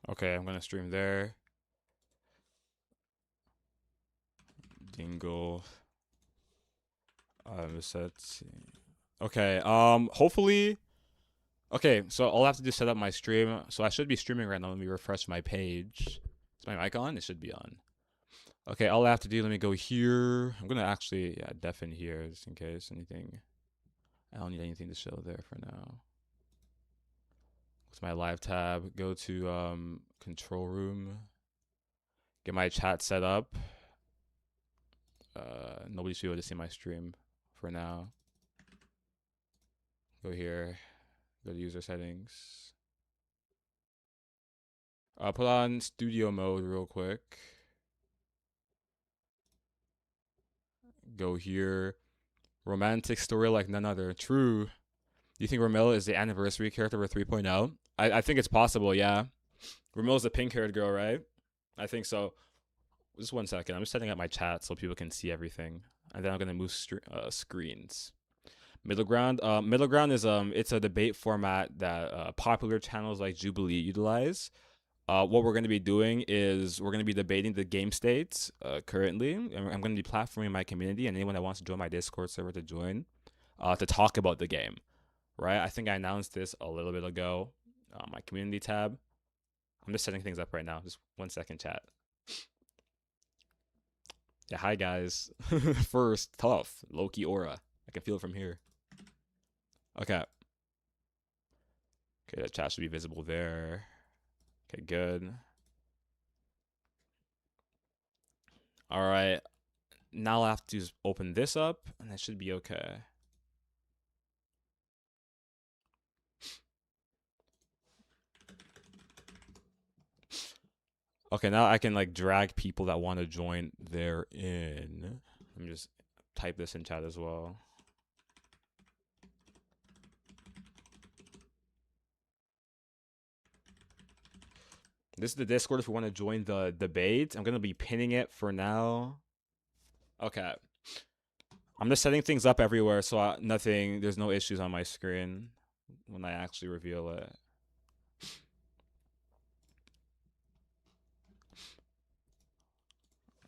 Okay, I'm gonna stream there. Dingle. Let's see. Okay. Hopefully. Okay, so all I have to do is set up my stream. So I should be streaming right now. Let me refresh my page. Is my mic on? It should be on. Okay, all I have to do, let me go here. I'm gonna actually, yeah, deafen here just in case anything. I don't need anything to show there for now. It's my live tab. Go to control room. Get my chat set up. Nobody should be able to see my stream for now. Go here. Go to user settings. Put on studio mode real quick. Go here. Romantic story like none other. True. Do you think Ramil is the anniversary character for 3.0? I think it's possible, yeah. Ramil's the pink haired girl, right? I think so. Just 1 second. I'm just setting up my chat so people can see everything. And then I'm gonna move screens. Middle ground. Middle ground is it's a debate format that popular channels like Jubilee utilize. What we're going to be doing is we're going to be debating the game states currently. I'm going to be platforming my community and anyone that wants to join my Discord server to join to talk about the game. Right? I think I announced this a little bit ago. My community tab. I'm just setting things up right now. Just 1 second, chat. Yeah, hi guys. First, tough. Loki aura. I can feel it from here. Okay. Okay, the chat should be visible there. Okay, good. All right. Now I have to just open this up, and that should be okay. Okay, now I can like drag people that want to join there in. Let me just type this in chat as well. This is the Discord if you want to join the debate. I'm going to be pinning it for now. Okay. I'm just setting things up everywhere so there's no issues on my screen when I actually reveal it.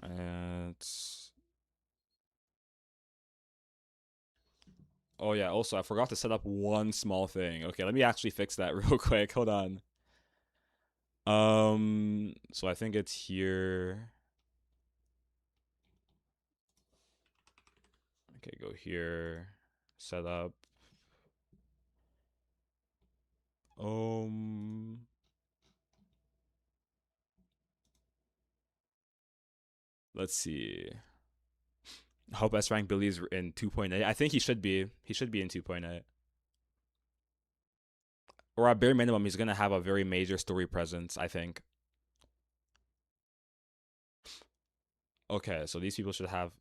And oh yeah, also I forgot to set up one small thing. Okay, let me actually fix that real quick. Hold on. So I think it's here. Okay, go here. Set up. Let's see. I hope S rank Billy's in 2.8. I think he should be. He should be in 2.8. Or at bare minimum, he's gonna have a very major story presence, I think. Okay, so these people should have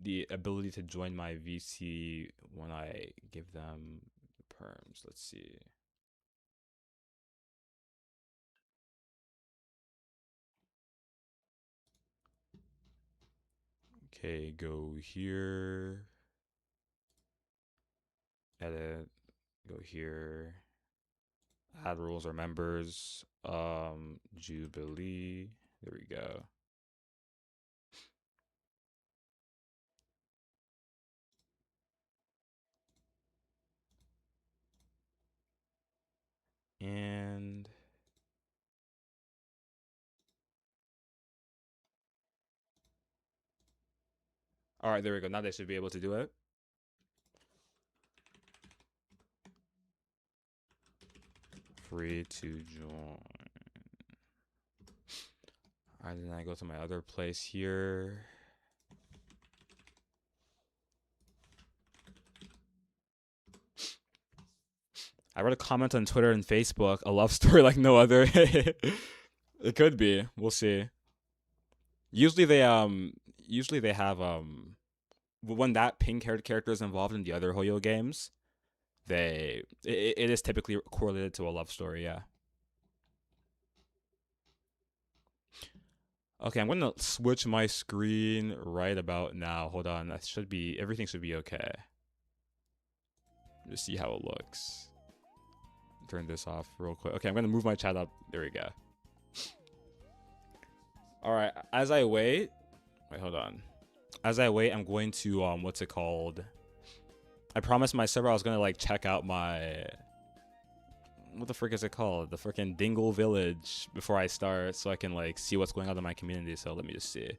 the ability to join my VC when I give them perms. Let's see. Okay, go here. Edit. Go here. Add rules or members. Jubilee. There we go. And all right, there we go. Now they should be able to do it. Free to join. All right, then I go to my other place here. I wrote a comment on Twitter and Facebook, a love story like no other. It could be. We'll see. Usually they have when that pink haired character is involved in the other Hoyo games, it is typically correlated to a love story, yeah. Okay, I'm gonna switch my screen right about now. Hold on, everything should be okay. Just see how it looks. turn this off real quick. Okay, I'm gonna move my chat up. There we go. All right, as I wait, hold on. As I wait, I'm going to what's it called? I promised my server I was gonna like check out my, what the frick is it called? The freaking Dingle Village before I start, so I can like see what's going on in my community. So let me just see.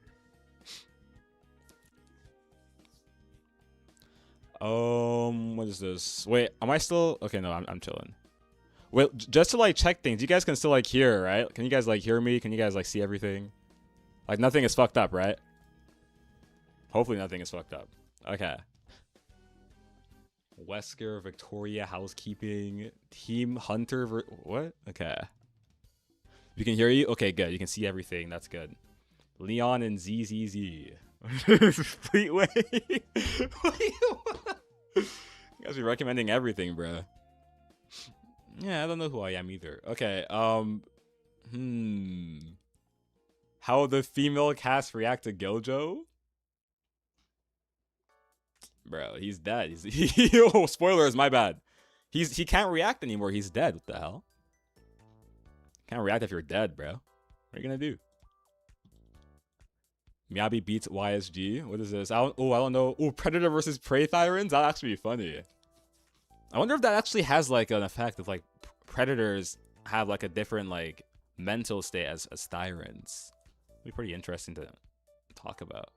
What is this? Wait, am I still? Okay, no, I'm chilling. Wait, just to like check things, you guys can still like hear, right? Can you guys like hear me? Can you guys like see everything? Like nothing is fucked up, right? Hopefully nothing is fucked up. Okay. Wesker, Victoria, housekeeping, Team Hunter. What? Okay. You can hear you? Okay, good. You can see everything. That's good. Leon and ZZZ. Fleetway. You guys be recommending everything, bro. Yeah, I don't know who I am either. Okay, how the female cast react to Giljo? Bro, he's dead. Oh, spoilers, my bad. He can't react anymore. He's dead. What the hell? Can't react if you're dead, bro. What are you gonna do? Miyabi beats YSG. What is this? I don't know. Oh, Predator versus Prey Thyrans? That'll actually be funny. I wonder if that actually has like an effect of like Predators have like a different like mental state as Thyrans. It'd be pretty interesting to talk about.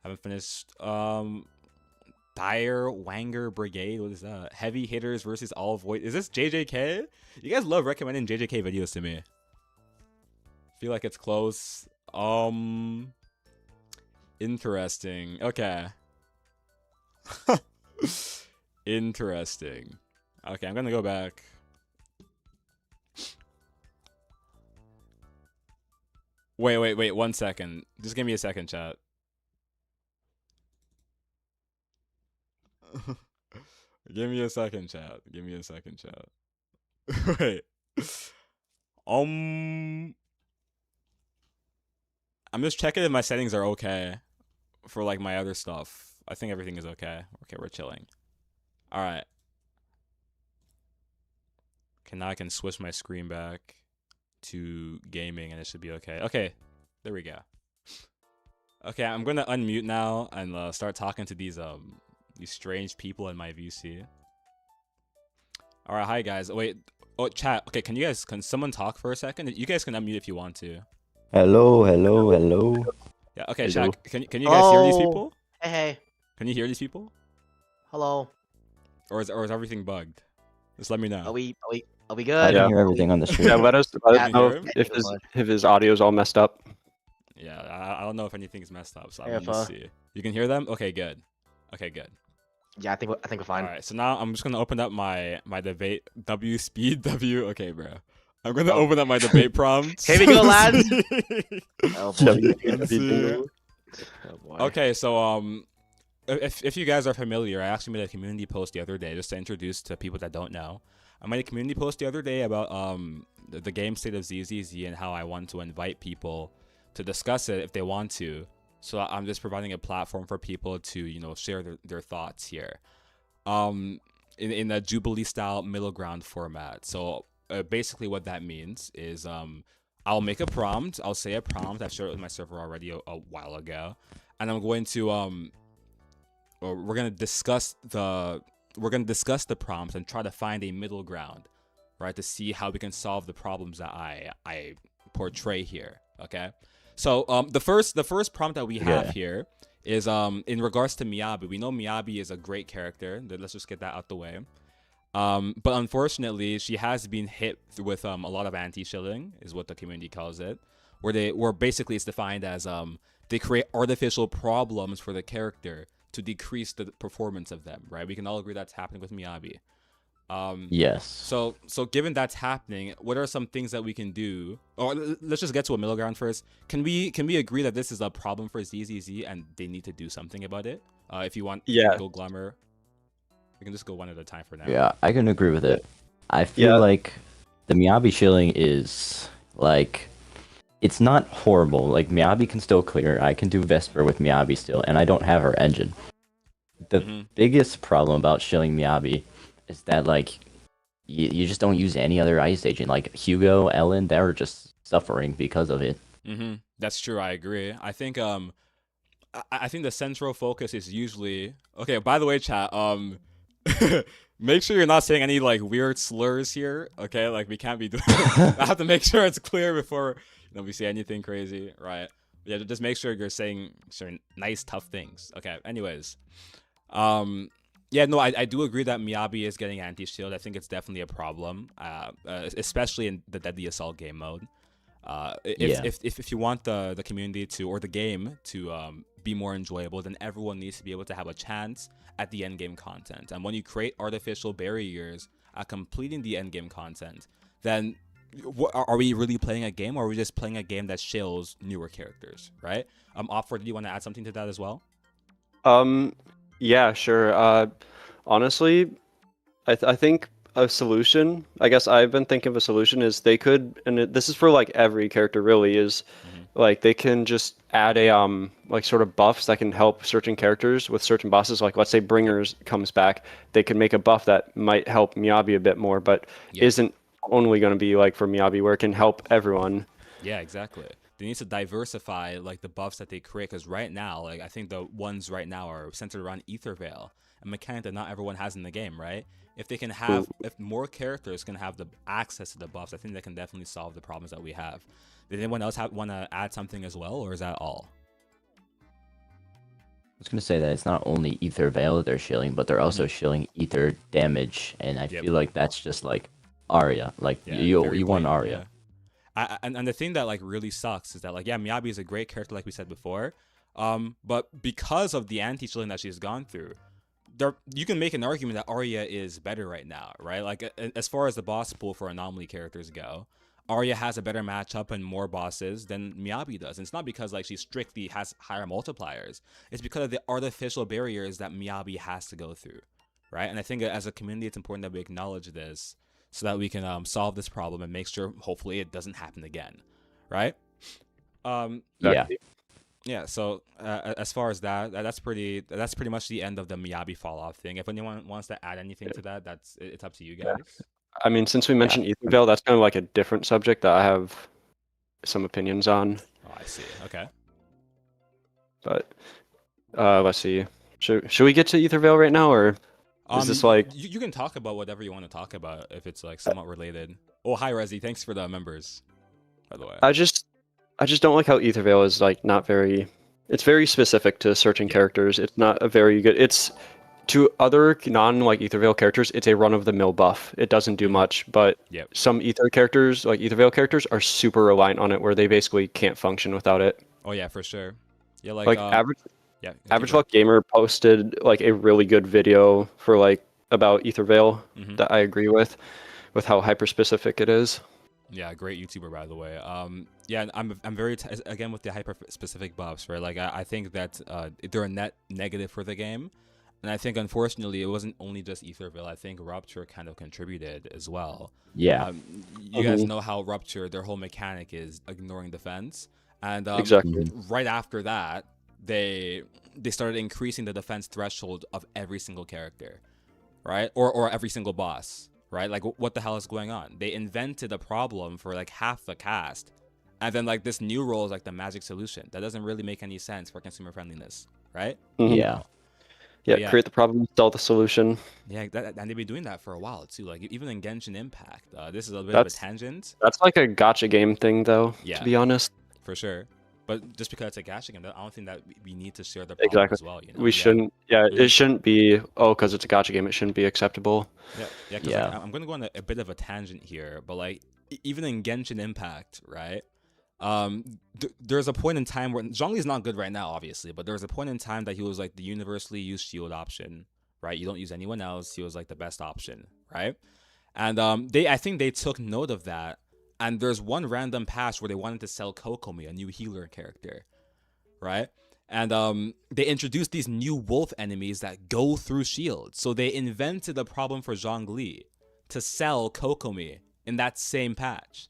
Haven't finished. Dire Wanger Brigade. What is that? Heavy Hitters versus All Void. Is this JJK? You guys love recommending JJK videos to me. Feel like it's close. Interesting. Okay. Interesting. Okay, I'm gonna go back. Wait, 1 second. Just give me a second, chat. Give me a second, chat. Give me a second, chat. Wait. I'm just checking if my settings are okay for like my other stuff. I think everything is okay. Okay, we're chilling. All right. Okay, now I can switch my screen back to gaming and it should be okay. Okay, there we go. Okay, I'm gonna unmute now and start talking to these strange people in my VC. All right, hi guys. Wait, oh chat. Okay, can someone talk for a second? You guys can unmute if you want to. Hello. Yeah. Okay, hello. Chat. Can you guys hear these people? Hey. Can you hear these people? Hello. Or is everything bugged? Just let me know. Are we good? I can hear everything on the stream. Yeah, let us know if his audio is all messed up. Yeah, I don't know if anything's messed up, so I'm gonna see. You can hear them? Okay, good. Okay, good. Yeah, I think we're fine. All right, so now I'm just gonna open up my debate speed. Okay, bro. I'm gonna open up my debate prompt. Here we go, lads. Oh, boy. Okay, so if you guys are familiar, I actually made a community post the other day just to introduce to people that don't know. I made a community post the other day about the game state of ZZZ and how I want to invite people to discuss it if they want to. So I'm just providing a platform for people to, share their thoughts here. In a Jubilee style middle ground format. So basically what that means is I'll make a prompt. I'll say a prompt. I've shared it with my server already a while ago. And I'm going to we're gonna discuss the prompt and try to find a middle ground, right? To see how we can solve the problems that I portray here. Okay. So the first prompt that we have here is in regards to Miyabi. We know Miyabi is a great character. Let's just get that out the way. But unfortunately, she has been hit with a lot of anti-shilling, is what the community calls it, where basically it's defined as they create artificial problems for the character to decrease the performance of them, right? We can all agree that's happening with Miyabi. Yes. So given that's happening, what are some things that we can do? Or let's just get to a middle ground first. Can we agree that this is a problem for ZZZ and they need to do something about it? If you want, go Glamour. We can just go one at a time for now. Yeah, I can agree with it. I feel like the Miyabi shilling is like, it's not horrible. Like Miyabi can still clear. I can do Vesper with Miyabi still, and I don't have her engine. The biggest problem about shilling Miyabi is that like you just don't use any other ice agent. Like Hugo, Ellen, they're just suffering because of it. That's true. I agree. I think I think the central focus is usually okay. By the way, chat. Make sure you're not saying any like weird slurs here. Okay, like we can't be doing. I have to make sure it's clear before we say anything crazy, right? Yeah, just make sure you're saying certain nice, tough things. Okay. Anyways, yeah, no, I do agree that Miyabi is getting anti-shield. I think it's definitely a problem, especially in the Deadly Assault game mode. If you want the community to or the game to be more enjoyable, then everyone needs to be able to have a chance at the end game content. And when you create artificial barriers at completing the end game content, then are we really playing a game, or are we just playing a game that shills newer characters, right? Opfer, do you want to add something to that as well? Yeah, sure. Honestly, I think a solution, I guess I've been thinking of a solution, is they could, and this is for like every character really, is like they can just add a like sort of buffs that can help certain characters with certain bosses. Like let's say Bringers comes back, they can make a buff that might help Miyabi a bit more, but isn't only going to be like for Miyabi, where it can help everyone. Yeah, exactly. They need to diversify like the buffs that they create, because right now, like I think the ones right now are centered around Ether Veil, a mechanic that not everyone has in the game, right? If they can have, if more characters can have the access to the buffs, I think that can definitely solve the problems that we have. Did anyone else want to add something as well, or is that all? I was gonna say that it's not only Ether Veil that they're shilling, but they're also shilling Ether damage, and I feel like that's just like Arya. Like you want Arya. Yeah. And the thing that like really sucks is that like Miyabi is a great character, like we said before, but because of the anti-shilling that she's gone through, you can make an argument that Arya is better right now, right? Like as far as the boss pool for anomaly characters go, Arya has a better matchup and more bosses than Miyabi does. And it's not because like she strictly has higher multipliers. It's because of the artificial barriers that Miyabi has to go through, right? And I think as a community, it's important that we acknowledge this so that we can solve this problem and make sure hopefully it doesn't happen again, right? Yeah, so as far as that's pretty much the end of the Miyabi fall off thing. If anyone wants to add anything to that, it's up to you guys. I mean, since we mentioned Ether Veil, that's kind of like a different subject that I have some opinions on. Oh, I see. Okay. But let's see. Should we get to Ether Veil right now, or is this like you can talk about whatever you want to talk about if it's like somewhat related? Oh, hi Rezi, thanks for the members, by the way. I just don't like how Ether Veil is like not very. It's very specific to certain characters. It's not a very good. It's to other non like Ether Veil characters, it's a run of the mill buff. It doesn't do much, but some Ether characters, like Ether Veil characters, are super reliant on it, where they basically can't function without it. Oh yeah, for sure. Yeah, like Average Luck Gamer posted like a really good video for like about Ether Veil that I agree with how hyper specific it is. Yeah, great YouTuber, by the way. Yeah, I'm very again with the hyper specific buffs, right? Like I think that they're a net negative for the game, and I think unfortunately it wasn't only just Ether Veil. I think Rupture kind of contributed as well. Yeah. You guys know how Rupture, their whole mechanic is ignoring defense, and exactly right after that they started increasing the defense threshold of every single character, right? Or every single boss. Right? Like, what the hell is going on? They invented a problem for like half the cast, and then like this new role is like the magic solution. That doesn't really make any sense for consumer friendliness, right? Yeah. Create the problem, sell the solution. Yeah, and they've been doing that for a while too. Like even in Genshin Impact, this is a bit of a tangent. That's like a gacha game thing, though. Yeah, to be honest. For sure. But just because it's a gacha game, I don't think that we need to share the problem as well. You know? We shouldn't. Yeah, it shouldn't be. Oh, because it's a gacha game, it shouldn't be acceptable. Yeah. Like, I'm going to go on a bit of a tangent here, but like even in Genshin Impact, right? There's a point in time where Zhongli's not good right now, obviously, but there was a point in time that he was like the universally used shield option, right? You don't use anyone else. He was like the best option, right? And I think they took note of that. And there's one random patch where they wanted to sell Kokomi, a new healer character, right? And they introduced these new wolf enemies that go through shields. So they invented a problem for Zhongli to sell Kokomi in that same patch.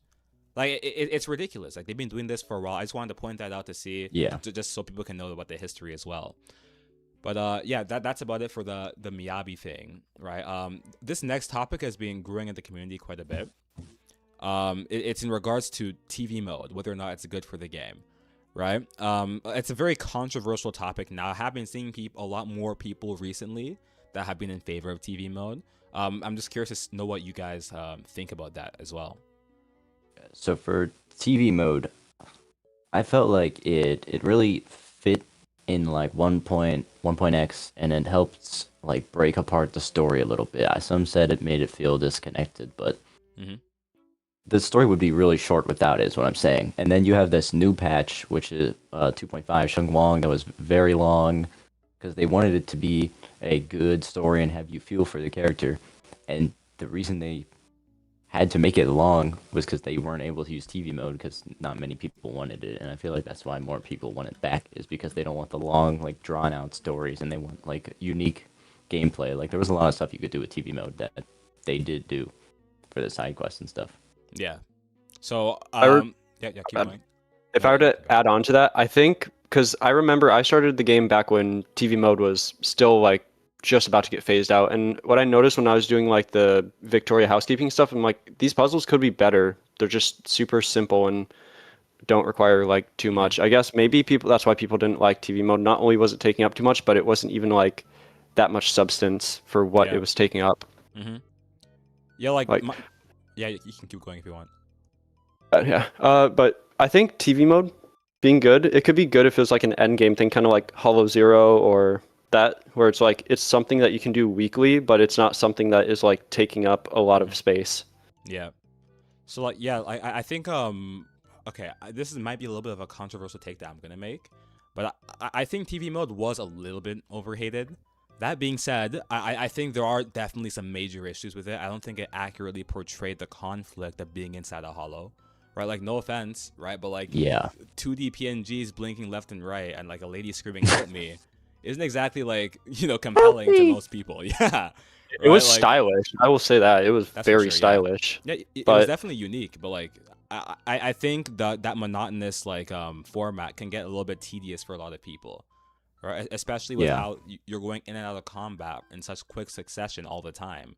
Like, it's ridiculous. Like, they've been doing this for a while. I just wanted to point that out to see, just so people can know about the history as well. But yeah, that's about it for the Miyabi thing, right? This next topic has been growing in the community quite a bit. It's in regards to TV mode, whether or not it's good for the game, right? It's a very controversial topic now. I have been seeing a lot more people recently that have been in favor of TV mode. I'm just curious to know what you guys think about that as well. So for TV mode, I felt like it really fit in like 1.x, and it helped like break apart the story a little bit. Some said it made it feel disconnected, but the story would be really short without it, is what I'm saying. And then you have this new patch, which is 2.5 Sheng Wang, that was very long because they wanted it to be a good story and have you feel for the character. And the reason they had to make it long was because they weren't able to use TV mode because not many people wanted it. And I feel like that's why more people want it back, is because they don't want the long, like, drawn-out stories, and they want, like, unique gameplay. Like, there was a lot of stuff you could do with TV mode that they did do for the side quests and stuff. Yeah. So, yeah, keep going. If I were to add on to that, I think, because I remember I started the game back when TV mode was still, like, just about to get phased out, and what I noticed when I was doing like the Victoria housekeeping stuff, I'm like, these puzzles could be better. They're just super simple and don't require like too much. I guess maybe that's why people didn't like TV mode. Not only was it taking up too much, but it wasn't even like that much substance for what it was taking up. Yeah, yeah, you can keep going if you want. But I think TV mode being good, it could be good if it was like an end game thing, kind of like Hollow Zero or that, where it's like it's something that you can do weekly, but it's not something that is like taking up a lot of space. Yeah. So like, yeah, I think okay, this might be a little bit of a controversial take that I'm gonna make, but I think TV mode was a little bit overhated. That being said, I think there are definitely some major issues with it. I don't think it accurately portrayed the conflict of being inside a hollow, right? Like, no offense, right? But like, 2D PNGs blinking left and right and like a lady screaming help me isn't exactly like, compelling to most people. Yeah. It was stylish. I will say that. It was very stylish. Yeah, it was definitely unique, but like I think that monotonous like format can get a little bit tedious for a lot of people. Right? Especially with how you're going in and out of combat in such quick succession all the time.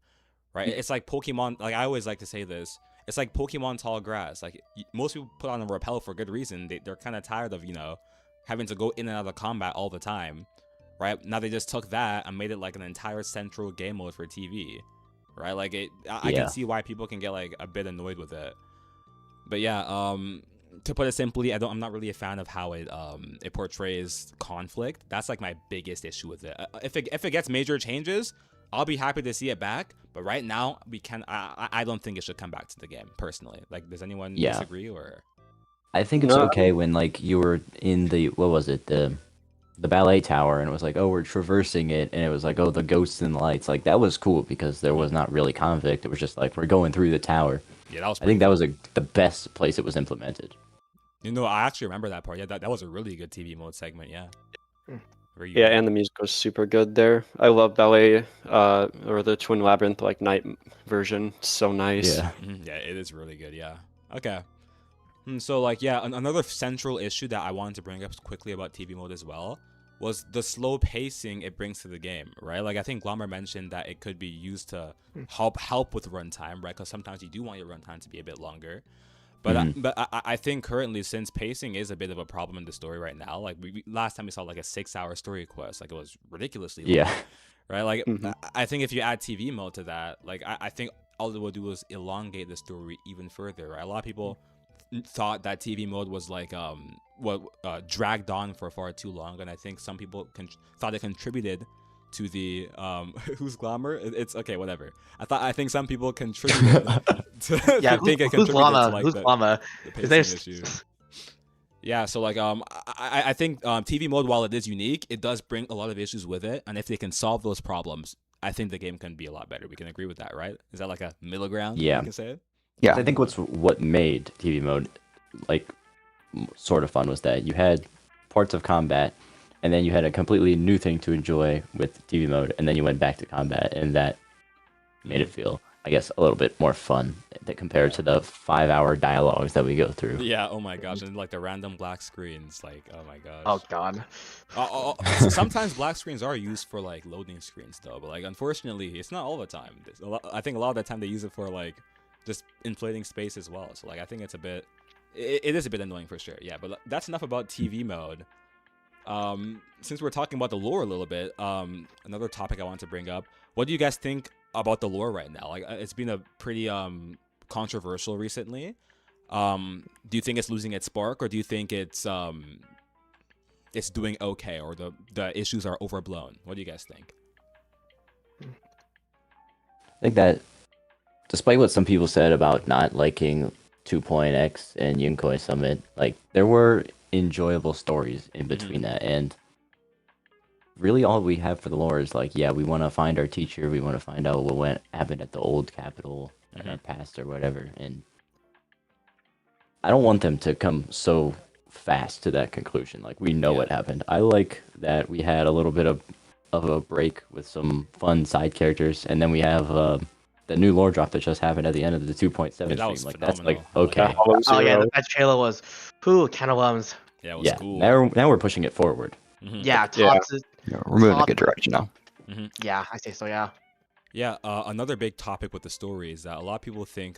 Right? It's like Pokemon, like I always like to say this, it's like Pokemon Tall Grass. Like most people put on a repel for good reason. They're kind of tired of, having to go in and out of combat all the time. Right now, they just took that and made it like an entire central game mode for TV, right? Like I can see why people can get like a bit annoyed with it. But yeah, to put it simply, I'm not really a fan of how it portrays conflict. That's like my biggest issue with it. If it gets major changes, I'll be happy to see it back. But right now, I don't think it should come back to the game personally. Like, does anyone disagree or? I think it's okay when like you were in the the ballet tower, and it was like, oh, we're traversing it, and it was like, oh, the ghosts and lights. Like, that was cool because there was not really conflict. It was just like, we're going through the tower. Yeah, that was I think that was the best place it was implemented. I actually remember that part. Yeah, that was a really good TV mode segment. Yeah. Yeah, and the music was super good there. I love ballet, or the Twin Labyrinth like night version. So nice. Yeah. Yeah, it is really good. Yeah. Okay. So like, yeah, another central issue that I wanted to bring up quickly about TV mode as well was the slow pacing it brings to the game, right? Like I think Glommer mentioned that it could be used to help with runtime, right? Because sometimes you do want your runtime to be a bit longer. But I think currently, since pacing is a bit of a problem in the story right now, like last time we saw like a 6-hour story quest, like it was ridiculously long, right? Like I think if you add TV mode to that, like I think all it will do is elongate the story even further, right? A lot of people thought that TV mode was like dragged on for far too long, and I think some people thought it contributed to the who's Glommer? It's okay, whatever. I think some people contributed to think it contributed to like the pacing issue. Yeah, so like I think TV mode, while it is unique, it does bring a lot of issues with it, and if they can solve those problems, I think the game can be a lot better. We can agree with that, right? Is that like a middle ground? Yeah. You can say it? Yeah, I think what made TV mode like sort of fun was that you had parts of combat, and then you had a completely new thing to enjoy with TV mode, and then you went back to combat, and that made it feel I guess, a little bit more fun compared to the 5-hour dialogues that we go through. Yeah. Oh my gosh, and like the random black screens. Like, oh my gosh. Oh god. So sometimes black screens are used for like loading screens though, but like unfortunately, it's not all the time. I think a lot of the time they use it for like just inflating space as well. So like I think it's a bit, it is a bit annoying for sure. Yeah, but that's enough about TV mode. Since we're talking about the lore a little bit, another topic I want to bring up. What do you guys think about the lore right now? Like it's been a pretty controversial recently. Do you think it's losing its spark, or do you think it's doing okay, or the issues are overblown? What do you guys think? I think that, despite what some people said about not liking 2.x and Yunkoi Summit, like there were enjoyable stories in between that, and really all we have for the lore is like, yeah, we want to find our teacher, we want to find out what happened at the old capital in our past or whatever, and I don't want them to come so fast to that conclusion. Like, we know what happened. I like that we had a little bit of a break with some fun side characters, and then we have the new lore drop that just happened at the end of the 2.7 stream. Like, that's like, okay. Oh yeah, that trailer was, can of worms. Yeah, it was cool. Now we're pushing it forward. Yeah, toxic. Yeah, we're moving in a good direction now. Yeah, I say so. Yeah. Yeah, another big topic with the story is that a lot of people think,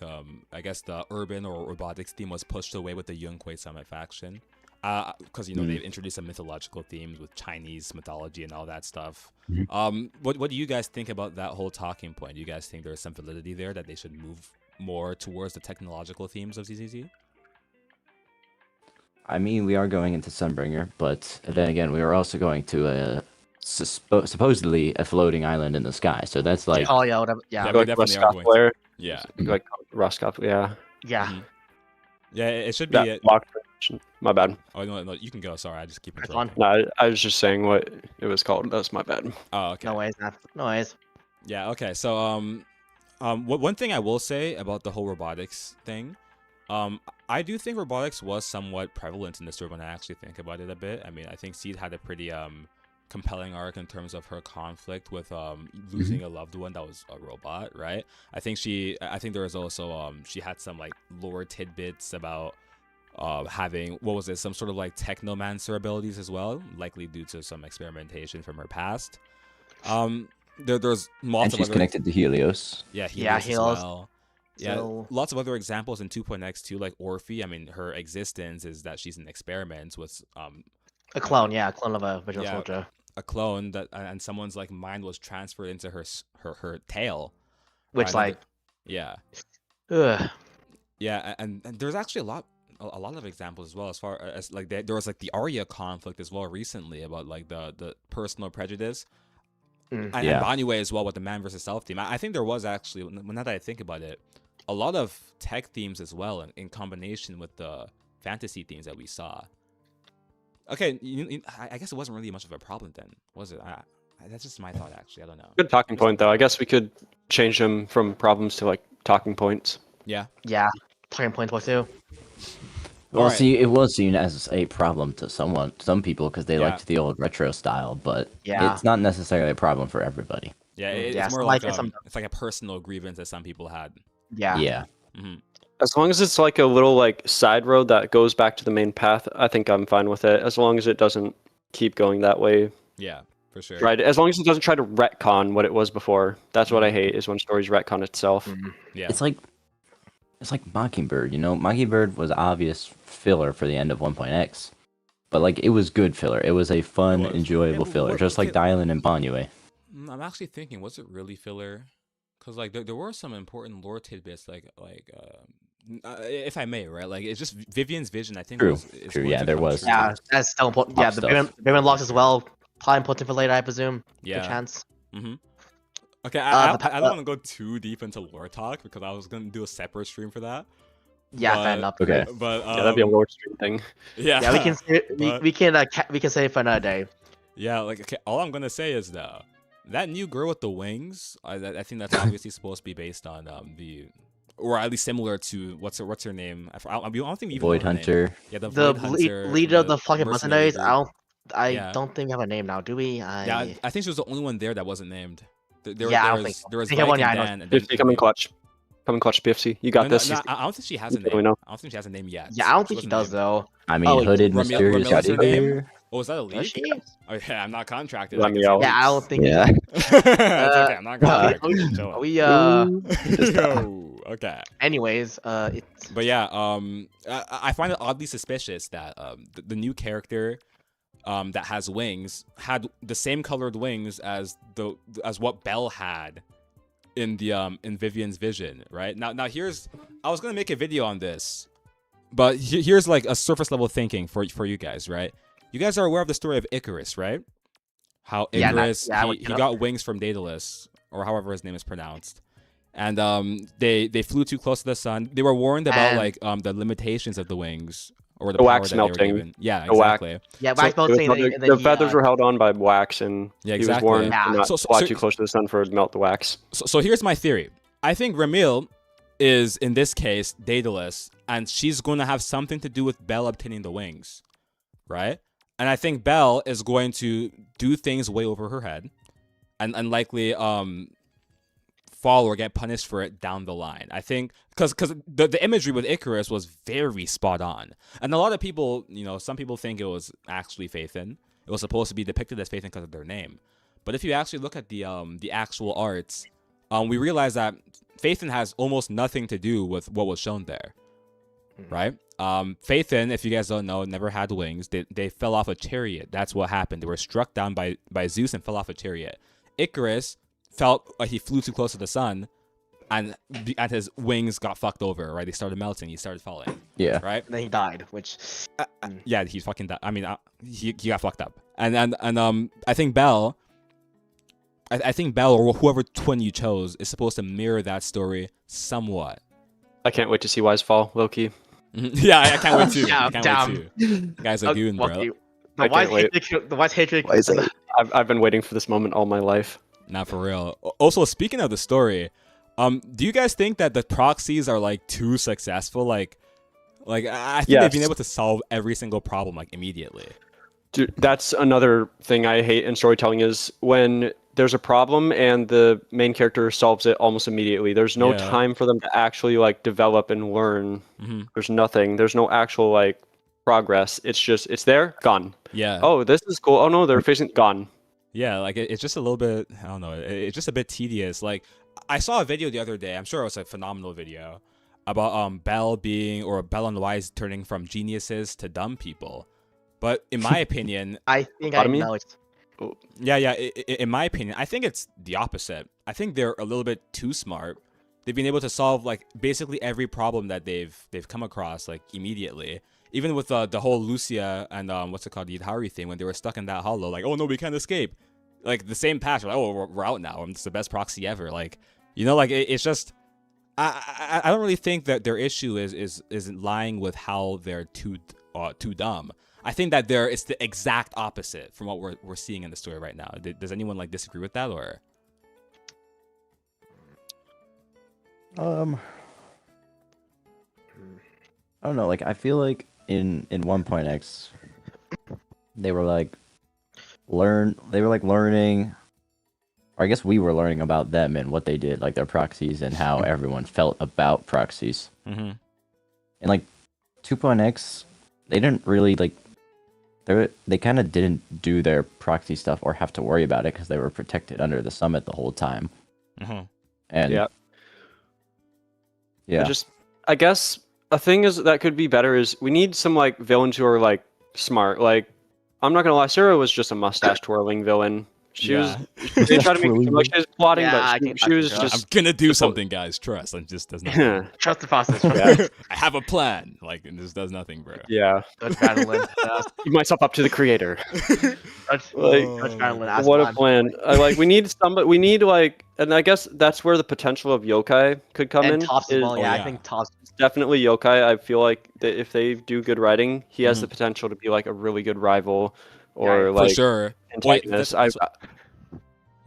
I guess the urban or robotics theme was pushed away with the Yunquei Summit faction. Because, they've introduced some mythological themes with Chinese mythology and all that stuff. What do you guys think about that whole talking point? Do you guys think there's some validity there that they should move more towards the technological themes of ZZZ? I mean, we are going into Sunbringer, but then again, we are also going to supposedly a floating island in the sky. So that's like, Oh yeah, whatever. Yeah. we Like definitely are going to. Roscoff, Yeah. like Roscoff, yeah. Yeah. Yeah, it should be. That blocked version. My bad. Oh no, you can go. Sorry, I just keep That's interrupting. fine. No, I was just saying what it was called. That's my bad. Oh, okay. No ways. No ways. Yeah. Okay. So, one thing I will say about the whole robotics thing, I do think robotics was somewhat prevalent in the story when I actually think about it a bit. I mean, I think Seed had a pretty compelling arc in terms of her conflict with losing a loved one that was a robot, right? I think there was also she had some like lore tidbits about having, what was it, some sort of like technomancer abilities as well, likely due to some experimentation from her past. There's and lots of she's other, connected to Helios. Helios as Helios. well. Yeah, So- lots of other examples in 2.x too, like Orphe. I mean, her existence is that she's an experiment with A clone. Yeah, a clone of a visual Yeah. soldier. a clone that, and someone's like mind was transferred into her tail. Which by another- like, yeah, ugh. yeah, and there's actually a lot of examples as well, as far as like there was like the Arya conflict as well recently about like the personal prejudice. Mm. And Yeah. Banyue as well with the man versus self theme. I think there was actually, now that I think about it, a lot of tech themes as well in combination with the fantasy themes that we saw. Okay, I guess it wasn't really much of a problem then, was it? That's just my thought, actually. I don't know. Good talking point, though. I guess we could change them from problems to like talking points. Yeah. Yeah. Talking point for two. Well, Alright. see, it was seen as a problem to some people because they Yeah. liked the old retro style, but Yeah. it's not necessarily a problem for everybody. Yeah, Mm, it's yeah, more so like like some- it's like a personal grievance that some people had. Yeah. Yeah. Hmm. As long as it's like a little like side road that goes back to the main path, I think I'm fine with it. As long as it doesn't keep going that way, Yeah, for sure. right? As long as it doesn't try to retcon what it was before. That's what I hate, is when stories retcon itself. Mm. Yeah. It's like Mockingbird, Mockingbird was obvious filler for the end of 1.x, but like it was good filler. It was a fun, It was. enjoyable Yeah, filler, what- just like okay. Dylan and Banyue. I'm actually thinking, was it really filler? Because like there were some important lore tidbits, like if I may, right? Like it's just Vivian's vision. I think True, is true, going yeah, to there come was. true. Yeah, that's still important. Top Yeah, the stuff. Baron locks as well. Probably important for later, I presume. Good Yeah. chance. Mm-hmm. Okay, the I don't want to go too deep into lore talk because I was gonna do a separate stream for that. Yeah, fair But- enough. Okay. But Yeah, that'd be a lower stream thing. yeah, Yeah, we can say, But- we can say it for another day. Yeah, like okay, all I'm gonna say is though, that new girl with the wings, I think that's obviously supposed to be based on or at least similar to what's her name? I don't think we even Void know her name. Hunter. Yeah, the The Void Hunter, leader of the fucking mercenary mercenaries. group. I Yeah. don't think we have a name now, do we? Yeah, I think she was the only one there that wasn't named. There Yeah, I don't was, think so. there was I think everyone- Vike yeah, I and know. Dan, and then 50 coming clutch. Come and clutch BFC. You got No, this. no, I don't think she has a Really name. know. I don't think she has a name yet. Yeah, I don't think she does wasn't named. though. I mean, Oh, wait, hooded, Ramil- mysterious Ramila's her name? figure. Oh, is that a Does leak? she? Oh yeah, I'm not contracted. Let I me can out. say Yeah, I leaks. don't think. Yeah. It's okay. I'm not contracted. Are we, I'm are chilling. we Yo, okay. anyways, it's But yeah, I find it oddly suspicious that the new character that has wings had the same colored wings as what Belle had in the in Vivian's vision, right? Now I was gonna make a video on this, but here's like a surface level thinking for you guys, right? You guys are aware of the story of Icarus, right? How Yeah, Icarus I he looked it up. got wings from Daedalus, or however his name is pronounced. And they flew too close to the sun. They were warned about And- like the limitations of the wings or the The power wax that they were melting. given. Yeah, The wax. exactly. yeah. So- Wax It Belt was saying held- that, and then the he, feathers were held on by wax, and Yeah, he was exactly. warned Yeah. to not So- fly so- too close to the sun for it to melt the wax. So here's my theory. I think Ramil is in this case Daedalus, and she's going to have something to do with Belle obtaining the wings, right? And I think Belle is going to do things way over her head, and likely fall or get punished for it down the line. I think because the imagery with Icarus was very spot on, and a lot of people, some people think it was actually Phaethon. It was supposed to be depicted as Phaethon because of their name, but if you actually look at the actual arts, we realize that Phaethon has almost nothing to do with what was shown there, right? Phaethon, if you guys don't know, never had wings. They fell off a chariot. That's what happened. They were struck down by Zeus and fell off a chariot. Icarus felt like he flew too close to the sun, and his wings got fucked over, right? They started melting. He started falling, Yeah. right? and then he died, which Yeah, he fucking died. I mean, he got fucked up. And I think Belle, I think Belle or whoever twin you chose is supposed to mirror that story somewhat. I can't wait to see Wise fall, Loki. Yeah, I can't wait to. Yeah, I can't damn. wait to. You guys are doing, bro. The I wise can't wait. hatred, the wise hatred. Why is it? I've been waiting for this moment all my life. Not for real. Also, speaking of the story, do you guys think that the proxies are like too successful? Like I think they've been Yes. able to solve every single problem like immediately. Dude, that's another thing I hate in storytelling is when there's a problem and the main character solves it almost immediately. There's no Yeah. time for them to actually like develop and learn. Hmm. There's nothing. There's no actual like progress. It's just it's there, gone. Yeah. Oh, this is cool. Oh no, they're facing gone. Yeah, like it's just a little bit. I don't know. It's just a bit tedious. Like I saw a video the other day. I'm sure it was a phenomenal video about Belle and Wise turning from geniuses to dumb people. But in my opinion, I think I Bottom me? know it. yeah. In my opinion, I think it's the opposite. I think they're a little bit too smart. They've been able to solve like basically every problem that they've come across like immediately. Even with the whole Lucia and what's it called, the Idhari thing, when they were stuck in that hollow, like, oh no, we can't escape. Like the same patch, like, oh, we're out now. It's the best proxy ever. Like, like it's just, I don't really think that their issue isn't lying with how they're too dumb. I think that it's the exact opposite from what we're seeing in the story right now. Does anyone like disagree with that or? I don't know. Like I feel like in 1.x, they were like learning, or I guess we were learning about them and what they did, like their proxies and how everyone felt about proxies. Mm-hmm. And like 2.x, they didn't really like. They kind of didn't do their proxy stuff or have to worry about it because they were protected under the summit the whole time. Mm-hmm. And Yeah. yeah. I guess a thing is that could be better is we need some like villains who are like smart. Like I'm not gonna lie, Sarah was just a mustache twirling villain. She Yeah. was. They tried to make it seem like she was plotting, Yeah, I but can- she I was can- I'm just. gonna do something, guys. Trust. It just does nothing. Yeah. Trust the process. Yeah. I have a plan. Like it just does nothing, bro. Yeah. Judge Madeline. Keep myself up to the creator. Judge Like, Madeline asked What a mine. plan! We need somebody. We need like, and I guess that's where the potential of yokai could come And in. Tops as is well. Yeah, yeah. I think Tops. Definitely yokai. I feel like that if they do good writing, he has Mhm. the potential to be like a really good rival, Yeah, or for For like sure. Wait, antagonist.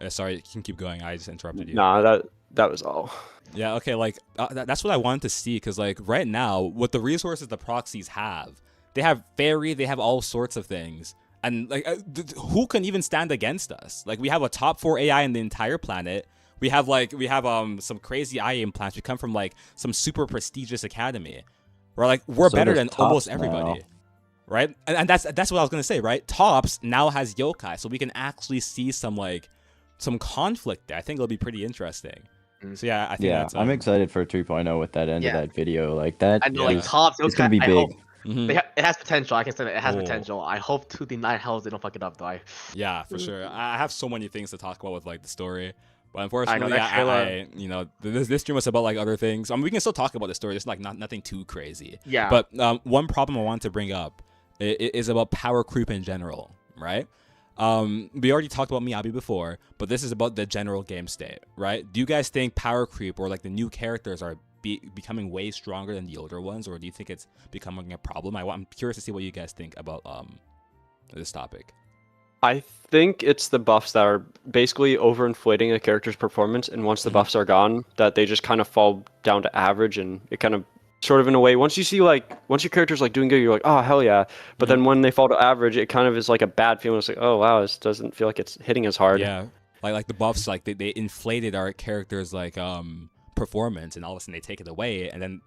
sorry, you can keep going. I just interrupted you. Nah, that was all. Yeah, okay, like that's what I wanted to see because like right now, with the resources the proxies have, they have fairy, they have all sorts of things, and like who can even stand against us? Like we have a top 4 AI in the entire planet. We have some crazy eye implants. We come from like some super prestigious academy. We're So better does than Tops almost now. everybody. Right? And that's what I was gonna say, right? Tops now has yokai, so we can actually see some conflict there. I think it'll be pretty interesting. So yeah, I think Yeah, that's I'm excited for 3.0 with that end of Yeah. that video. Like that, I know, Yeah. like Tops, it's gonna be I big. hope Mhm. it has potential. I can say that it has Oh. potential. I hope to the nine hells they don't fuck it up though. Yeah, for sure. I have so many things to talk about with like the story, but I unfortunately, know that trailer. this stream was about like other things. I mean, we can still talk about the story, just like nothing too crazy. Yeah. But one problem I want to bring up is about power creep in general, right? We already talked about Miyabi before, but this is about the general game state, right? Do you guys think power creep or like the new characters are becoming way stronger than the older ones, or do you think it's becoming a problem? I'm curious to see what you guys think about this topic. I think it's the buffs that are basically overinflating a character's performance, and once the buffs are gone, that they just kind of fall down to average, and it kind of sort of in a way, once your character's like doing good, you're like, oh hell yeah. But then when they fall to average, it kind of is like a bad feeling. It's like, oh wow, this doesn't feel like it's hitting as hard. Yeah, like the buffs, like they inflated our characters' like performance, and all of a sudden they take it away, and then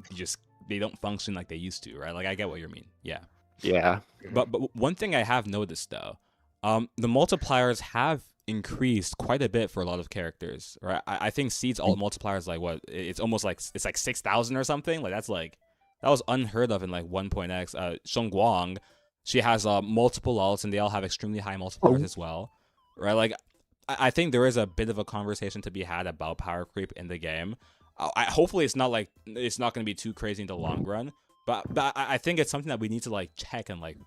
they don't function like they used to, right? Like I get what you mean. Yeah. Yeah. But one thing I have noticed though, the multipliers have increased quite a bit for a lot of characters, right? I think Seed's alt multiplier is like what? It's almost like 6,000 or something. Like that was unheard of in like 1.x. Sheng Guang, she has multiple alts, and they all have extremely high multipliers as well, right? Like I think there is a bit of a conversation to be had about power creep in the game. Hopefully it's not going to be too crazy in the long run, but I think it's something that we need to like check and like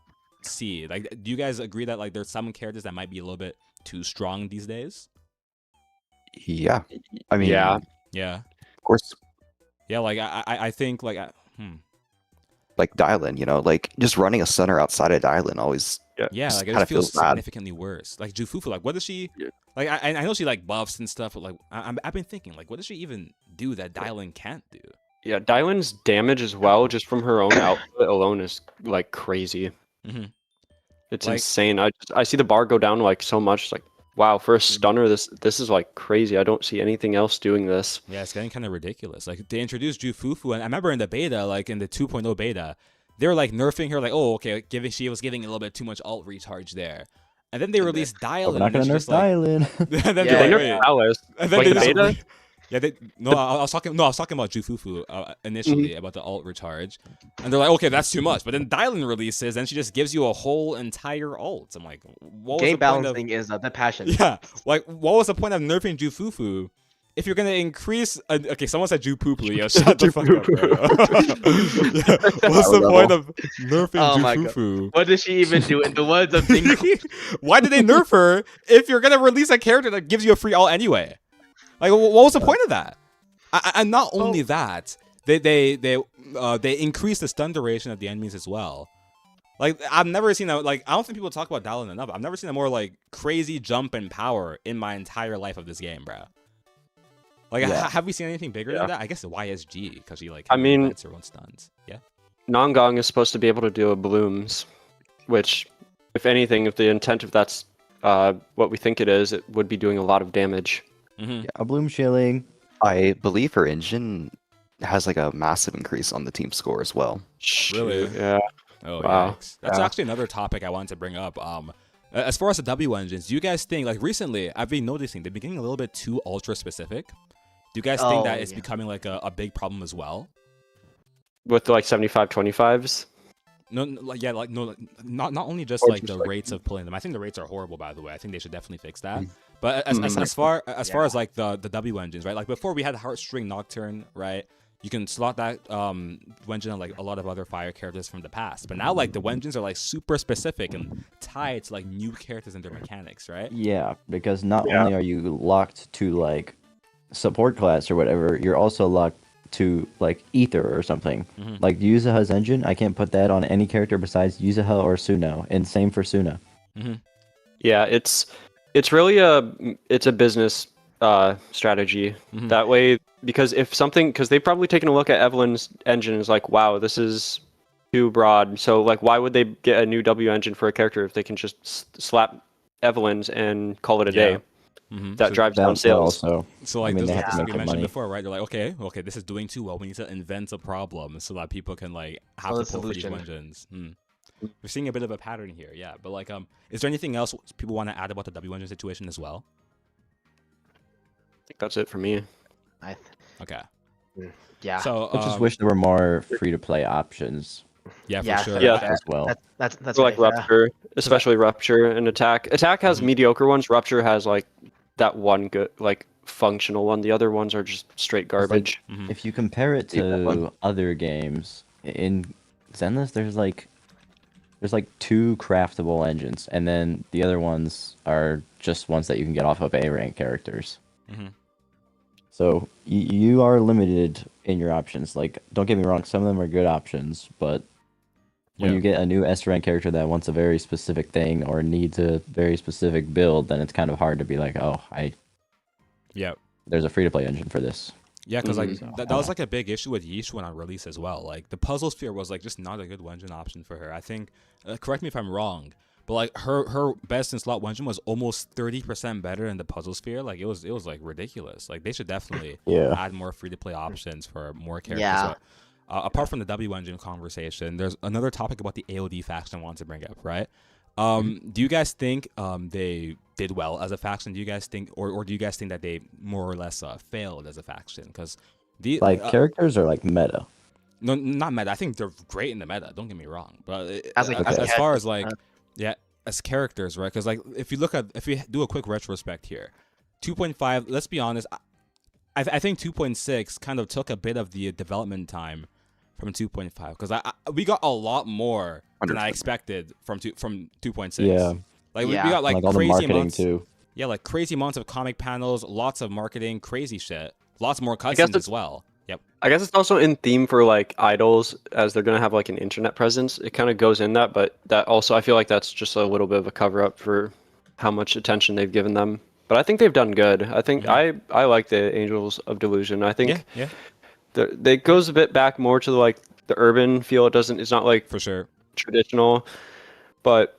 see. Like, do you guys agree that like there's some characters that might be a little bit too strong these days? Yeah. I mean, Yeah. Yeah. of course, Yeah, like I think like like Dylan, like just running a center outside of Dylan always yeah, just like it kinda just feels feels bad. significantly worse. Like Jufufu, like what does she like? I know she like buffs and stuff, but like I've been thinking like what does she even do that Dylan can't do? Yeah, Dylan's damage as well, just from her own output alone, is like crazy. Mhm. It's Like- insane. I see the bar go down like so much. It's like, wow, for a stunner, this is like crazy. I don't see anything else doing this. Yeah, it's getting kind of ridiculous. Like they introduced Jufufu, and I remember in the beta, like in the 2.0 beta, they were like nerfing her, like, oh, okay, she was giving a little bit too much alt recharge there, and then they released We're Dylan. not and gonna it's nerf just like, Dylan. and then Yeah, they're They like, nerfed wait. Alice. And then Like they the just- beta? Yeah, I was talking about Jufufu initially about the alt recharge, and they're like, okay, that's too much. But then Dylan releases, and she just gives you a whole entire alt. I'm like, what was Game the point of? balancing is the passion. Yeah, like what was the point of nerfing Jufufu if you're gonna increase? Okay, someone said Jupupu. Yo, shut the fuck up, bro. Yeah, what's the point of nerfing Oh my God. Jufufu? What does she even do in the words of Dingo? Why did they nerf her if you're gonna release a character that gives you a free alt anyway? Like, what was the point of that? And not only that, they increase the stun duration of the enemies as well. Like, I've never seen a, like, I don't think people talk about Dylan enough. I've never seen a more like crazy jump in power in my entire life of this game, bro. Like, Yeah. have we seen anything bigger Yeah. than that? I guess the YSG, because she like I mean- invents her own stuns. Yeah. Nongong is supposed to be able to do a blooms, which, if anything, if the intent of that's what we think it is, it would be doing a lot of damage. Mm-hmm. Yeah, a bloom shilling. I believe her engine has like a massive increase on the team score as well. Really? Yeah. Oh, Wow. yikes. That's Yeah. actually another topic I wanted to bring up. As far as the W engines, do you guys think, like recently, I've been noticing they're getting a little bit too ultra specific? Do you guys think that it's yeah. becoming like a big problem as well? With like 75-25s. Not only just Or like just the like- rates of pulling them. I think the rates are horrible, by the way. I think they should definitely fix that. Mm. But as far as Yeah. like the W engines, right? Like before we had Heartstring Nocturne, right? You can slot that Wenjin on like a lot of other fire characters from the past. But now like the Wenjins are like super specific and tied to like new characters and their mechanics, right? Yeah, because not Yeah. only are you locked to like support class or whatever, you're also locked to like Ether or something. Mhm. Like Yuzaha's engine, I can't put that on any character besides Yuzaha or Suno, and same for Suna. Yeah, it's really a business strategy. Mhm. That way, because they've probably taken a look at Evelyn's engine and is like, wow, this is too broad. So like, why would they get a new W engine for a character if they can just slap Evelyn's and call it a Yeah. day? that drives down sales. Also, So like I mean, this they is have to like make we the mentioned money. before, right? They're like, okay, this is doing too well. We need to invent a problem so that people can like have So to the pull for these solution. engines. We're seeing a bit of a pattern here, yeah. But like, is there anything else people want to add about the W engine situation as well? I think that's it for me. Okay. Yeah. So I just wish there were more free-to-play options yeah, for Yeah, sure. Yeah. as well. That's Or like really fair. Rupture, especially Rupture and Attack. Attack has Mhm. mediocre ones. Rupture has like that one good, like functional one. The other ones are just straight garbage. Mhm. If you compare it See that one? to other games in Zenless, there's like 2 craftable engines, and then the other ones are just ones that you can get off of A rank characters. Mhm. So you are limited in your options. Like, don't get me wrong, some of them are good options, but when Yeah. you get a new S rank character that wants a very specific thing or needs a very specific build, then it's kind of hard to be like, oh, Yeah. there's a free to play engine for this. Yeah, because like Mhm. that was like a big issue with Yeesh when on release as well. Like the puzzle sphere was like just not a good engine option for her. I think, correct me if I'm wrong, but like her best in slot engine was almost 30% better in the puzzle sphere. Like it was like ridiculous. Like they should definitely Yeah. add more free to play options for more characters. Yeah. So, apart from the W engine conversation, there's another topic about the AOD faction I want to bring up. Right? Do you guys think they did well as a faction? Do you guys think, or do you guys think that they more or less failed as a faction? Because the Like characters are like meta. no, not meta. I think they're great in the meta. Don't get me wrong, but As a- as a as far as character, like yeah, as characters, right? Because like if you do a quick retrospect here, 2.5. Let's be honest. I think 2.6 kind of took a bit of the development time from 2.5 because we got a lot more than I 100%. expected from 2.6. Yeah. Like Yeah. we got like all the crazy marketing amounts. too. Yeah, like crazy amounts of comic panels, lots of marketing, crazy shit, lots more guess cutscenes it's- as well. Yep. I guess it's also in theme for like idols, as they're gonna have like an internet presence. It kind of goes in that, but that also I feel like that's just a little bit of a cover up for how much attention they've given them. But I think they've done good. I think I like the Angels of Delusion. I think Yeah, it goes a bit back more to like the urban feel. It's not like for sure. traditional, but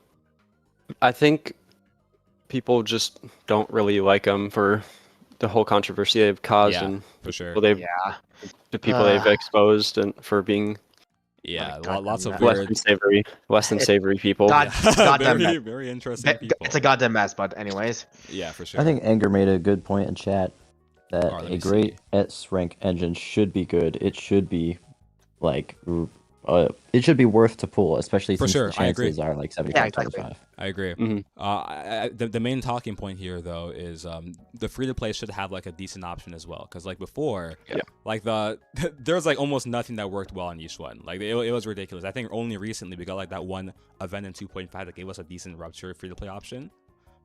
I think people just don't really like them for the whole controversy they've caused Yeah, and for sure. Yeah. the people they've exposed and for being Yeah, goddamn lots of mess. weird. less than savory people. God- Yeah, goddamn very, mess. very interesting people. It's a goddamn mess, but anyways. Yeah, for sure. I think Anger made a good point in chat that Alright, let a me great see. S rank engine should be good. It should be like it should be worth to pull, especially For since sure, the I agree. chances are like 75 exactly. 25. I agree. Mhm. The main talking point here though is the free to play should have like a decent option as well because like before, Yeah. like there's like almost nothing that worked well on each one. Like it was ridiculous. I think only recently we got like that one event in 2.5 that gave us a decent Rupture free to play option.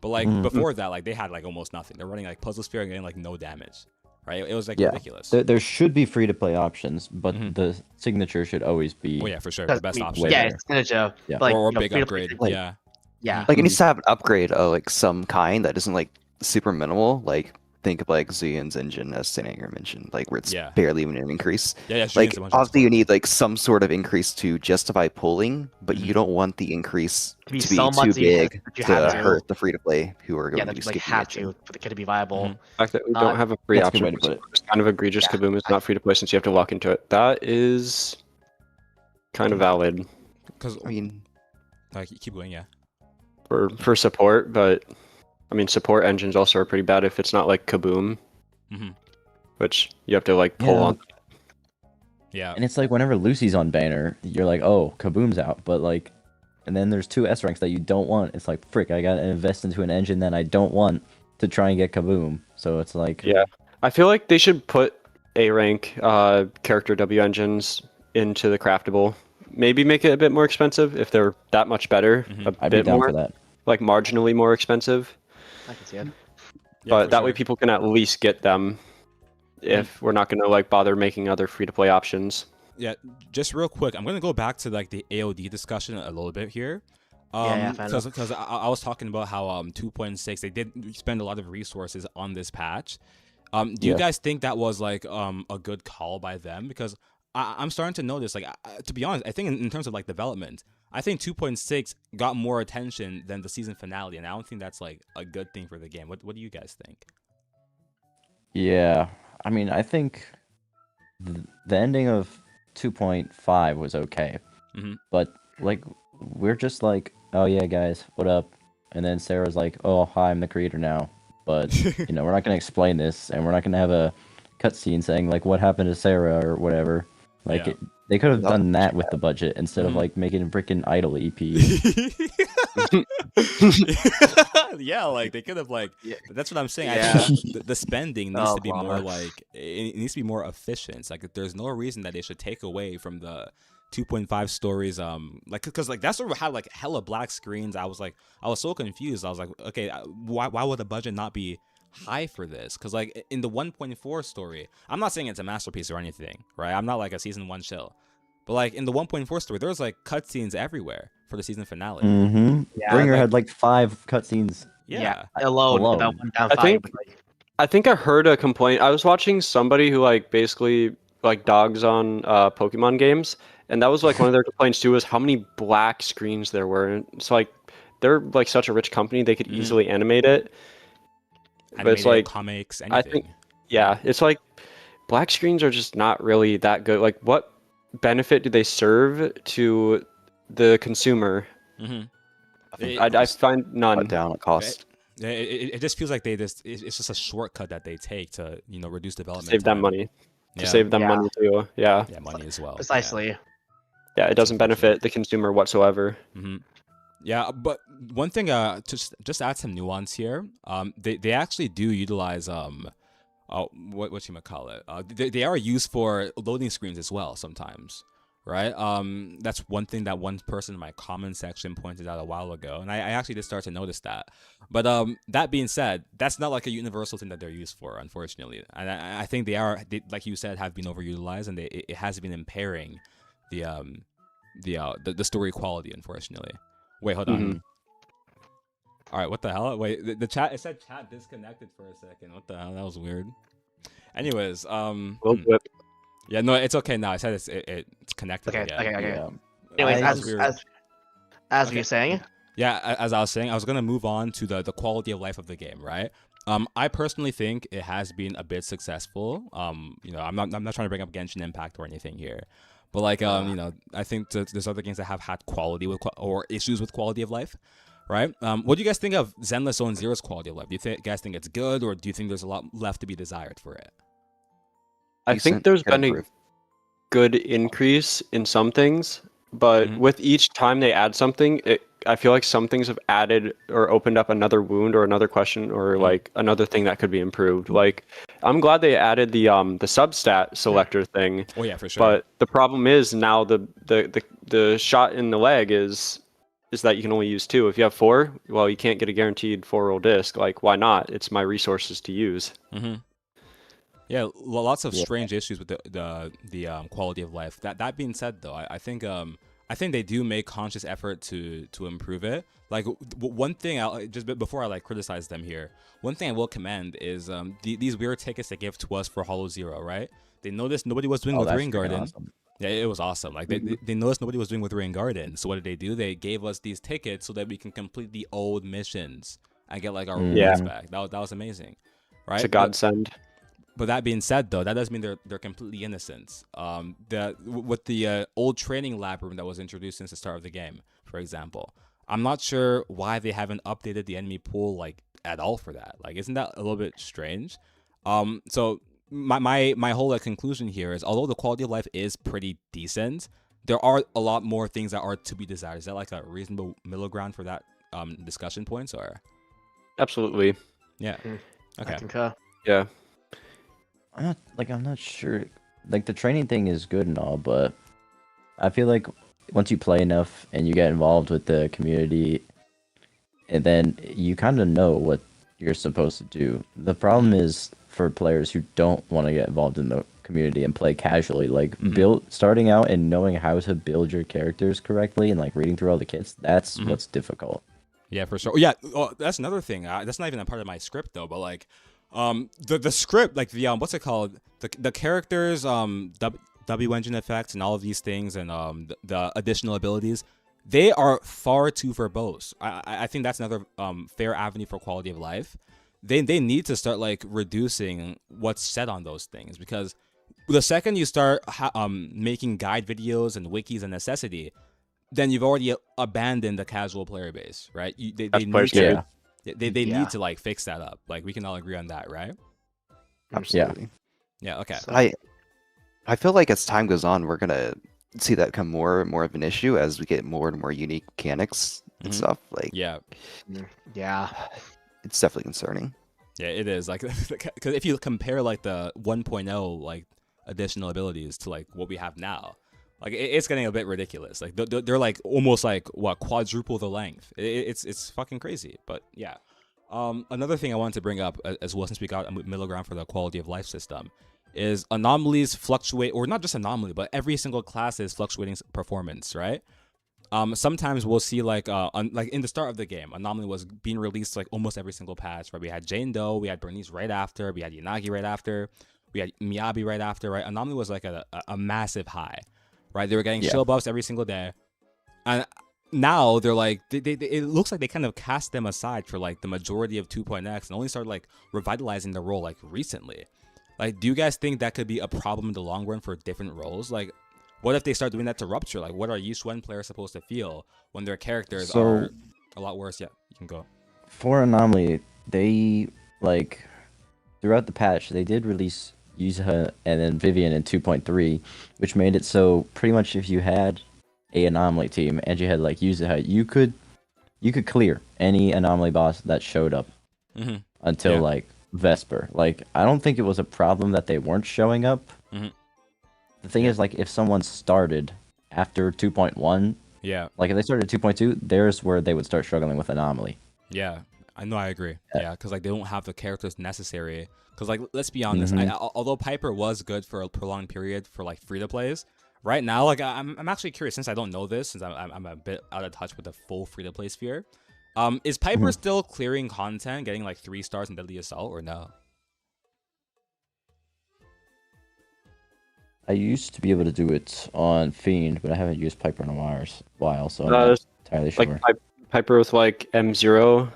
But like before that, like they had like almost nothing. They're running like Puzzle Sphere and getting like no damage. Right? It was like Yeah. ridiculous. There should be free to play options, but Mhm. the signature should always be Oh yeah, for sure. Because, The best I mean, option. Way Yeah, better. it's gonna show. Yeah. Like, or you know, big free-to-play- upgrade. like- Yeah. Yeah. Like it needs to have an upgrade of like some kind that isn't like super minimal. Like think of like Zion's engine, as St. Anger mentioned, like where it's Yeah. barely even an increase. Yeah, Like a bunch of obviously you support. need like some sort of increase to justify pulling, but Mhm. you don't want the increase To be to be so much too that you have- big that you to have to. hurt the free to play who are going Yeah, to that be you like skipping have the engine. to for the kid to be viable. Mhm. The fact that we Uh, don't have a free that's a good option way to put it. is kind of egregious. Yeah. Kaboom is not free to play since you have to lock into it. That is kind of valid Because I mean, like keep going. Yeah. for support, but I mean support engines also are pretty bad if it's not like Kaboom, hmm which you have to like pull Yeah. on. Yeah. And it's like whenever Lucy's on banner, you're like, oh, Kaboom's out. But like, and then there's 2 S ranks that you don't want. It's like, frick, I gotta invest into an engine that I don't want to try and get Kaboom. So it's like, Yeah, I feel like they should put A rank character W engines into the craftable. Maybe make it a bit more expensive if they're that much better. Mhm. A I'd be bit down more, for that. like marginally more expensive. I can see it. Yeah, But for that way sure. people can at least get them if we're not going to like bother making other free to play options. Yeah, just real quick, I'm gonna go back to like the AOD discussion a little bit here. Yeah, fair enough. Because I was talking about how 2.6 they did spend a lot of resources on this patch. Do you Yeah. guys think that was like a good call by them? Because I'm starting to notice, like to be honest, I think in terms of like development, I think 2.6 got more attention than the season finale, and I don't think that's like a good thing for the game. What do you guys think? Yeah, I mean, I think the ending of 2.5 was okay, but like we're just like, oh yeah, guys, what up? And then Sarah's like, oh hi, I'm the creator now, but we're not gonna explain this, and we're not gonna have a cutscene saying like what happened to Sarah or whatever. Like they could have done that with the budget instead of like making a freaking idol EP. Yeah, like they could have like. Yeah. That's what I'm saying. Yeah. I think the spending needs Oh, to be more bummer. like it needs to be more efficient. Like there's no reason that they should take away from the 2.5 stories. Like because like that sort of had like hella black screens. I was so confused. I was like, okay, why would the budget not be high for this? Because like in the 1.4 story, I'm not saying it's a masterpiece or anything, right? I'm not like a season 1 shill. But like in the 1.4 story, there was like cutscenes everywhere for the season finale. Yeah, Bringer like- had like 5 cutscenes. Yeah. Alone. That went down I 5. think- I think I heard a complaint. I was watching somebody who like basically like dogs on Pokemon games, and that was like one of their complaints too, was how many black screens there were. And it's like they're like such a rich company, they could easily animate it. But it's Animated, like comics, anything. I think it's like black screens are just not really that good. Like what benefit do they serve to the consumer? I find none. Cut down a cost. It just feels like it's just a shortcut that they take to reduce development Save them time. money. Yeah. To save them Yeah. money too. Yeah. Yeah, money as well. Precisely. Yeah, it doesn't benefit the consumer whatsoever. Yeah, but one thing, to just add some nuance here. They actually do utilize what you might call it. They are used for loading screens as well sometimes, right? That's one thing that one person in my comment section pointed out a while ago, and I actually did start to notice that. But that being said, that's not like a universal thing that they're used for, unfortunately. And I think they, like you said, have been overutilized, and it has been impairing the story quality, unfortunately. Wait, hold on. All right, what the hell? Wait, the chat, it said chat disconnected for a second. What the hell? That was weird. Anyways, yeah, no, it's okay now. I said it's connected Okay, again. okay. Yeah. Anyways, That was weird. as Okay. you're saying, Yeah, as I was saying, I was gonna move on to the quality of life of the game, right? I personally think it has been a bit successful. I'm not trying to bring up Genshin Impact or anything here, but like I think there's other games that have had quality or issues with quality of life, right? What do you guys think of Zenless Zone Zero's quality of life? Do you guys think it's good, or do you think there's a lot left to be desired for it? I think Decent, there's could been a improve. good increase in some things, but Mhm. with each time they add something, I feel like some things have added or opened up another wound or another question or like another thing that could be improved. Like I'm glad they added the substat selector thing, Oh yeah, for sure. but the problem is now the shot in the leg is that you can only use 2. If you have 4, well, you can't get a guaranteed 4-roll disc. Like why not? It's my resources to use. Yeah, lots of strange issues with the quality of life. That being said, though, I think they do make conscious effort to improve it. Like one thing, just before I like criticize them here, one thing I will commend is these weird tickets they gave to us for Hollow Zero, right? They noticed nobody was doing with that's Rain freaking Garden. awesome. Yeah, it was awesome. Like they noticed nobody was doing with Rain Garden. So what did they do? They gave us these tickets so that we can complete the old missions and get like our rewards back. That was amazing, right? It's a godsend. But that being said, though, that doesn't mean they're completely innocent. With the old training lab room that was introduced since the start of the game, for example, I'm not sure why they haven't updated the enemy pool like at all for that. Like, isn't that a little bit strange? So my whole like, conclusion here is, although the quality of life is pretty decent, there are a lot more things that are to be desired. Is that like a reasonable middle ground for that discussion points, or? Absolutely. Yeah. I Okay. concur. Yeah. I'm not sure. Like the training thing is good and all, but I feel like once you play enough and you get involved with the community, and then you kind of know what you're supposed to do. The problem is for players who don't want to get involved in the community and play casually, like starting out and knowing how to build your characters correctly and like reading through all the kits. That's what's difficult. Yeah, for sure. Yeah, that's another thing. That's not even a part of my script though, but like, the script, like the what's it called? The characters, W engine effects and all of these things, and the additional abilities. they are far too verbose. I think that's another fair avenue for quality of life. They need to start like reducing what's said on those things, because the second you start making guide videos and wikis a necessity, then you've already abandoned the casual player base, right? They need to, they need to like fix that up. Like we can all agree on that, right? Absolutely. Yeah. Okay. So- I feel like as time goes on, we're gonna see that become more and more of an issue as we get more and more unique mechanics and Mhm. stuff. Like, Yeah. Yeah. it's definitely concerning. Yeah, it is, like, because if you compare like the 1.0 like additional abilities to like what we have now, like it's getting a bit ridiculous. Like they're like almost like what, quadruple the length. It's fucking crazy. But yeah, another thing I wanted to bring up as well, since we got a middle ground for the quality of life system, is anomalies fluctuate, or not just anomaly, but every single class is fluctuating performance, right? Sometimes we'll see like like in the start of the game, Anomaly was being released like almost every single patch, right? We had Jane Doe, we had Bernice right after, we had Yanagi right after, we had Miyabi right after, right? Anomaly was like a massive high, right? They were getting shield buffs every single day, and now they're like it looks like they kind of cast them aside for like the majority of 2.x and only started like revitalizing the role like recently. Like, do you guys think that could be a problem in the long run for different roles? Like, what if they start doing that to Rupture? Like, what are Yusuen players supposed to feel when their characters are a lot worse? Yeah, you can go. For Anomaly, they, like, throughout the patch, they did release Yuzuha and then Vivian in 2.3, which made it so pretty much if you had a Anomaly team and you had, like, Yuzuha, you could clear any Anomaly boss that showed up until, like, Vesper. Like, I don't think it was a problem that they weren't showing up. The thing is, like, if someone started after 2.1, like, if they started at 2.2, there's where they would start struggling with Anomaly. Yeah, I know, I agree. Yeah, because, like, they don't have the characters necessary. Because, like, let's be honest, although Piper was good for a prolonged period for, like, free-to-plays, right now, like, I'm actually curious, since I don't know this, since I'm a bit out of touch with the full free-to-play sphere, is Piper still clearing content, getting, like, 3 stars in Deadly Assault, or no? I used to be able to do it on Fiend, but I haven't used Piper in a while, so I'm not entirely sure. Like Piper with like M0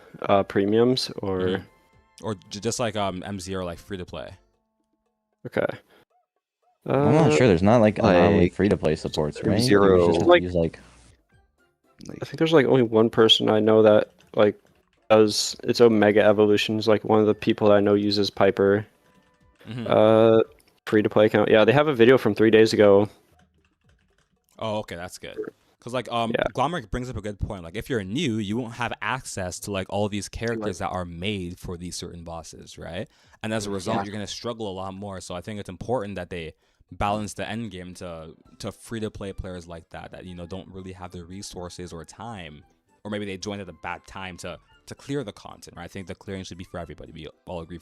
premiums, or or just like M0 like free to play. Okay. I'm not sure. There's not like Anomaly free to play supports, right? Zero. You just have to use like. I think there's like only one person I know that like does its Omega Evolutions. Like one of the people that I know uses Piper. Free to play account. Yeah, they have a video from 3 days ago. Oh, okay, that's good. Because like Glomeric brings up a good point. Like if you're new, you won't have access to like all these characters that are made for these certain bosses, right? And as a result, you're gonna struggle a lot more. So I think it's important that they balance the end game to free to play players like that don't really have the resources or time, or maybe they joined at a bad time to clear the content, right? I think the clearing should be for everybody. We all agree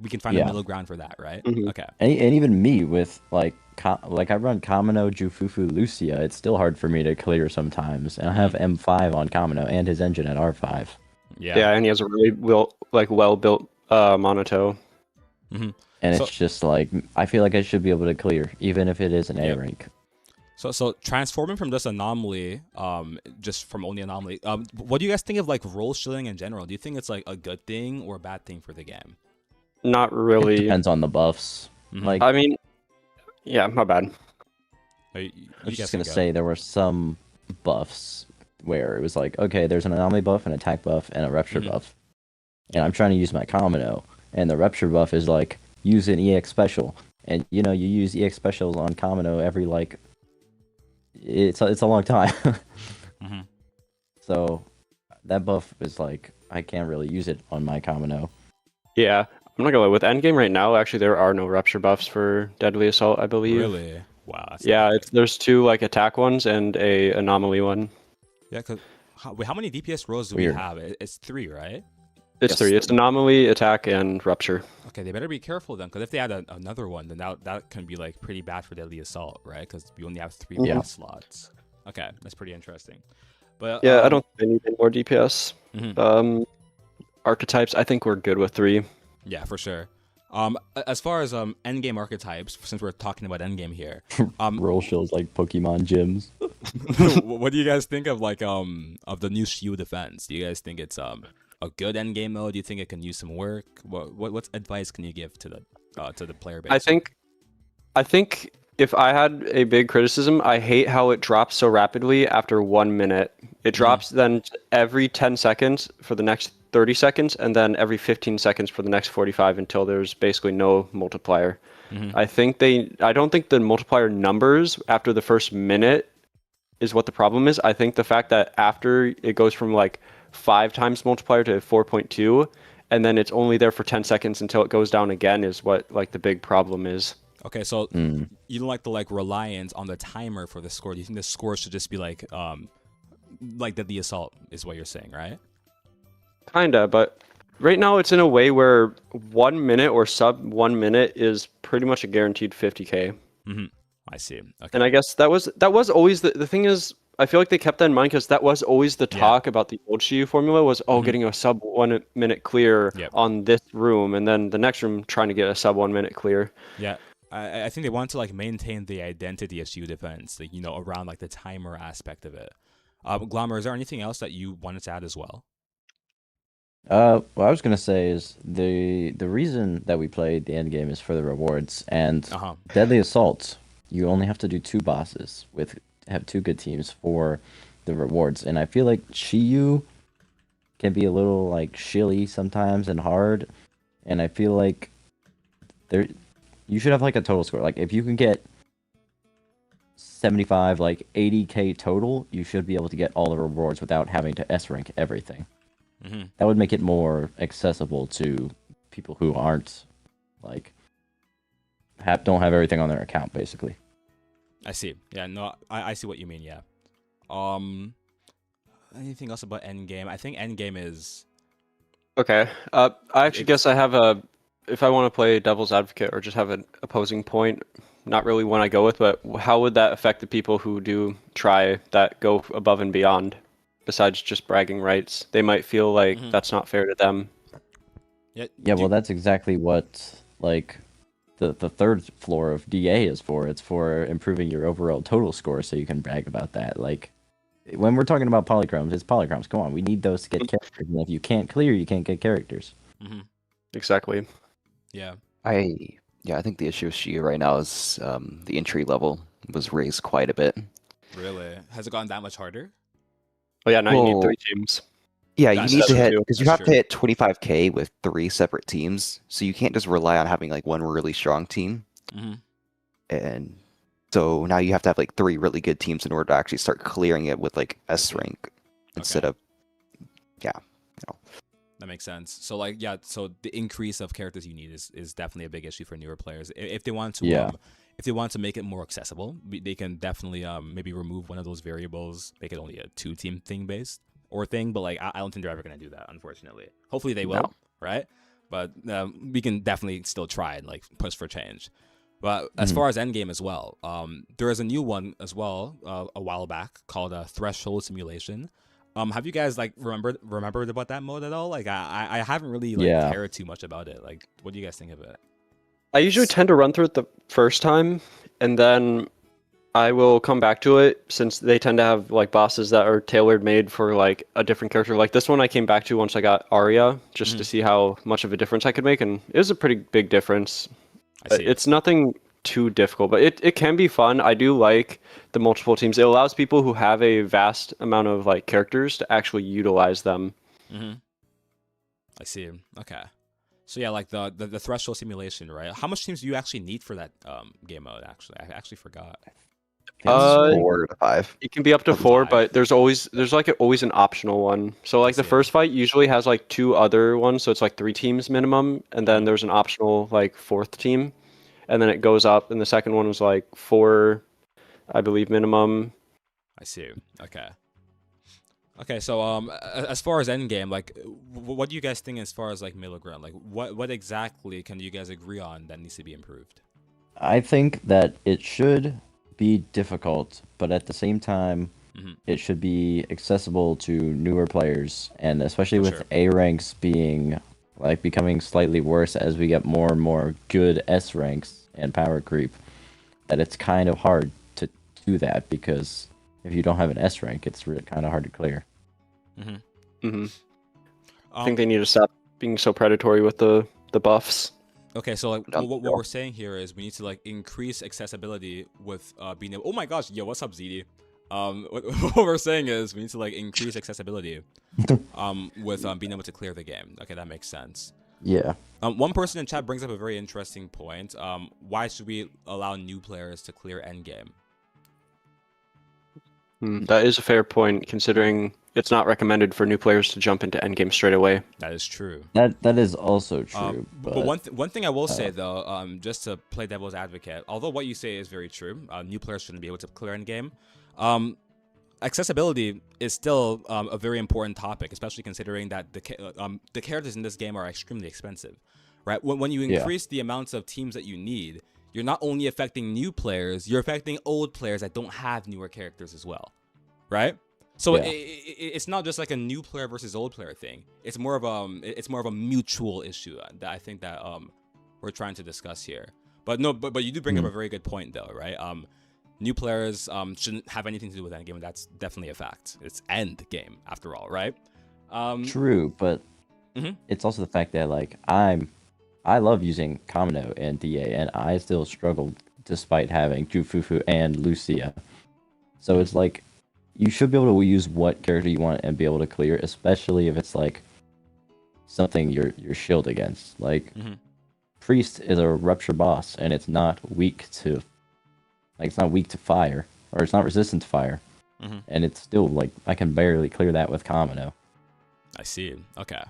we can find a middle ground for that, right? Okay. And even me with like I run Kamino, Jufufu, Lucia, it's still hard for me to clear sometimes. And I have M5 on Kamino and his engine at R5. Yeah, and he has a really well built Monoto. And it's just like I feel like I should be able to clear, even if it is an A rank. So transforming from this Anomaly, just from only Anomaly, what do you guys think of like role shilling in general? Do you think it's like a good thing or a bad thing for the game? Not really. It depends on the buffs. Like, I mean, yeah, my bad. I was just gonna say there were some buffs where it was like, okay, there's an Anomaly buff, an attack buff, and a Rupture buff, and I'm trying to use my Kamino, and the Rupture buff is like use an EX special, and you use EX specials on Kamino every like it's a long time. So that buff is like I can't really use it on my Kamino. Yeah, I'm not gonna lie. With endgame right now, actually, there are no Rupture buffs for Deadly Assault, I believe. Really? Wow. Yeah, there's 2 like attack ones and a Anomaly one. Yeah, because how many DPS roles do we have? It's 3, right? It's 3. It's Anomaly, attack, and Rupture. Okay, they better be careful then, because if they add another one, then that can be like pretty bad for Deadly Assault, right? Because we only have 3 boss slots. Okay, that's pretty interesting. But yeah, I don't think they need any more DPS. Archetypes, I think we're good with 3. Yeah, for sure. As far as endgame archetypes, since we're talking about endgame here, role shills like Pokemon gyms. What do you guys think of of the new shield defense? Do you guys think it's a good end game mode? Do you think it can use some work? What advice can you give to the player base? I think if I had a big criticism, I hate how it drops so rapidly after 1 minute. It drops then every 10 seconds for the next 30 seconds, and then every 15 seconds for the next 45 until there's basically no multiplier. I don't think the multiplier numbers after the first minute is what the problem is. I think the fact that after it goes from like 5 times multiplier to 4.2, and then it's only there for 10 seconds until it goes down again is what like the big problem is. Okay, so you don't like the reliance on the timer for the score. Do you think the score should just be like the assault is what you're saying, right? Kinda, but right now it's in a way where 1 minute or sub 1 minute is pretty much a guaranteed 50k. I see. Okay. And I guess that was always the thing is, I feel like they kept that in mind because that was always the talk about the old Shiyu formula was getting a sub 1 minute clear on this room, and then the next room trying to get a sub 1 minute clear. Yeah. I think they want to maintain the identity of Shield defense, around the timer aspect of it. Glamour, is there anything else that you wanted to add as well? What I was gonna say is the reason that we played the end game is for the rewards, and Deadly Assault, you only have to do 2 bosses have 2 good teams for the rewards, and I feel like Shiyu can be a little shilly sometimes and hard, and I feel like you should have a total score. If you can get 75, 80k total, you should be able to get all the rewards without having to S rank everything. That would make it more accessible to people who aren't don't have everything on their account, basically. I see. Yeah, no, I see what you mean. Yeah. Anything else about Endgame? I think Endgame is Okay. I actually guess I have if I want to play devil's advocate or just have an opposing point, not really one I go with, but how would that affect the people who do try that go above and beyond, besides just bragging rights? They might feel like that's not fair to them. Yeah, well, that's exactly what the third floor of DA is for. It's for improving your overall total score, so you can brag about that. When we're talking about polychromes, it's polychromes. Come on, we need those to get characters, and if you can't clear, you can't get characters. Exactly. Yeah. I think the issue with Shiyu right now is the entry level was raised quite a bit. Really? Has it gotten that much harder? Oh yeah, now you need 3 teams. Yeah, That's you need to hit true. because you have to hit 25k with 3 separate teams, so you can't just rely on having one really strong team. And so now you have to have 3 really good teams in order to actually start clearing it with S rank instead of That makes sense. So so the increase of characters you need is definitely a big issue for newer players. If they want to if they want to make it more accessible, they can definitely maybe remove one of those variables, make it only a 2-team thing, but I don't think they're ever going to do that, unfortunately. Hopefully they will, right? But we can definitely still try and push for change. But as far as Endgame as well, there is a new one as well a while back called Threshold Simulation. Have you guys remembered about that mode at all? I haven't really cared too much about it. What do you guys think of it? I usually tend to run through it the first time, and then I will come back to it since they tend to have bosses that are tailored made for a different character. This one I came back to once I got Arya just to see how much of a difference I could make, and it was a pretty big difference. It's nothing too difficult, but it can be fun. I do like the multiple teams. It allows people who have a vast amount of characters to actually utilize them. I see. Okay. So yeah, the threshold simulation, right? How much teams do you actually need for that game mode? Actually, I actually forgot. 4 to 5. It can be up to 4, but there's always an optional one. So the first fight usually has 2 other ones, so it's 3 teams minimum, and then there's an optional 4th team, and then it goes up. And the second one was 4, I believe, minimum. I see. Okay. Okay, so as far as Endgame, what do you guys think as far as middle ground? What exactly can you guys agree on that needs to be improved? I think that it should be difficult, but at the same time, it should be accessible to newer players, and especially with A ranks being becoming slightly worse as we get more and more good S ranks and power creep, that it's kind of hard to do that because if you don't have an S rank, it's really kind of hard to clear. I think they need to stop being so predatory with the buffs. Okay, so like Done. what we're saying here is we need to like increase accessibility with being able. Oh my gosh, yo, what's up, ZD? What we're saying is we need to like increase accessibility with being able to clear the game. Okay, that makes sense. Yeah. One person in chat brings up a very interesting point. Why should we allow new players to clear endgame? That is a fair point, considering it's not recommended for new players to jump into endgame straight away. That is true. That is also true. But one thing I will say though, just to play devil's advocate, although what you say is very true, new players shouldn't be able to clear endgame. Accessibility is still a very important topic, especially considering that the characters in this game are extremely expensive, right? When you increase the amounts of teams that you need, you're not only affecting new players, you're affecting old players that don't have newer characters as well, right? So it's not just like a new player versus old player thing. It's more of a mutual issue that I think that we're trying to discuss here. But you do bring up a very good point though, right? New players shouldn't have anything to do with endgame. That's definitely a fact. It's end game after all, right? True, but it's also the fact that like I love using Kamino and DA, and I still struggled despite having Jufufu and Lucia. So it's like you should be able to use what character you want and be able to clear, especially if it's like something you're shield against. Like Priest is a rupture boss, and it's not weak to fire, or it's not resistant to fire, and it's still like I can barely clear that with Kamino. I see. Okay.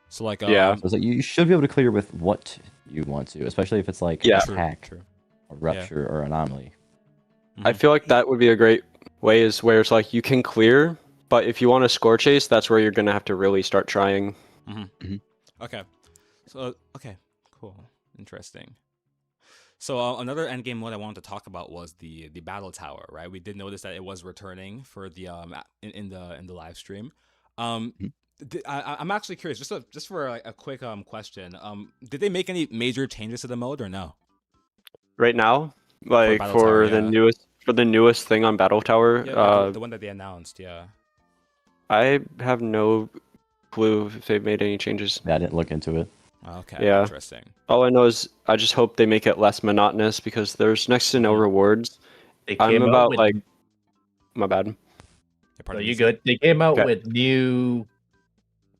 So like So it's like you should be able to clear with what you want to, especially if it's like attack, a rupture, or anomaly. I feel like that would be a great way, is where it's like you can clear, but if you want to score chase, that's where you're gonna have to really start trying. Okay. So okay, cool, interesting. So another endgame mode I wanted to talk about was the battle tower, right? We did notice that it was returning for the in the live stream. I'm actually curious, just for a quick question. Did they make any major changes to the mode or no? Right now, like Battle Tower, the newest thing on Battle Tower, Yeah, the one that they announced, yeah. I have no clue if they've made any changes. I didn't look into it. Okay, Yeah. interesting. All I know is I just hope they make it less monotonous, because there's next to no rewards. I'm about with, like, my bad. Yeah, So pardon me. you good? They came out Okay. with new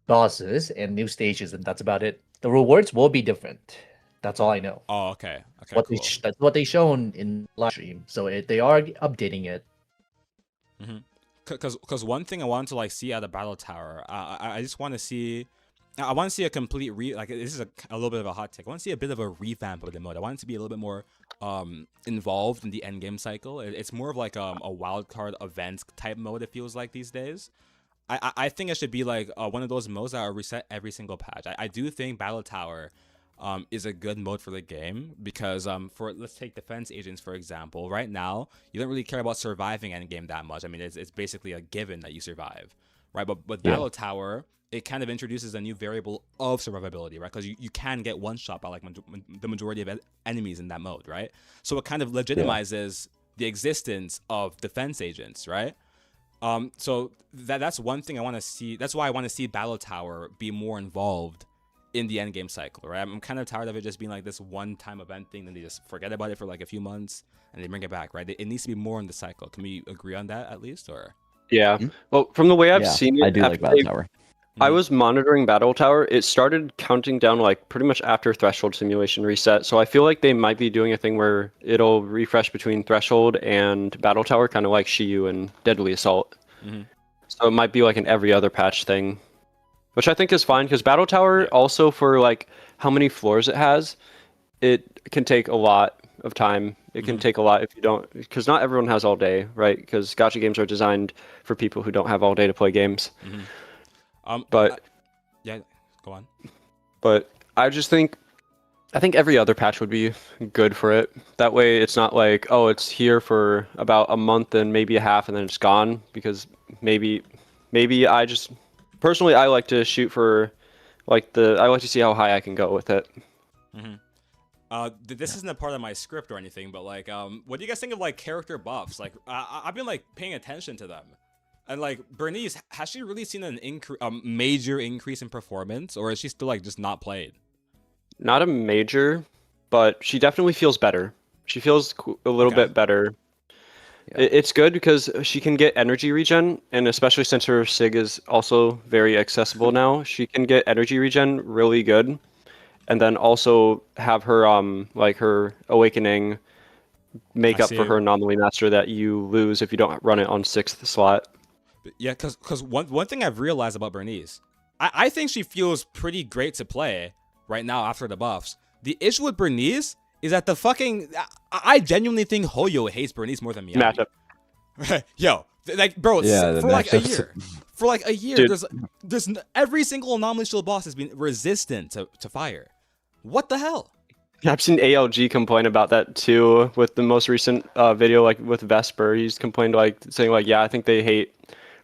bosses and new stages, and that's about it. The rewards will be different. That's all I know. Oh, okay. Okay, What cool. that's what they shown in live stream. So they are updating it. Because one thing I wanted to like see at the battle tower, I just want to see, I want to see a complete this is a little bit of a hot take. I want to see a bit of a revamp of the mode. I want it to be a little bit more involved in the end game cycle. It's more of like a wild card event type mode. It feels like these days. I think it should be like one of those modes that are reset every single patch. I do think battle tower is a good mode for the game, because let's take defense agents for example. Right now, you don't really care about surviving endgame that much. I mean, it's basically a given that you survive, right? But battle tower, it kind of introduces a new variable of survivability, right? Because you can get one shot by like the majority of enemies in that mode, right? So it kind of legitimizes the existence of defense agents, right? So that's one thing I want to see. That's why I want to see battle tower be more involved in the end game cycle, right? I'm kind of tired of it just being like this one-time event thing, then they just forget about it for like a few months and they bring it back, right? It needs to be more in the cycle. Can we agree on that at least, or? Yeah. Well, from the way I've seen it, I do like Battle Tower. I was monitoring Battle Tower. It started counting down like pretty much after Threshold Simulation reset. So I feel like they might be doing a thing where it'll refresh between Threshold and Battle Tower, kind of like Shiyu and Deadly Assault. So it might be like an every other patch thing, which I think is fine, because Battle Tower also, for like how many floors it has, it can take a lot of time. It can take a lot if you don't, because not everyone has all day, right? Because gacha games are designed for people who don't have all day to play games. But yeah, go on. But I think every other patch would be good for it. That way it's not like, oh, it's here for about a month and maybe a half and then it's gone, because maybe I just personally, I like to shoot for I like to see how high I can go with it. This isn't a part of my script or anything, but like, what do you guys think of like character buffs? Like, I've been like paying attention to them, and like Bernice, has she really seen an major increase in performance, or is she still like just not played? Not a major, but she definitely feels better. She feels a little bit better. Yeah. It's good because she can get energy regen, and especially since her Sig is also very accessible now, she can get energy regen really good. And then also have her like her awakening make up for her anomaly master that you lose if you don't run it on 6th slot. Yeah, because one thing I've realized about Bernice, I think she feels pretty great to play right now after the buffs. The issue with Bernice is that the fucking I genuinely think Hoyo hates Bernice more than Miyabi. Matchup. Yo, like bro, Yeah, for like a year. For like a year, Dude. there's every single anomaly shield boss has been resistant to fire. What the hell? I've seen ALG complain about that too with the most recent video, like with Vesper. He's complained like saying like, yeah, I think they hate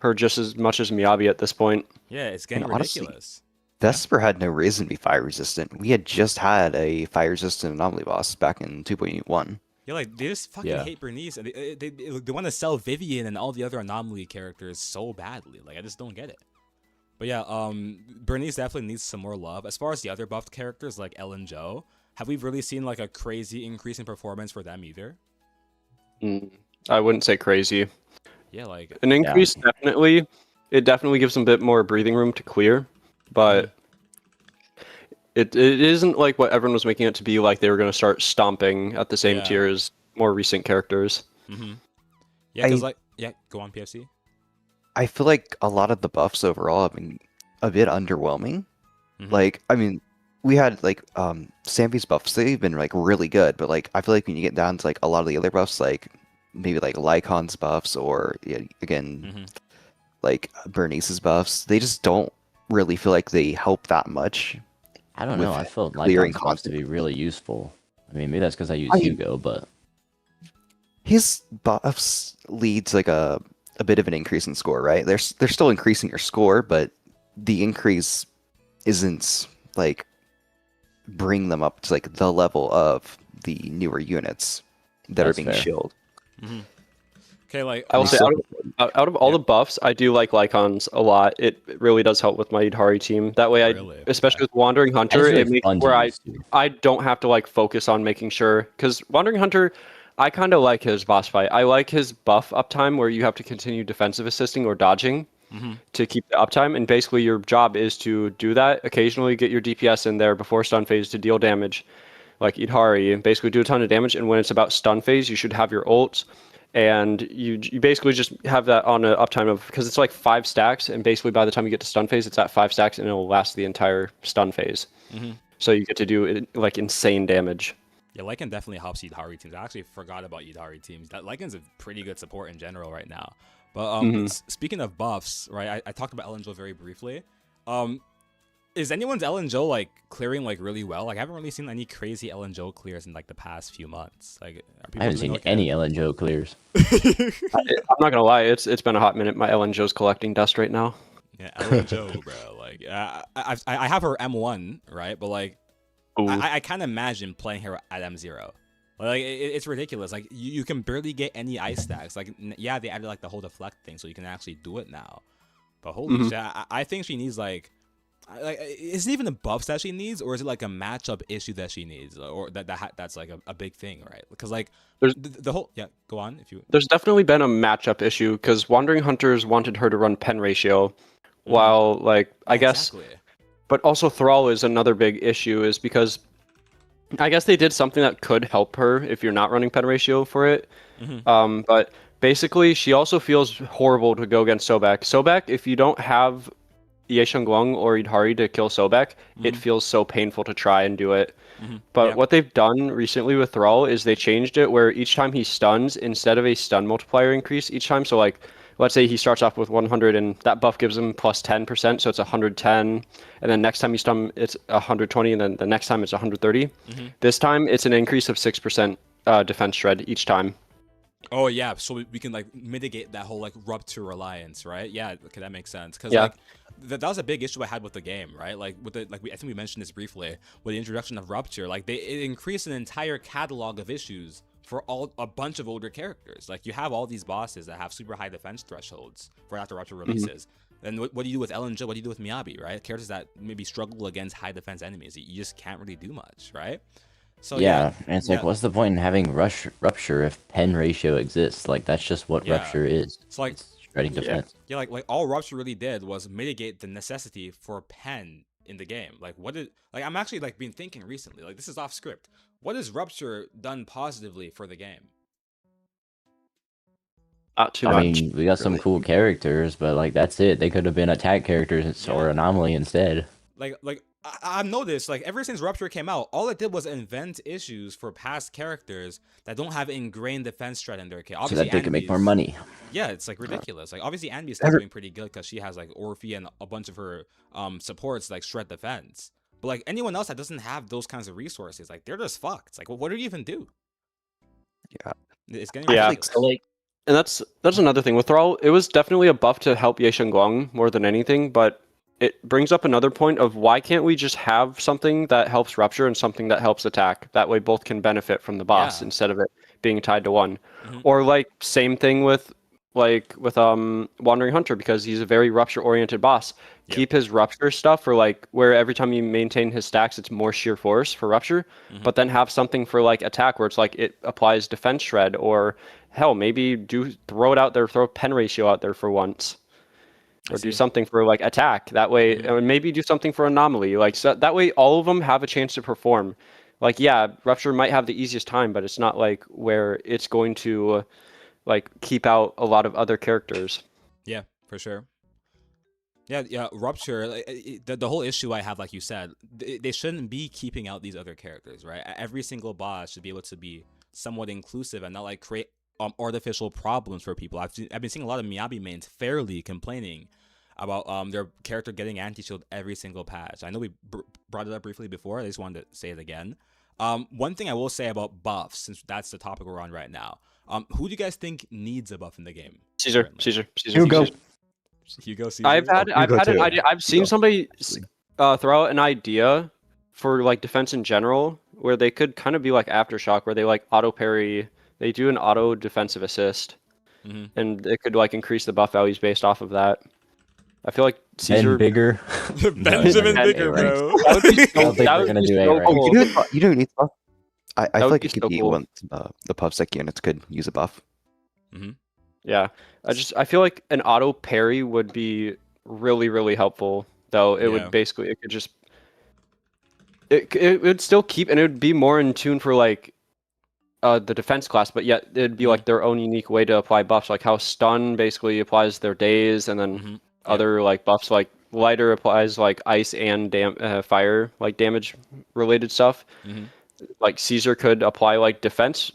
her just as much as Miyabi at this point. Yeah, it's getting And honestly, ridiculous. Vesper had no reason to be fire resistant. We had just had a fire resistant anomaly boss back in 2.1. Yeah, like they just fucking hate Bernice, and they want to sell Vivian and all the other anomaly characters so badly. Like I just don't get it. But yeah, Bernice definitely needs some more love. As far as the other buffed characters like Elle and Joe, have we really seen like a crazy increase in performance for them either? I wouldn't say crazy. Yeah, like An increase definitely. It definitely gives them a bit more breathing room to clear, but it isn't like what everyone was making it to be. Like they were going to start stomping at the same tier as more recent characters. Yeah, because go on PFC. I feel like a lot of the buffs overall have been a bit underwhelming. Like, I mean, we had like Sampi's buffs, they've been like really good, but like I feel like when you get down to like a lot of the other buffs, like maybe like Lycon's buffs or like Bernice's buffs, they just don't really feel like they help that much. I don't know. I felt like clearing Lycon's buffs to be really useful. I mean, maybe that's because I use Hugo, but his buffs leads like a bit of an increase in score, right? They're still increasing your score, but the increase isn't like bring them up to like the level of the newer units that are being fair. shilled. Okay, like I will say, out of all the buffs, I do like Lycons a lot. It really does help with my Idhari team. That way, especially with Wandering Hunter, really it makes fun to where use, too. I don't have to like focus on making sure, because Wandering Hunter, I kind of like his boss fight. I like his buff uptime where you have to continue defensive assisting or dodging to keep the uptime, and basically your job is to do that. Occasionally, get your DPS in there before stun phase to deal damage, like Idhari, and basically do a ton of damage. And when it's about stun phase, you should have your ults. And you basically just have that on an uptime of, because it's like 5 stacks, and basically by the time you get to stun phase, it's at 5 stacks, and it'll last the entire stun phase. So you get to do like insane damage. Yeah, Lycan definitely helps Idhari teams. I actually forgot about Idhari teams. Lycan's a pretty good support in general right now. But speaking of buffs, right? I talked about Ellen Joe very briefly. Is anyone's Ellen Joe like clearing like really well? Like I haven't really seen any crazy Ellen Joe clears in like the past few months. Like I haven't seen any Ellen Joe clears. I'm not gonna lie, it's been a hot minute. My Ellen Joe's collecting dust right now. Yeah, Ellen Joe, bro. Like I have her M1, right? But like I can't imagine playing her at M0. Like it's ridiculous. Like you can barely get any ice stacks. Like yeah, they added like the whole deflect thing, so you can actually do it now. But holy shit, I think she needs like is it even the buffs that she needs, or is it like a matchup issue that she needs, or that's like a big thing, right? Because like there's the whole go on if you. There's definitely been a matchup issue because Wandering Hunters wanted her to run pen ratio, while like I guess, but also Thrall is another big issue, is because I guess they did something that could help her if you're not running pen ratio for it. But basically, she also feels horrible to go against Sobek. Sobek, if you don't have Ye Shenglong or Idhari to kill Sobek, it feels so painful to try and do it. But what they've done recently with Thrall is they changed it where each time he stuns, instead of a stun multiplier increase each time, so like let's say he starts off with 100 and that buff gives him plus 10%, so it's 110, and then next time you stun it's 120, and then the next time it's 130. This time it's an increase of 6% defense shred each time. Oh yeah, so we can like mitigate that whole like rupture reliance, right? Yeah, okay, that makes sense. Because Yeah. like that was a big issue I had with the game, right? Like with the I think we mentioned this briefly with the introduction of rupture. Like it increased an entire catalog of issues for a bunch of older characters. Like you have all these bosses that have super high defense thresholds for after rupture releases. And what do you do with Ellen Jill? What do you do with Miyabi, right? Characters that maybe struggle against high defense enemies. You just can't really do much, right? So Yeah, and it's like, yeah. what's the point in having rupture if pen ratio exists? Like, that's just what Yeah. rupture is. It's like It's shredding defense. Yeah, like all Rupture really did was mitigate the necessity for pen in the game. Like what did like I'm actually like been thinking recently, like this is off script. What has Rupture done positively for the game? Not too I much. mean, we got some really. cool characters, but like that's it. They could have been attack characters or Yeah. anomaly instead. Like I've noticed like ever since Rupture came out, all it did was invent issues for past characters that don't have ingrained defense threat in their kit. So Obviously, that they can make more Anby's- money. Yeah, it's like ridiculous. Like obviously Anby's still doing pretty good because she has like Orphe and a bunch of her supports like shred defense. But like anyone else that doesn't have those kinds of resources, like they're just fucked. It's like, well, what do you even do? Yeah. It's getting Yeah. ridiculous. So like, And that's another thing with Thrall. It was definitely a buff to help Ye Guang more than anything, but it brings up another point of why can't we just have something that helps rupture and something that helps attack? That way both can benefit from the boss Yeah. instead of it being tied to one. Mhm. Or like same thing with Wandering Hunter, because he's a very rupture oriented boss. Yep. Keep his rupture stuff for like where every time you maintain his stacks it's more sheer force for rupture, Mhm. but then have something for like attack where it's like it applies defense shred, or hell, maybe throw it out there, throw pen ratio out there for once. I Or do see. something for like attack. That way, Mhm. and maybe do something for anomaly. Like so that way, all of them have a chance to perform. Like yeah, rupture might have the easiest time, but it's not like where it's going to like keep out a lot of other characters. Yeah, for sure. Yeah, Rupture. The whole issue I have, like you said, they shouldn't be keeping out these other characters, right? Every single boss should be able to be somewhat inclusive and not like create artificial problems for people. I've been seeing a lot of Miyabi mains fairly complaining about their character getting anti-shield every single patch. I know we brought it up briefly before. I just wanted to say it again. One thing I will say about buffs, since that's the topic we're on right now. Who do you guys think needs a buff in the game? Caesar. Hugo. Hugo, Caesar? I've had Hugo an too. idea. I've seen Hugo, somebody actually. throw out an idea for like defense in general, where they could kind of be like Aftershock, where they like auto parry. They do an auto defensive assist, Mhm. and it could like increase the buff values based off of that. I feel like Ben Caesar. bigger. Benjamin no, Bigger, right. bro. That would be I so, don't think that we're would gonna be do so A rank. cool. You don't need buff. I That feel would like be it could so be cool. one the PubSec units could use a buff. Yeah, I feel like an auto parry would be really helpful. Though it Yeah. would basically it could just it would still keep, and it would be more in tune for like the defense class, but yet it'd be like their own unique way to apply buffs, like how stun basically applies their daze, and then Mhm. other like buffs like lighter applies like ice and fire like damage related stuff. Mhm. Like Caesar could apply like defense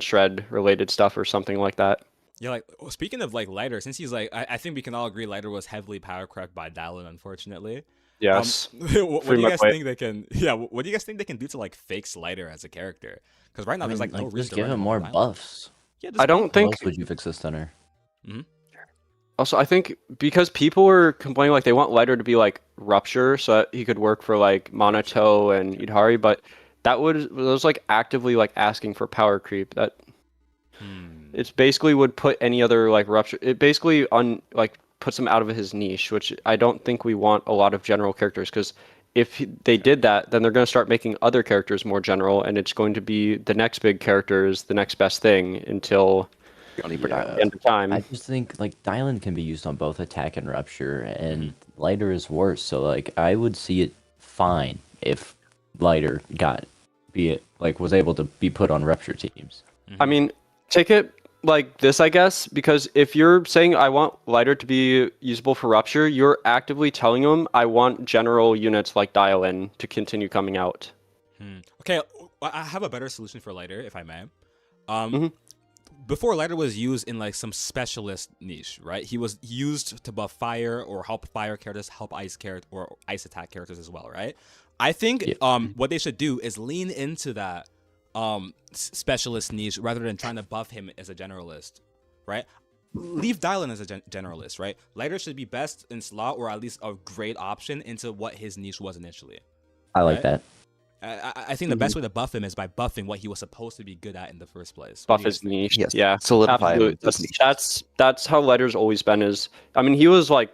shred related stuff or something like that. Yeah, like speaking of like Lighter, since he's like, I think we can all agree Lighter was heavily power crept by Dallin, unfortunately. Yes. What do Free you my guys plate. think they can? Yeah, what do you guys think they can do to like fake Slider as a character? Because right now I mean, there's like no like, reason just to give run him him more off Dallin. buffs. Yeah, I don't How think. else would you fix a stunner? Also, I think because people were complaining like they want Lighter to be like Rupture so that he could work for like Monato and Idhari, but that was like actively like asking for power creep. That it's basically would put any other like Rupture. It basically puts him out of his niche, which I don't think we want a lot of general characters, because if they did that, then they're going to start making other characters more general, and it's going to be the next big character is the next best thing until Only Yeah. the end of time. I just think like Dylan can be used on both attack and rupture, and lighter is worse. So like I would see it fine if lighter was able to be put on rupture teams. I mean, take it like this, I guess, because if you're saying I want Lighter to be usable for Rupture, you're actively telling them I want general units like Dial-In to continue coming out. Okay, I have a better solution for Lighter, if I may. Mhm. Before Lighter was used in like some specialist niche, right? He was used to buff fire or help fire characters, help ice characters or ice attack characters as well, right? I think what they should do is lean into that specialist niche rather than trying to buff him as a generalist, right? Leave Dylan as a generalist, right? Lighter should be best in slot or at least a great option into what his niche was initially. I like that. I think the best way to buff him is by buffing what he was supposed to be good at in the first place. Buff his niche. Yes. Yeah, Solidify him absolutely. with his niche. That's how Lighter's always been. I mean, he was like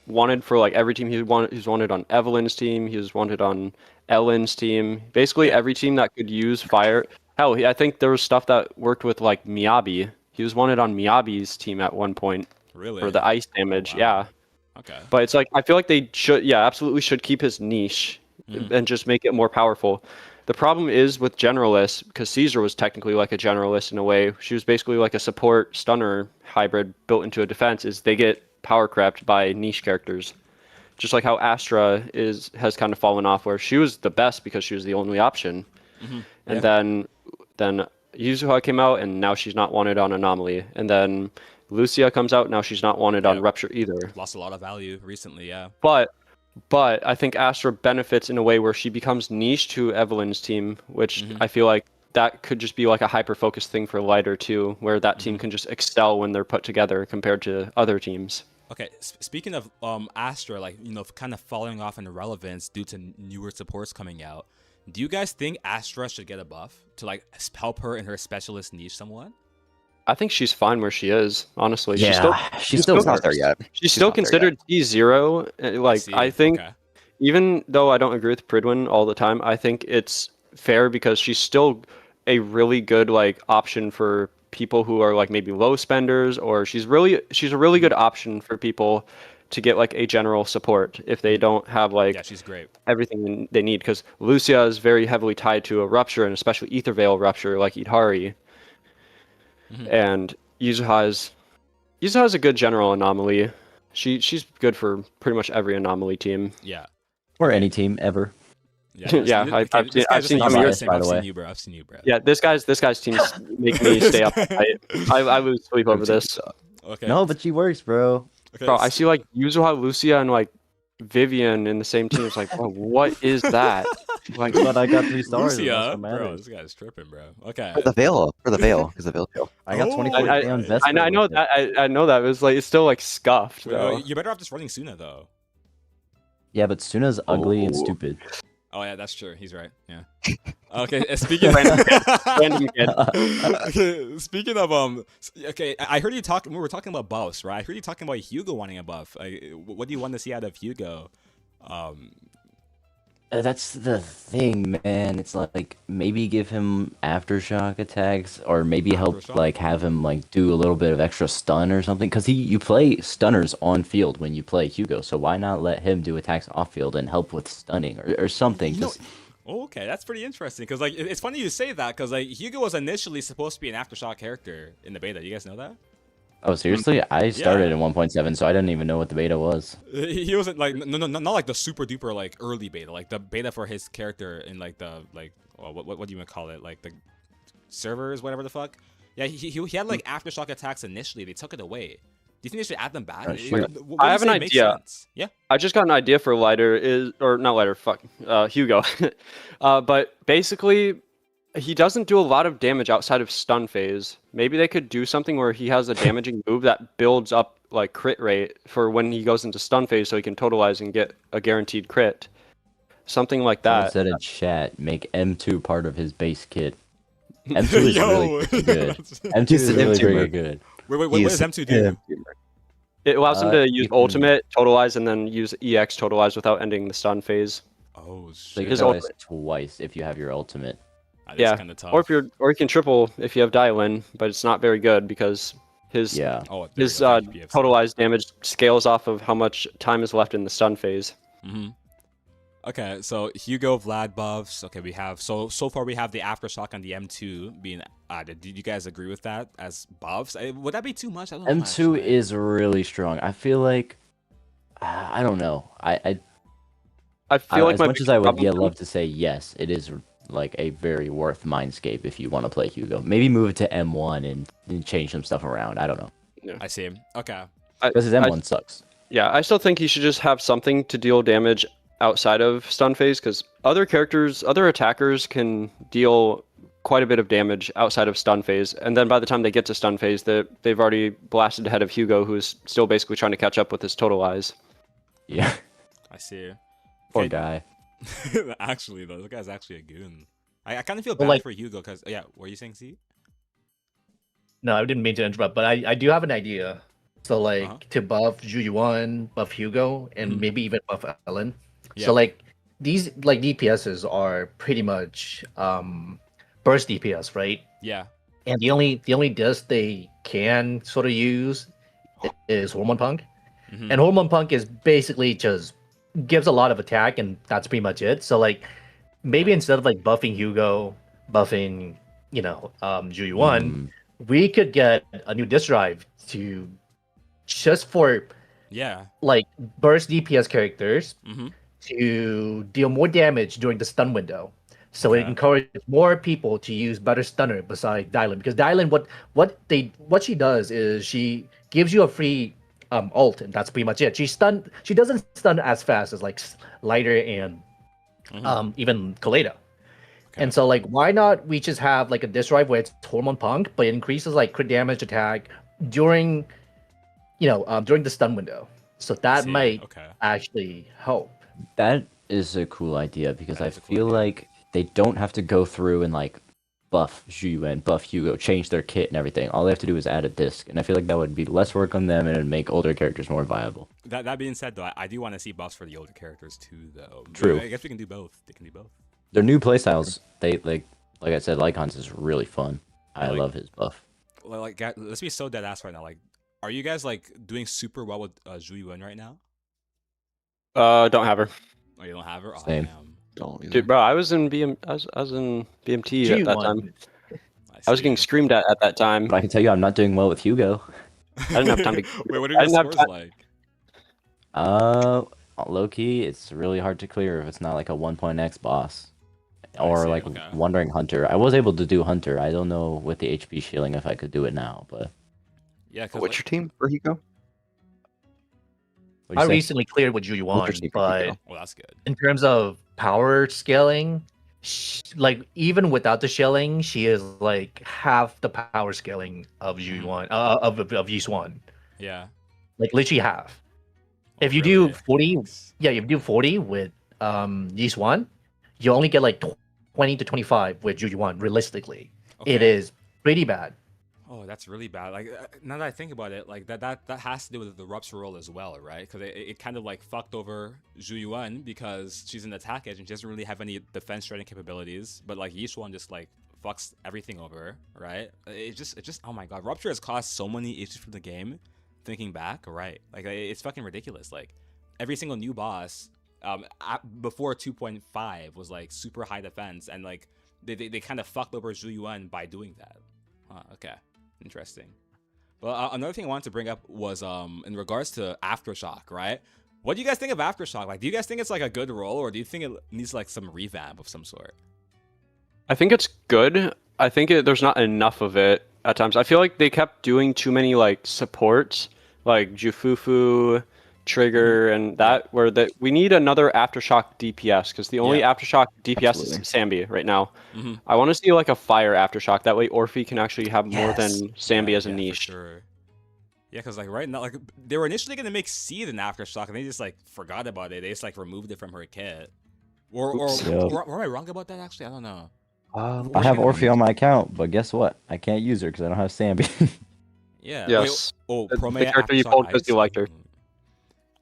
wanted for like every team. He was wanted on Evelyn's team. He was wanted on Ellen's team. Basically, every team that could use fire. Hell, I think there was stuff that worked with like Miyabi. He was wanted on Miyabi's team at one point Really? for the ice damage. Wow. Yeah, Okay. but it's like I feel like they should. Yeah, absolutely should keep his niche and just make it more powerful. The problem is with generalists, because Caesar was technically like a generalist in a way. She was basically like a support stunner hybrid built into a defense. Is they get power crept by niche characters, just like how Astra has kind of fallen off, where she was the best because she was the only option, and then Yuzuha came out and now she's not wanted on Anomaly, and then Lucia comes out, now she's not wanted on Rupture either. Lost a lot of value recently, yeah. But I think Astra benefits in a way where she becomes niche to Evelyn's team, which I feel like that could just be like a hyper-focused thing for Lighter too, where that team can just excel when they're put together compared to other teams. Okay, speaking of Astra, like, you know, kind of falling off in relevance due to newer supports coming out, do you guys think Astra should get a buff to like help her in her specialist niche somewhat? I think she's fine where she is, honestly. Yeah, She's still not there yet. She's still not there considered T0. I think, even though I don't agree with Pridwin all the time, I think it's fair because she's still a really good like option for people who are like maybe low spenders, or she's a really good option for people to get like a general support if they don't have like she's great. Everything they need, because Lucia is very heavily tied to a Rupture, and especially Ether Veil Rupture like Idhari. And Yuzuha is a good general Anomaly. She's good for pretty much every Anomaly team. Yeah. Or any team ever. Yeah, I've seen you, bro. I've seen you, bro. Yeah, this guy's teams make me stay up at night. I lose sleep over this. Okay. No, but she works, bro. Okay. Bro, I see like Yuzuha, Lucia, and like Vivian in the same team. It's like, bro, what is that? Like, but I got 3 stars. Lucia, bro, this guy's tripping, bro. Okay. For the veil, because the veil kill. I got 24 on Vesper. I know that. I know that. It's still like scuffed. Though. You're better off just running Suna though. Yeah, but Suna's ugly and stupid. Oh yeah, that's true. He's right. Yeah. Okay. Speaking Random kid. Okay, speaking of okay, I heard you talk. We were talking about buffs, right? I heard you talking about Hugo wanting a buff. What do you want to see out of Hugo? That's the thing, man. It's like maybe give him aftershock attacks, or maybe help like have him like do a little bit of extra stun or something. Because you play stunners on field when you play Hugo, so why not let him do attacks off field and help with stunning or something? Okay, that's pretty interesting. Because like it's funny you say that, because like Hugo was initially supposed to be an aftershock character in the beta. You guys know that? Oh, seriously? I started in 1.7, so I didn't even know what the beta was. He wasn't like no, not like the super duper like early beta, like the beta for his character in like the what do you even call it, like the servers, whatever the fuck. Yeah, he had like aftershock attacks initially. They took it away. Do you think they should add them back? I have an idea. Yeah. I just got an idea for Hugo. But basically, he doesn't do a lot of damage outside of stun phase. Maybe they could do something where he has a damaging move that builds up like crit rate for when he goes into stun phase, so he can totalize and get a guaranteed crit. Something like that. Instead of chat, make M2 part of his base kit. M2 is really good. M2 is really good. Wait, what does M2 do? It allows him to use ultimate, totalize, and then use EX totalize without ending the stun phase. Oh shit. So you can totalize twice if you have your ultimate. Yeah, or you can triple if you have Dialin, but it's not very good because his totalized damage scales off of how much time is left in the stun phase. Okay, so Hugo, Vlad buffs. Okay, we have so far we have the aftershock on the M2 being added. Did you guys agree with that as buffs? Would that be too much? I don't know. M2 is really strong. I feel like I don't know. I feel like as much as I would love to say yes, it is like a very worth Mindscape if you want to play Hugo. Maybe move it to M1 and change some stuff around. I don't know. Yeah. I see. Okay. Because his M1 sucks. Yeah, I still think he should just have something to deal damage outside of stun phase, because other attackers can deal quite a bit of damage outside of stun phase, and then by the time they get to stun phase, they've already blasted ahead of Hugo, who's still basically trying to catch up with his total eyes. Yeah. I see. Poor Okay. guy. Actually, though, this guy's actually a goon. I kind of feel But, bad like- for Hugo because yeah. What were you saying, Z? No, I didn't mean to interrupt, but I do have an idea. So like Uh-huh. to buff Zhu buff Hugo, and Mhm. maybe even buff Ellen. Yeah. So like these like DPSs are pretty much burst DPS, right? Yeah. And the only disc they can sort of use is Hormone Punk. Mhm. And Hormone Punk is basically just gives a lot of attack, and that's pretty much it. So like maybe instead of like buffing Hugo, buffing Zhu Mm, we could get a new disk drive to just for Yeah. like burst DPS characters Mm-hmm. to deal more damage during the stun window. So it Okay. encourages more people to use better stunner besides Dylan, because Dylan what she does is she gives you a free ult, and that's pretty much it. She doesn't stun as fast as like Lighter and Mhm. even Kaleda. Okay. And so like why not we just have like a disk drive where it's Hormone Punk, but it increases like crit damage attack during during the stun window. So that see. might Okay. actually help. that is a cool idea because That I is a cool feel idea. like they don't have to go through and like buff Zhu and buff Hugo, change their kit and everything. All they have to do is add a disc, and I feel like that would be less work on them and it'd make older characters more viable. That being said, though, I do want to see buffs for the older characters too, though. True. I guess we can do both. They can do both. Their new playstyles, they like I said, Lycons is really fun. I Like- love his buff. Like, let's be so dead ass right now. Like, are you guys like doing super well with Zhu Yuan right now? Don't have her. Oh, you don't have her? Oh, Same. damn. Don't either. Dude, bro, I was in BMT at that time. I was see. getting screamed at that time. But I can tell you, I'm not doing well with Hugo. I didn't have time to. Wait, what are I your didn't have scores time- like? Low key, it's really hard to clear if it's not like a 1.x boss. Or see, like okay. Wandering Hunter. I was able to do Hunter. I don't know with the HP shielding if I could do it now, but Yeah, because What's your team for Hugo? what'd I you say? recently cleared with Zhu Yuan, Interesting for but Hugo. well, that's good. in terms of power scaling, like even without the shilling, she is like half the power scaling of Zhu Yuan, of Yi Xuan. Yeah. Like literally half. Oh, If you do really? 40, Thanks. yeah, if you do 40 with Yi Xuan, you only get like 20 to 25 with Zhu Yuan. Realistically, it Okay. is pretty bad. Oh, that's really bad. Like now that I think about it, like that has to do with the rupture roll as well, right? Because it kind of like fucked over Zhu Yuan because she's an attack edge and she doesn't really have any defense trading capabilities. But like Yishuan just like fucks everything over, right? It just oh my god, rupture has caused so many issues for the game. Thinking back, right? Like it's fucking ridiculous. Like every single new boss, before 2.5 was like super high defense, and like they kind of fucked over Zhu Yuan by doing that. Okay. Interesting. Well, another thing I wanted to bring up was in regards to Aftershock, right? What do you guys think of Aftershock? Like, do you guys think it's like a good role, or do you think it needs like some revamp of some sort? I think it's good. I think there's not enough of it at times. I feel like they kept doing too many like supports, like Jufufu, Trigger, and that. Where we need another Aftershock DPS because the only Yeah. Aftershock DPS Absolutely. is Sambi right now. Mm-hmm. I want to see like a fire Aftershock. That way Orphe can actually have more Yes. than Sambi as a For niche. sure. Yeah, because like right now, like they were initially gonna make Seed an Aftershock, and they just like forgot about it. They just like removed it from her kit. Or Oops. Yeah. were I wrong about that? Actually, I don't know. I have Orphe on my account, but guess what? I can't use her because I don't have Sambi. Yeah. Yes. Wait, oh, The Promea character you Aftershock pulled 'cause you Ice. liked her.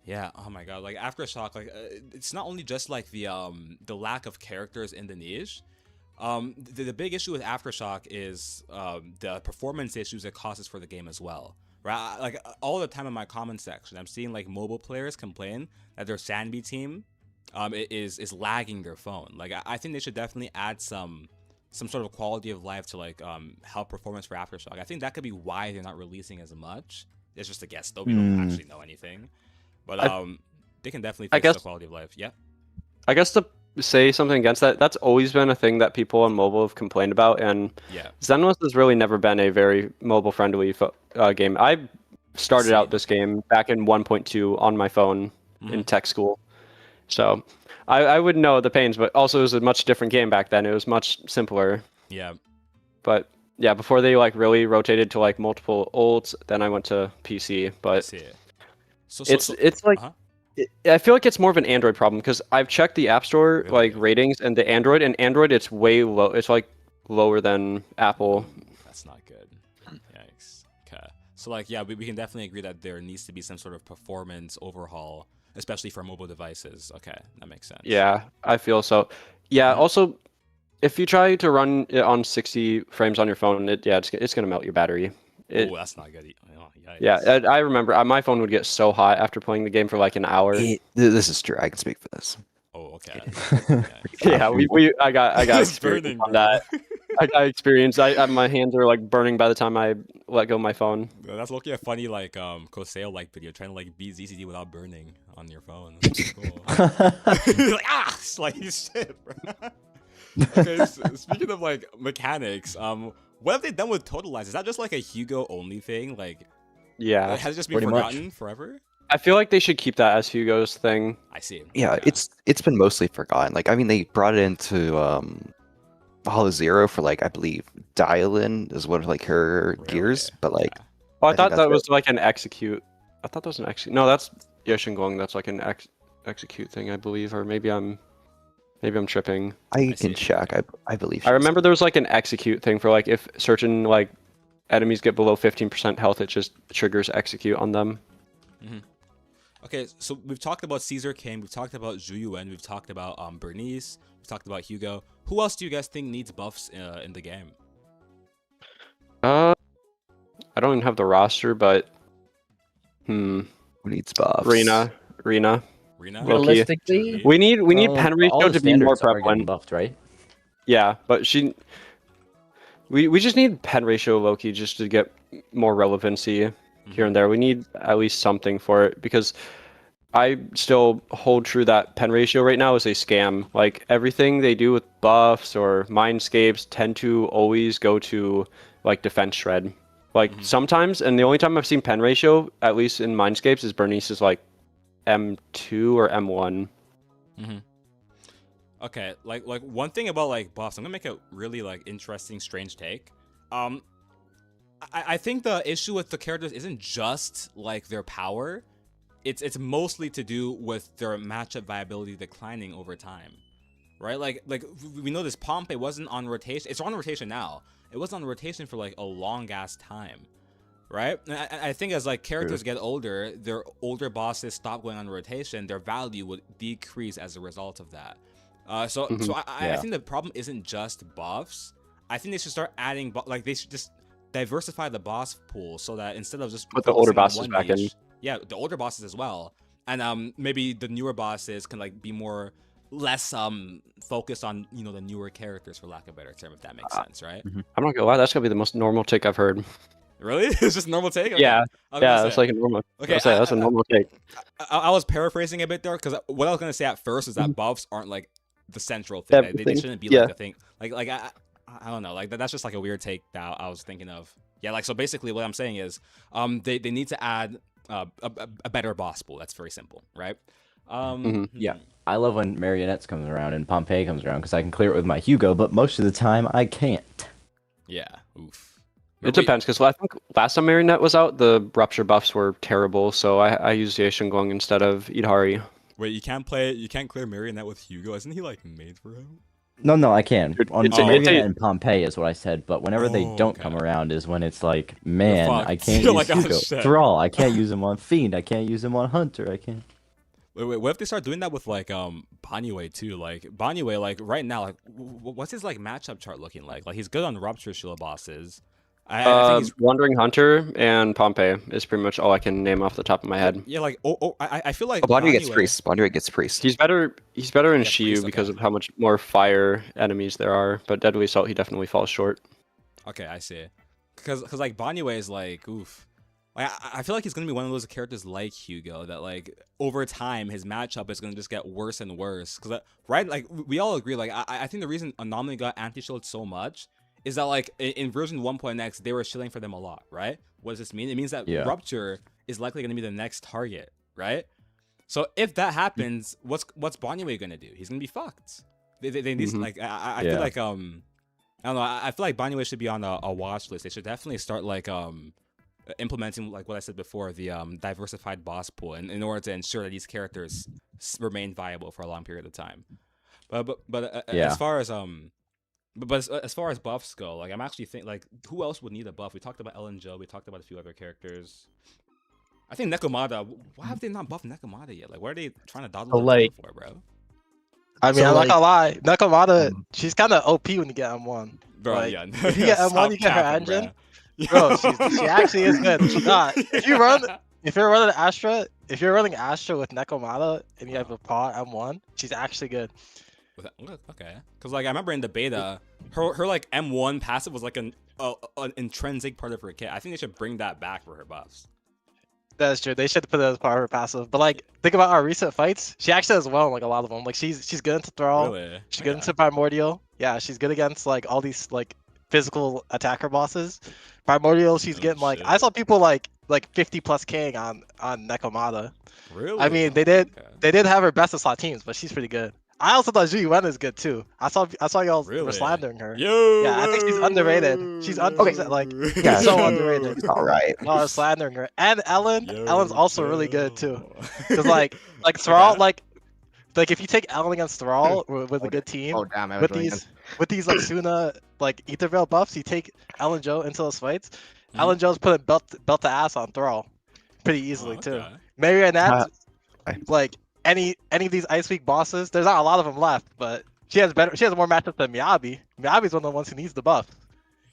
Yeah. Oh my god. Like Aftershock, like it's not only just like the lack of characters in the niche. The big issue with Aftershock is the performance issues it causes for the game as well. Right. Like all the time in my comment section, I'm seeing like mobile players complain that their Sanbi team is lagging their phone. Like I think they should definitely add some sort of quality of life to like help performance for Aftershock. I think that could be why they're not releasing as much. It's just a guess though. We don't actually know anything. But they can definitely I fix the guess- quality of life. Yeah. I guess to say something against that, that's always been a thing that people on mobile have complained about, and Yeah. Zenless has really never been a very mobile-friendly game. I started out Same. this game back in 1.2 on my phone in Mhm. tech school, so I would know the pains. But also, it was a much different game back then. It was much simpler. Yeah. But yeah, before they like really rotated to like multiple ults, then I went to PC. I But see it. it's like uh-huh. I feel like it's more of an Android problem because I've checked the App Store Really? like ratings and the Android it's way low. It's like lower than Apple. That's not good. Yikes. Okay. So like yeah, we can definitely agree that there needs to be some sort of performance overhaul, especially for mobile devices. Okay, that makes sense. Yeah, I feel so. Yeah, also if you try to run it on 60 frames on your phone, it's gonna melt your battery. Oh, that's not good. Oh, yikes. Yeah, I remember my phone would get so hot after playing the game for like an hour. This is true. I can speak for this. Oh, okay. Yeah, I got It's experience burning, on bro. that. I got experience. My hands are like burning by the time I let go of my phone. Bro, that's looking a funny like Koseo like video trying to like beat ZZZ without burning on your phone. That's so cool. You're like it's like shit, bro. Okay, so speaking of like mechanics, what have they done with Totalize? Is that just like a Hugo only thing? Like, Yeah, has it just been Pretty much. forgotten forever? I feel like they should keep that as Hugo's thing. I see. Yeah, Okay. it's been mostly forgotten. Like I mean, they brought it into Hollow Zero for like I believe Dial-In is one of like her Really? gears, but like Yeah. Oh, I think thought that's that it. was like an execute. I thought that was an execute. No, that's Yoshinglong. That's like an execute thing, I believe, or maybe I'm tripping. I see. can check. I believe. I remember there was like an execute thing for like if certain like enemies get below 15% health, it just triggers execute on them. Okay, so we've talked about Caesar King, we've talked about Zhu Yuan, we've talked about Bernice, we've talked about Hugo. Who else do you guys think needs buffs in the game? I don't even have the roster, but Who needs buffs? Rena. Rena? Loki. Realistically, We need Well, pen all ratio the to be more standards are getting prevalent. buffed, right? Yeah, but we just need pen ratio Loki just to get more relevancy here and there. We need at least something for it because I still hold true that pen ratio right now is a scam. Like everything they do with buffs or mindscapes tend to always go to like defense shred. Like sometimes, and the only time I've seen pen ratio, at least in mindscapes, is Bernice's like M2 or M1. Okay, like one thing about like buffs, I'm gonna make a really like interesting, strange take. I think the issue with the characters isn't just like their power. It's mostly to do with their matchup viability declining over time, right? Like we know this Pompey wasn't on rotation. It's on rotation now. It wasn't on rotation for like a long ass time, right? And I think as like characters get older, their older bosses stop going on rotation. Their value would decrease as a result of that. So I think the problem isn't just buffs. I think they should start adding like they should just diversify the boss pool so that instead of just Put the older focusing on bosses one back in. niche, yeah, the older bosses as well, and maybe the newer bosses can like be less focused on the newer characters, for lack of a better term, if that makes sense, right? I'm not gonna lie, that's gonna be the most normal take I've heard. Really? It's just normal take? Okay. Yeah, I was gonna that's say- like a normal. Okay, That's a normal take. I was paraphrasing a bit there because what I was gonna say at first is that buffs aren't like the central thing. They Everything. shouldn't be Yeah. like a thing. Like I don't know. Like that's just like a weird take that I was thinking of. Yeah. Like so basically what I'm saying is they need to add a better boss pool. That's very simple, right? Yeah. I love when Marionettes comes around and Pompeii comes around because I can clear it with my Hugo, but most of the time I can't. Yeah. Oof. It depends because I think last time Marionette was out, the rupture buffs were terrible, so I used Yoshinglong instead of Idhari. Wait, you can't clear Marionette with Hugo. Isn't he like made for him? No, I can. On it's a- Marionette and Pompeii is what I said, but whenever they Oh, don't okay. come around is when it's like, man, fucked. I can't You're use like, oh, Hugo. shit. Thrall, I can't use him on Fiend, I can't use him on Hunter, I can't. Wait, what if they start doing that with like Banyue too? Like Banyue, like right now, like what's his like matchup chart looking like? Like he's good on Rupture Shield bosses. I think he's Wandering Hunter and Pompeii is pretty much all I can name off the top of my head. yeah, like I feel like Bondry gets Banyue- priest. Bondry gets priest. He's better in Yeah, Shiyu Priest, because okay. of how much more fire enemies there are, but Deadly Assault he definitely falls short. Okay, I see. Because like Banyue is like oof. Like I feel like he's gonna be one of those characters like Hugo that like over time his matchup is gonna just get worse and worse. Because right, like we all agree. Like I think the reason Anomaly got anti shield so much is that like in version 1.x they were shielding for them a lot, right? What does this mean? It means that Yeah. Rupture is likely gonna be the next target, right? So if that happens, what's Banyue gonna do? He's gonna be fucked. They need like I feel Yeah. like I don't know. I feel like Banyue should be on a watch list. They should definitely start like implementing like what I said before, the diversified boss pool, in order to ensure that these characters remain viable for a long period of time. But Yeah. as far as as far as buffs go, like I'm actually thinking like who else would need a buff? We talked about Ellen Joe. We talked about a few other characters. I think Nekomata. Why have they not buffed Nekomata yet? Like, what are they trying to dawdle So, their like- time for, bro? I mean, So, I'm like- not gonna lie, Nakamata, she's kind of OP when you get M1. Bro, Like, yeah. if you get M1, Stop you get her capping, engine. bruh. Bro, she actually is good. Nah, if you're running Astra, if you're running Astra with Nekomata and you have a paw M1, she's actually good. Okay, because like I remember in the beta, her like M1 passive was like an intrinsic part of her kit. I think they should bring that back for her buffs. That's true. They should put it as part of her passive. But like, think about our recent fights. She actually does well in like a lot of them. Like she's good into Thrall. Really? She's good into Primordial. Yeah, she's good against like all these like physical attacker bosses. Primordial, she's Oh, getting like I shit. saw people like 50 plus King on Nekomata. Really? I mean, they did Okay. they did have her best of slot teams, but she's pretty good. I also thought Zhu Yuan is good too. I saw y'all Really? were slandering her. Yo. Yeah, I think she's underrated. She's like Yeah, so she- underrated. It's all right. Y'all are slandering her. And Ellen, Yo, Ellen's also really good too. yo. Cause like Thrall, Okay. like if you take Ellen against Thrall with a good team, Oh damn! I was with really these like Suna like Ether Veil buffs, you take Ellen Joe into those fights. Mhm. Ellen Joe's putting belt to ass on Thrall pretty easily Oh, too. okay. Marionette, Uh, like any of these Ice Week bosses, there's not a lot of them left, but she has more matchups than Miyabi. Miyabi's one of the ones who needs the buff.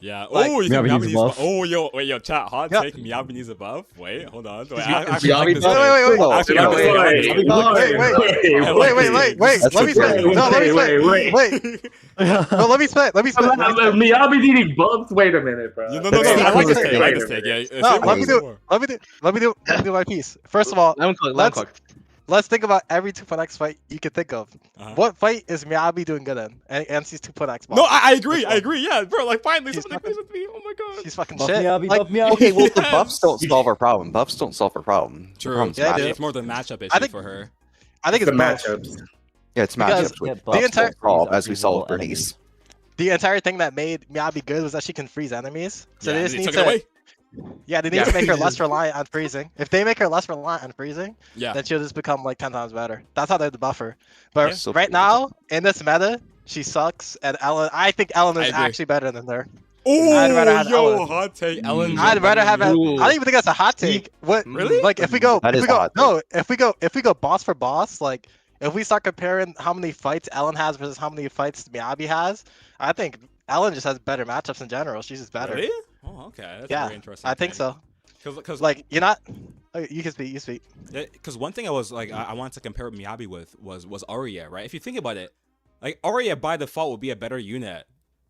Yeah. Like, Oh, you think Miyabi Miyabi needs a needs buff? Oh, yo, chat. Hot Yeah. take. Miyabi needs a buff. Wait, hold on. Wait, Miyabi I actually like this. buff? take. Wait. Actually, I like this. I like this. Wait. I like Wait. this. Let me spit. No, let me spit. Wait. No, let me spit. Miyabi needing buffs? Wait a minute, bro. No. I like this take. I like this take. Yeah. No, say let me more. Let me do my piece. First of all, Let him cook. let's think about every 2.x fight you can think of. Uh-huh. What fight is Miyabi doing good in? And she's 2.x. No, I agree. Which I one? agree. Yeah, bro. Like finally, She's someone agrees with me. Oh my god. She's fucking Buff shit. Miyabi, Like, buff Miyabi. Okay, well, the Yes. buffs don't solve our problem. Buffs don't solve our problem. The True. problem's Yeah, matchup. dude. It's more the matchup issue I think- for her. I think The it's both. matchups. Yeah, it's Because matchups. With the buffs entire- don't solve, as we saw with Bernice. The entire thing that made Miyabi good was that she can freeze enemies. So Yeah, they just they need took to. it away. Yeah, they need Yeah. to make her less reliant on freezing. If they make her less reliant on freezing, Yeah. then she'll just become like 10 times better. That's how they buff her. But Yeah. So right cool. now, in this meta, she sucks, and Ellen. I think Ellen I is agree. actually better than her. Oh, I'd rather have yo, Ellen. hot take. Ellen. I'd rather have. I Ooh. don't even think that's a hot take. What? Really? Like if we go, That if is we go, a hot no, if we go boss for boss, like if we start comparing how many fights Ellen has versus how many fights Miyabi has, I think Ellen just has better matchups in general. She's just better. Really? Oh, okay. That's Yeah, very interesting. I think so. Because Like you're not. Oh, you can speak. You speak. because one thing I was like I wanted to compare Miyabi with was Arya, right? If you think about it, like Arya by default would be a better unit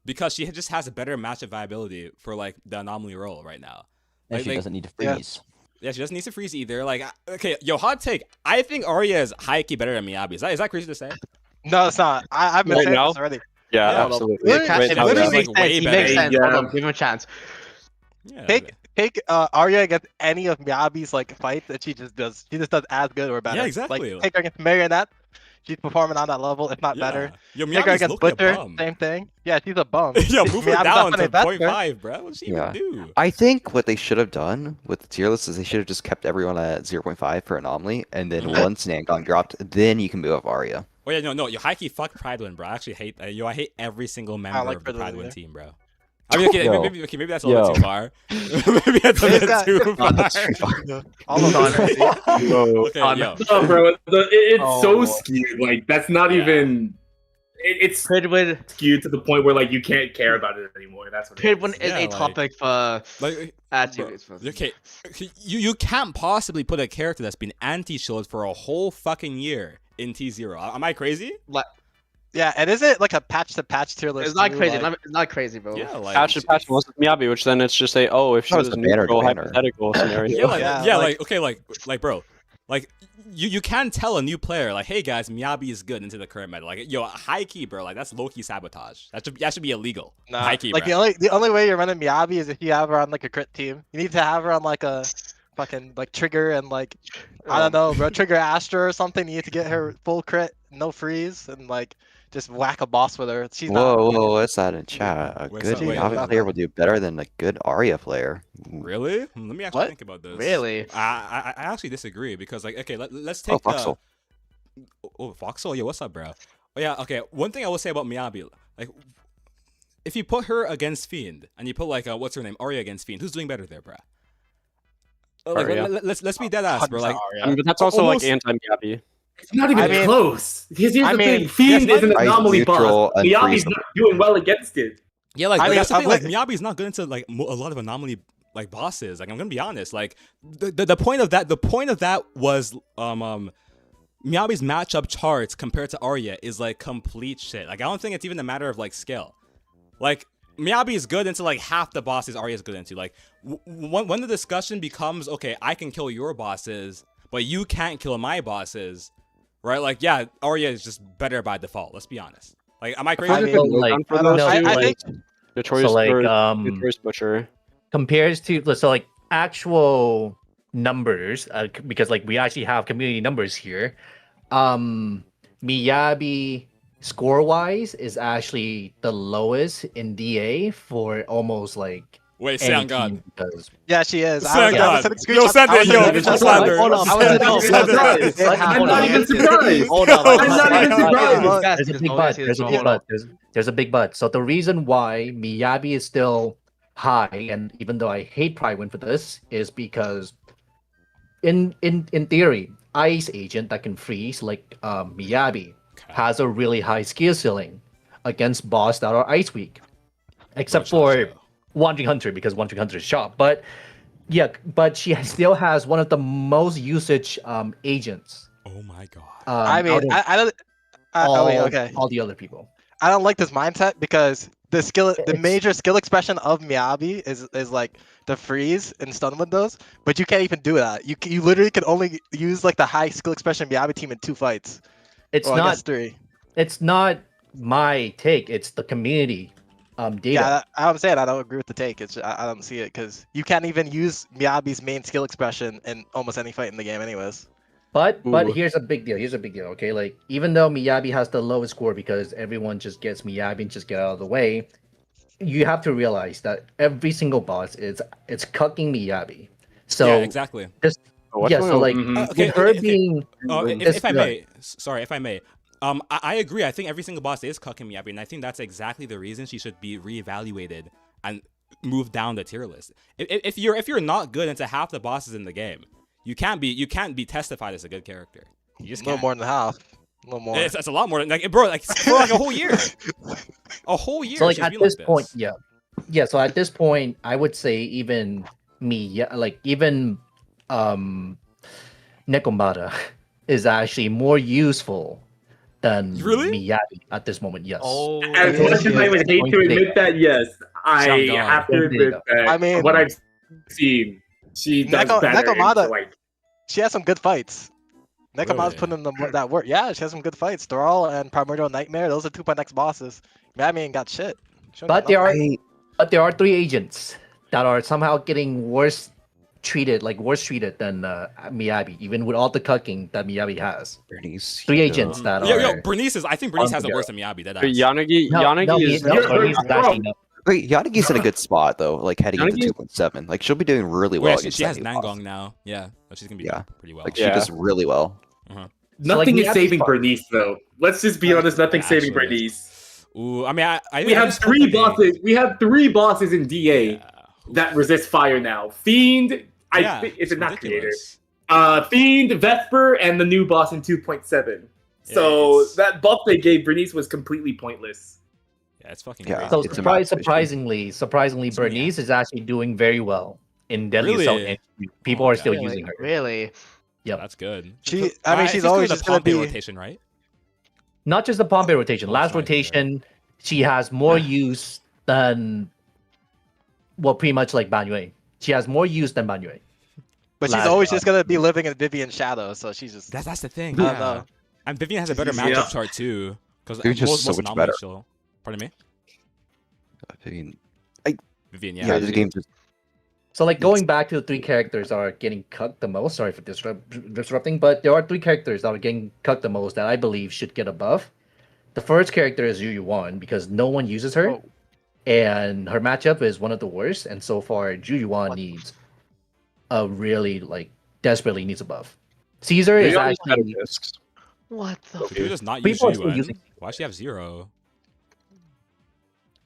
because she just has a better matchup viability for like the anomaly role right now. And Like- she like- doesn't need to yeah. freeze. Yeah, she doesn't need to freeze either. Like, okay, yo, hot take. I think Arya is high key better than Miyabi. Is that crazy to say? No, it's not. I've been Right saying now? this already. Yeah, Yeah. absolutely. Literally- Right now, literally yeah. like, way He better. makes sense. Yeah. Hold on, give him a chance. Yeah. Take Arya against any of Miyabi's like fights that she just does. She just does as good or better. Yeah, exactly. Like take her against Marionette. She's performing on that level, if not Yeah. better. Yo, Take her Miyabi's against looking a Butcher, bum. same thing. Yeah, she's a bum. Yo, move her Miyabi's down not to any better. 0.5, bro. What'd she Yeah. even do? I think what they should have done with the tier list is they should have just kept everyone at 0.5 for anomaly, and then once Nangon dropped, then you can move up Arya. Oh yeah, no, yo, high key fuck Pridewin, bro. I actually hate, I hate every single member like of the Pridewin Pridewin either. team, bro. I mean, okay, Yo. maybe that's a little Yo. too far. Maybe that's a He's bit got- too far. All of them. Okay, Oh, yo. no, bro, it's Oh, so boy. skewed. Like that's not Yeah. even. It's Pridwin skewed to the point where like you can't care about it anymore. That's what. It Pridwin is. is Yeah, a like- topic for Like, attitudes. okay, you can't possibly put a character that's been anti-shield for a whole fucking year in T0. Am I crazy? Yeah, and is it like a patch to patch tier list? It's not too? crazy. Like- It's not crazy, bro. Yeah, like Patch to patch was with Miyabi, which then it's just a if she No, was it's a a banner to neutral banner. hypothetical scenario. Yeah, like, Yeah, yeah, like- like, okay, like, bro, like, you can tell a new player, like, hey guys, Miyabi is good into the current meta. Like, yo, high key, bro, like that's low key sabotage. That should be illegal. Nah, High key, like bro. the only way you're running Miyabi is if you have her on like a crit team. You need to have her on like a fucking like trigger and like I don't know, bro, trigger Astra or something. You need to get her full crit, no freeze, and like just whack a boss with her. She's Whoa, not. what's that in chat? A Wait, good so- wait, Miyabi wait. player will do better than a good Arya player. Ooh. Really? Let me actually What? think about this. Really? I actually disagree because like okay, let's Oh, take the Foxhole. Foxhole. Yeah, what's up, bro? Oh yeah, okay. One thing I will say about Miyabi, like if you put her against Fiend and you put like what's her name, Arya against Fiend, who's doing better there, bro? Like, Arya. let's be dead ass, bro. Like But that's also almost- like anti-Miyabi. It's not even I mean- close. Here's I the mean, thing. Fiend yes, is an Ice anomaly neutral, boss. Miyabi's unfreezable. not doing well against it. yeah, like I mean, that's the thing. Like with- Miyabi's not good into like a lot of anomaly like bosses. Like I'm gonna be honest. Like the point of that was Miyabi's matchup charts compared to Arya is like complete shit. Like I don't think it's even a matter of like skill. Like Miyabi is good into like half the bosses Arya is good into. Like when the discussion becomes okay, I can kill your bosses, but you can't kill my bosses, right? Like yeah, Arya is just better by default. Let's be honest. Like am I crazy? I mean, like, for I don't those know. two, I like, think Notorious so, like, Notorious Butcher. compares to so like actual numbers because like we actually have community numbers here. Miyabi score wise is actually the lowest in DA for almost like Wait, any say on God. team because Yeah, she is. Send I God. was sending Yo, screenshots. send I was it, yo, sending it's screenshots. slander. Hold on, I was Send sending it. screenshots. Send it. I'm not even surprised. Hold on, I'm not even surprised. there's a big but. There's a big but. There's a big but. So the reason why Miyabi is still high, and even though I hate Prywin for this, is because in theory, Ice Agent that can freeze like Miyabi has a really high skill ceiling against boss that are ice weak, except for Wandering Hunter because Wandering Hunter is sharp. But yeah, but she still has one of the most usage agents. Oh my God. I mean, out of I don't. all, I mean, okay. all the other people. I don't like this mindset because the It's- major skill expression of Miyabi is like the freeze and stun windows, but you can't even do that. You literally can only use like the high skill expression Miyabi team in 2 fights. It's Or I not. guess 3. It's not my take. It's the community data. Yeah, I'm saying I don't agree with the take. It's I don't see it because you can't even use Miyabi's main skill expression in almost any fight in the game, anyways. But Ooh. here's a big deal. Okay, like even though Miyabi has the lowest score because everyone just gets Miyabi and just get out of the way, you have to realize that every single boss it's cucking Miyabi. So yeah, exactly. just What's yeah, going so on? like Mhm. Okay, with her okay. being If I good. may, sorry, if I may. I agree. I think every single boss is cucking Miyabi, and I think that's exactly the reason she should be reevaluated and move down the tier list. If you're not good into half the bosses in the game, you can't be testified as a good character. You just A little can't. more than half. A little more. It's a lot more than like bro, like for like a whole year. A whole year. So like she's at been this like point, yeah. So at this point, I would say even Nekomata is actually more useful than Really? Miyabi at this moment. Yes. Oh, As much as I would hate to admit that, yes, I Sound God. have to admit that. I mean- what I've seen, she does better. Nekomata- in, like, she has some good fights. Nekomata's Really? putting in that work. Yeah, she has some good fights. Thrall and Primordial Nightmare, those are 2.x bosses. Miyabi ain't got shit. She don't But got there are nothing. there are 3 agents that are somehow getting worse treated than Miyabi, even with all the cucking that Miyabi has. Bernice, 3 you agents know. that Yo, are. Bernice is. I think Bernice has it Together. worse than Miyabi. That But Yanagi is no, You're- Bernice is actually no. Wait, Yanagi's in a good spot though, like heading into Yanagi's- 2.7. Like she'll be doing really well. Wait, against she has that new boss. Nangong now. Yeah, so she's gonna be Yeah. doing pretty well. Like she Yeah. does really well. nothing like, is saving Miyabi's Bernice, though. Let's just be honest. Nothing's saving Actually, Bernice. Ooh, I mean, I We I have just 3 hope that they- bosses. We have 3 bosses in DA Yeah. that resist fire now. Fiend. Yeah, think it's not creator. ridiculous. Fiend, Vesper, and the new boss in 2.7. Yeah, So it's- that buff they gave Bernice was completely pointless. Yeah, it's fucking Yeah. crazy. So It's a math issue. surprisingly, So, Bernice is actually doing very well in Deadly Really? Assault. People Oh, are still God. using her. Really? Yep. That's good. I mean, she's always just gonna be. rotation, right? Not just the Pompey rotation. Oh, Last sorry, rotation, she has more use than, well, pretty much like Banyue. She has more use than Banyue. But she's Last- always just gonna be living in Vivian's shadow, so she's just. That's the thing. I don't Yeah. know. And Vivian has a better Yeah. matchup chart too, because Vivian's just so much better. Pardon me, I mean, Vivian. yeah, Yeah. this game just So like going back to the 3 characters that are getting cut the most. Sorry for disrupting, but there are 3 characters that are getting cut the most that I believe should get a buff. The first character is Yu because no one uses her, Oh. and her matchup is one of the worst. And so far, Yu needs a really desperately needs a buff. Caesar is Yu-Yuan is better actually discs. What the? People just not use People are still Yuan. using- Why does she have 0?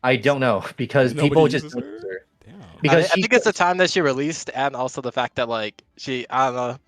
I don't know because Nobody people just uses don't her? use her. Damn. Because I think it's the time that she released, and also the fact that like she, I don't know,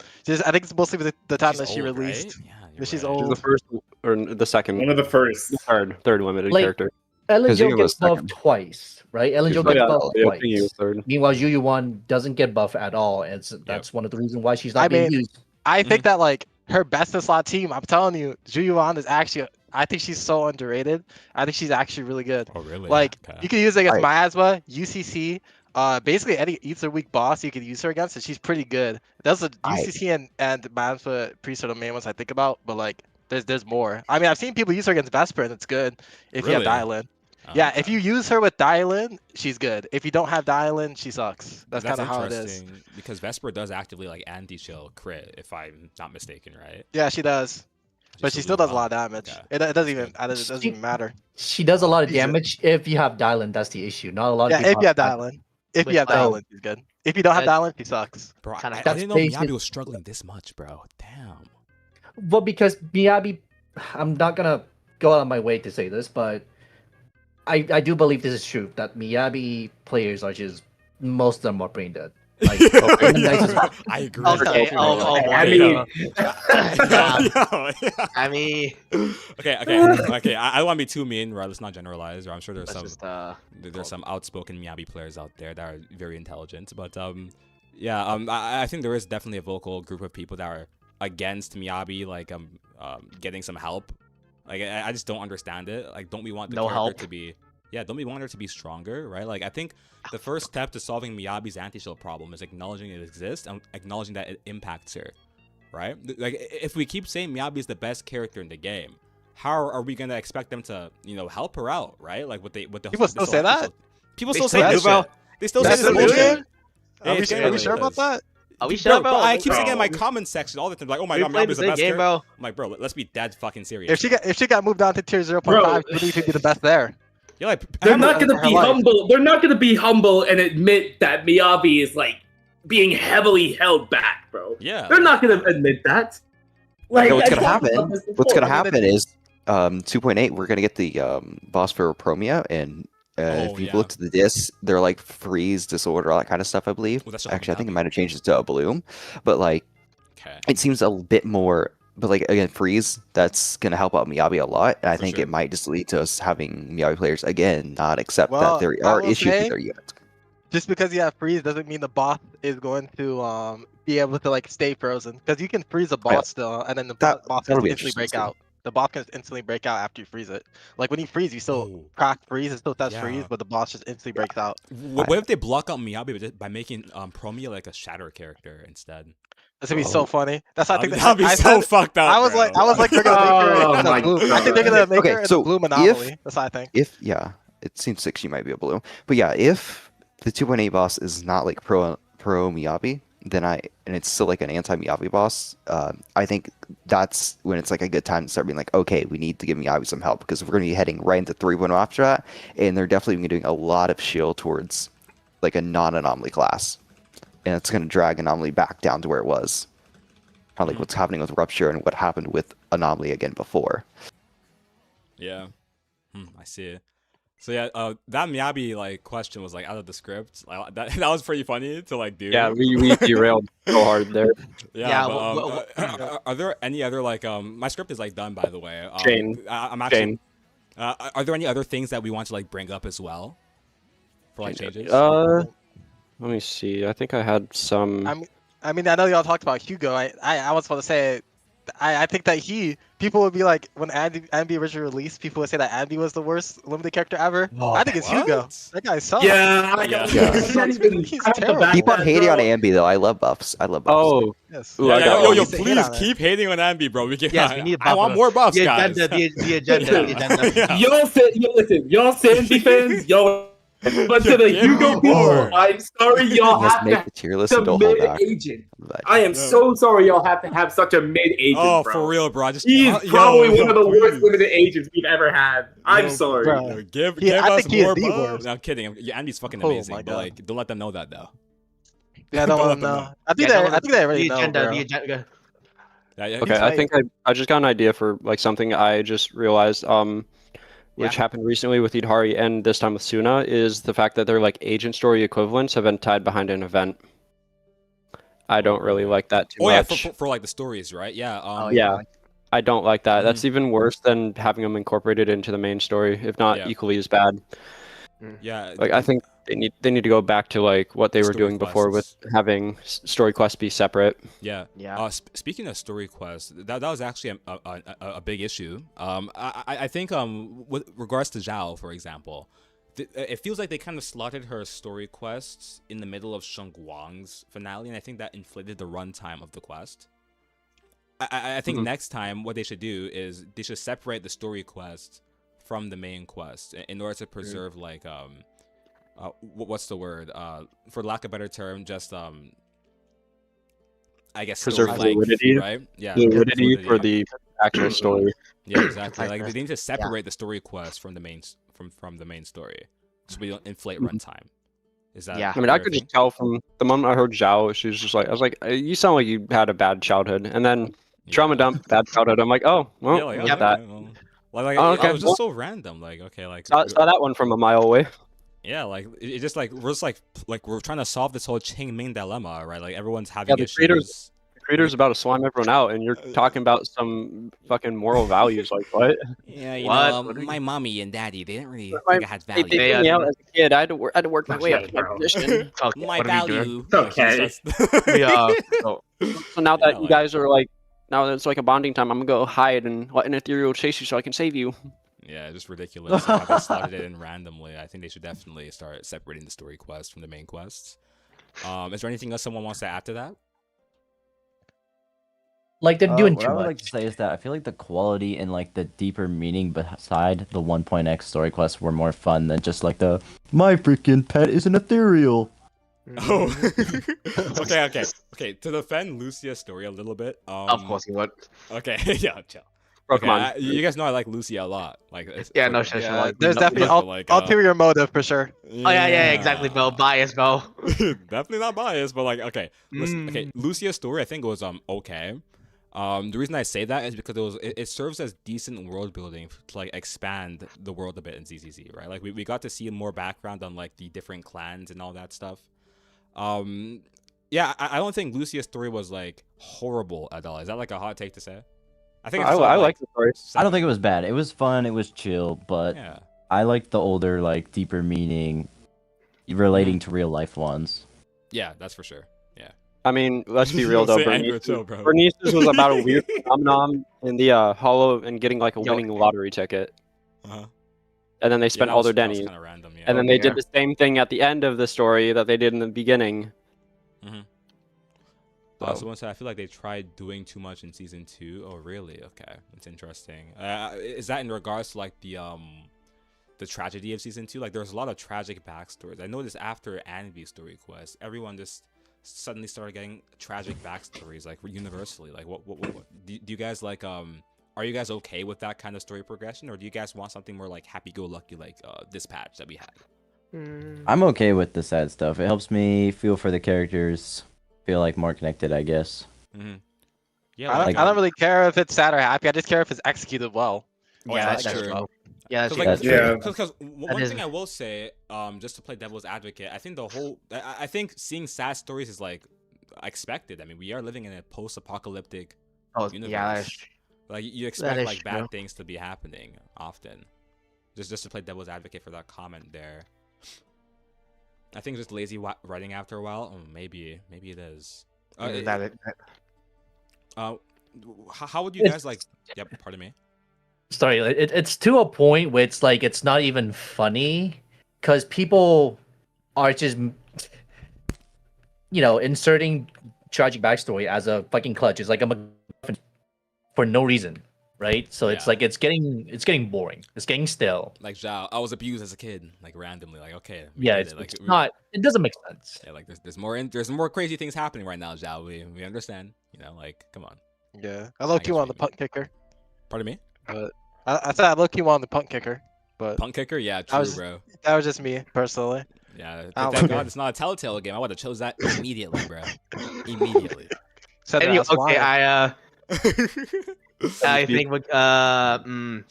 I think it's mostly the time She's that she old, released. right? Yeah, Yeah, you're she's right. old. She's the first or the second, One of the first. third limited Like- character. Ellen Jo Kazuya gets was buffed second. twice, right? Ellen Jo Kazuya- gets yeah, buffed yeah, I twice. think he was third. Meanwhile, Yu doesn't get buffed at all, and that's one of the reasons why she's not I being mean, used. I think that like her best in slot team. I'm telling you, Yu is actually. I think she's so underrated. I think she's actually really good. Oh, really? Like Okay. you can use it against Right. Miasma, UCC, basically any Ether weak boss you can use her against, and she's pretty good. That's the UCC and Miasma Priest are the main ones I think about, but like there's more. I mean, I've seen people use her against Vesper, and it's good if you have Really? dial-in. Oh, Yeah, okay. if you use her with dial-in, she's good. If you don't have dial-in, she sucks. That's kind of how it is. interesting because Vesper does actively like anti-shield crit, if I'm not mistaken, right? Yeah, she does, but she still does a lot of damage. Okay. It doesn't even good. it doesn't even matter. She does a lot of She's a- damage if you have dial-in. That's the issue. Not a lot of Yeah, people if you have dial-in. dial-in. If Wait, you have so- dial-in, she's good. If you don't have That- dial-in, she sucks. Bro, I Kinda- didn't know That's Miyabi was struggling this much, bro. Damn. Well, because Miyabi, I'm not gonna go out of my way to say this, but I do believe this is true that Miyabi players are just most of them are brain dead. Like, in the nicest way. I agree. Okay. Oh, I boy. mean, I mean, okay. I don't want to be too mean, right? Let's not generalize. Or I'm sure there's that's some just there's some outspoken Miyabi players out there that are very intelligent. But yeah, I think there is definitely a vocal group of people that are against Miyabi, like getting some help. Like I just don't understand it. Like, don't we want the No character help? to be? Yeah, don't we want her to be stronger, right? Like, I think the first step to solving Miyabi's anti-shield problem is acknowledging it exists and acknowledging that it impacts her, right? Like, if we keep saying Miyabi is the best character in the game, how are we gonna expect them to, help her out, right? Like, with the People still say that? People They still still say do, this bro. shit. They still That's say this the new bullshit. game? Yeah, Are we it's sure, getting sure about ridiculous. that? are we Bro, sure bro, about? I keep saying it in my Bro, comment section all the time, like, oh my we god, played Miyabi's the the same best game, character. bro. I'm like, bro, let's be dead fucking serious. If she got moved down to tier 0.5, you need to be the best there. You're like, they're not gonna gonna be humble. They're not gonna be humble and admit that Miyabi is like being heavily held back, bro. Yeah. They're not gonna admit that. Like, No, what's I gonna talked about happen? this What's before. gonna happen is 2.8. We're gonna get the boss for Promia, and if you've yeah. looked at the discs, they're like freeze, disorder, all that kind of stuff. I believe. Well, that's just Actually, I think it Miyabi. might have changed it to a bloom, but like Okay. it seems a bit more. But like again, freeze, that's gonna help out Miyabi a lot, and I For think sure. it might just lead to us having Miyabi players again not accept Well, that there I are will issues say- with their units. Just because you have freeze doesn't mean the boss is going to be able to like stay frozen. Because you can freeze a boss Yeah. still, and then the That- boss that'll can be instantly break interesting to out. The boss can instantly break out after you freeze it. Like when you freeze, you still Oh. crack freeze, it still does freeze, Yeah. but the boss just instantly breaks out. What if they block out Miyabi by making Promia like a shatter character instead? That's gonna be so funny. That's how I think. That'd be I so said- fucked up. I was bro. like, they're gonna make her Oh in my a bloom. I think they're gonna make Okay, her in so a bloom if- anomaly. That's what I think. If it seems like she might be a bloom, but yeah, if the 2.8 boss is not like pro Miyabi, then and it's still like an anti Miyabi boss, I think that's when it's like a good time to start being like, okay, we need to give Miyabi some help because we're going to be heading right into 3.0 after that, and they're definitely gonna be doing a lot of shield towards like a non-anomaly class, and it's going to drag anomaly back down to where it was, kind of like what's happening with Rupture and what happened with anomaly again before. Yeah. I see it. So yeah, that Miyabi like question was like out of the script. Like, that was pretty funny to like do. Yeah, we derailed so hard there. Yeah, but, are there any other like my script is like done by the way. Jane. I'm actually. Jane. Are there any other things that we want to like bring up as well? For like changes. Let me see. I think I had some. I mean, I know y'all talked about Hugo. I was about to say, I think that people would be like, when Andy originally released, people would say that Andy was the worst limited character ever. I think it's Hugo. What? That guy sucks. Yeah, Yeah. he's not even He's half the terrible. back Keep on end, hating bro. on Ambi though. I love buffs. I love buffs. Oh, Yes. Ooh, I got yo, one. yo, He's a hit please on it. keep hating on Ambi, bro. We can, Yes, we need a I want buff. more buffs, The guys. agenda, the agenda, the agenda. Yeah. Y'all Sandy fans, y'all But to the Give Hugo me people, more. I'm sorry y'all Just have make to the tier list have and a don't hold mid back. agent. But I am so sorry y'all have to have such a mid agent, Oh, bro. for real, bro. Just He's probably one of the worst please. limited agents we've ever had. I'm Yo, sorry. bro. Yo, give I us think he is more the buffs. worst. No, I'm kidding. Andy's fucking Oh amazing, my but God. like, don't let them know that though. Yeah, I don't Don't want let to them know. I think Yeah, I think they already the know, agenda, bro. the agenda. Yeah, Okay, I think I just got an idea for like something I just realized, which Yeah. happened recently with Idhari and this time with Suna, is the fact that their like agent story equivalents have been tied behind an event. I don't really like that too Oh yeah, much. for like the stories, right? Yeah. Oh, Yeah, I don't like that. Mhm. That's even worse than having them incorporated into the main story, if not Yeah. equally as bad. Yeah. Like I think they need to go back to like what they were Story doing before with quests. having story quests be separate. Yeah. Yeah. Speaking of story quests, that was actually a big issue. I think with regards to Zhao, for example, it feels like they kind of slotted her story quests in the middle of Sheng Guang's finale, and I think that inflated the runtime of the quest. I think next time what they should do is they should separate the story quest from the main quest in order to preserve like what's the word, for lack of a better term, just I guess Preserve story length, fluidity. right? Yeah, Fluidity for the actual story. yeah, exactly. Like Like they need to separate the story quest from the main from the main story, so we don't inflate runtime. Is that? Yeah. I mean, I your could thing? just tell from the moment I heard Zhao, she was just like, I was like, you sound like you had a bad childhood. And then trauma dump, bad childhood. I'm like, oh, well, Yeah, like, look oh, at that. okay, well, like Oh, it okay, was just so random. Like, okay, like Saw that one from a mile away. yeah, like it just like we're just like we're trying to solve this whole Ching Ming dilemma, right? Like everyone's having the issues. Creator's about to slime everyone out, and you're talking about some fucking moral values. Like, what? Yeah, What? my mommy and daddy, they didn't really My- think I had They value. threw me out as a kid. I had to work my way up Okay, to my bro. position. Okay, My what are we doing? value. It's okay. Yeah. So now that Yeah, you like- guys are like, now that it's like a bonding time, I'm gonna go hide and let an ethereal chase you so I can save you. Yeah, just ridiculous how they slotted it in randomly. I think they should definitely start separating the story quest from the main quests. Is there anything else someone wants to add to that? Like they're doing What too I would much. like to say is that I feel like the quality and like the deeper meaning beside the 1.x story quests were more fun than just like the my freaking pet is an ethereal. Oh, okay. To defend Lucia's story a little bit. Of course he would. Okay, yeah, chill. Bro, Okay, come on. you guys know I like Lucia a lot. Like, Yeah, like, no shit. Yeah, Like, there's no- definitely no, like, ulterior motive for sure. Oh yeah, exactly, Bo. Bias, Bo. Definitely not biased, but like, okay, listen, okay. Mm. Lucia's story, I think it was okay. The reason I say that is because it serves as decent world building to like expand the world a bit in ZZZ, right? Like we got to see more background on like the different clans and all that stuff. Yeah, I don't think Lucia's story was like horrible at all. Is that like a hot take to say? I think it's I like the story. I don't think it was bad. It was fun. It was chill, but Yeah. I like the older, like deeper meaning, relating to real life ones. Yeah, that's for sure. Yeah. I mean, let's be real though. Say anger, chill, bro. Bernice's was about a weird phenomenon in the hollow and getting like a Yo. winning lottery ticket, Uh-huh. and then they spent all their That was dennies, kind of random. Yeah. and then they Yeah. did the same thing at the end of the story that they did in the beginning. So once I feel like they tried doing too much in season 2. Oh, really? Okay, that's interesting. Is that in regards to like the tragedy of season 2? Like, there's a lot of tragic backstories. I noticed after Anvi's story quest, everyone just suddenly started getting tragic backstories, like universally. Like, what do you guys like? Are you guys okay with that kind of story progression, or do you guys want something more like happy-go-lucky, like this patch that we had? I'm okay with the sad stuff. It helps me feel for the characters, feel like more connected, I guess. Yeah, I don't really care if it's sad or happy. I just care if it's executed well. Oh, yeah, that's that's true. true. Yeah, that's Because true. like, Yeah. because one is- thing I will say, just to play devil's advocate, I think the whole, I think seeing sad stories is like expected. I mean, we are living in a post-apocalyptic Oh, universe. yeah, that's Like you expect is like bad true. things to be happening often. Just to play devil's advocate for that comment there. I think just lazy writing after a while. Oh, maybe it is. How would you guys like? Yep, pardon me. Sorry, it's to a point where it's like it's not even funny because people are just inserting tragic backstory as a fucking clutch. It's like a MacGuffin for no reason. right? So it's Yeah. like it's getting boring. It's getting stale. Like Zhao, I was abused as a kid, like randomly. Like okay, we Yeah, get it's, it. Like it's not. It doesn't make sense. yeah, like there's more crazy things happening right now, Zhao. We understand. You know, like come on. Yeah, I low key guess want we- the punt kicker. Pardon me. But I said I low key want the punt kicker, but Punt kicker, yeah, I true, was- bro. that was just me personally. Yeah, I don't thank care. God it's not a Telltale game. I would have chose that immediately, bro. Immediately. Said Anyway, that's okay, why. I think Mhm.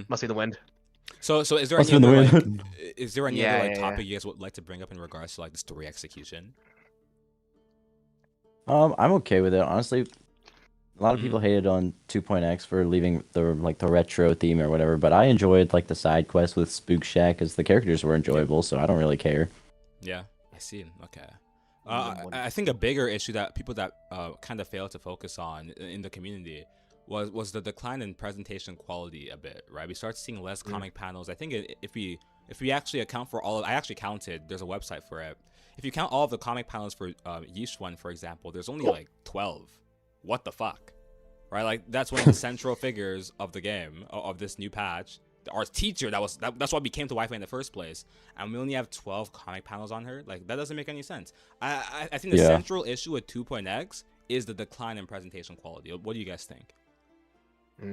must be the wind. So is there Must any be in other, the like, wind. is there any Yeah, other like yeah, topic you guys would like to bring up in regards to like the story execution? I'm okay with it. Honestly, a lot of Mhm. people hated on 2.x for leaving the retro theme or whatever, but I enjoyed like the side quest with Spook Shack because the characters were enjoyable, so I don't really care. Yeah, I see. Okay. I think a bigger issue that people that kind of failed to focus on in the community was the decline in presentation quality a bit, right? We start seeing less comic panels. I think if we actually account for all of, I actually counted, there's a website for it. If you count all of the comic panels for Yeesh one, for example, there's only like 12. What the fuck? Right? Like that's one of the central figures of the game, of this new patch. Our teacher, that's why we came to Wi-Fi in the first place, and we only have 12 comic panels on her. Like that doesn't make any sense. I think the Yeah. central issue with 2.x is the decline in presentation quality. What do you guys think? For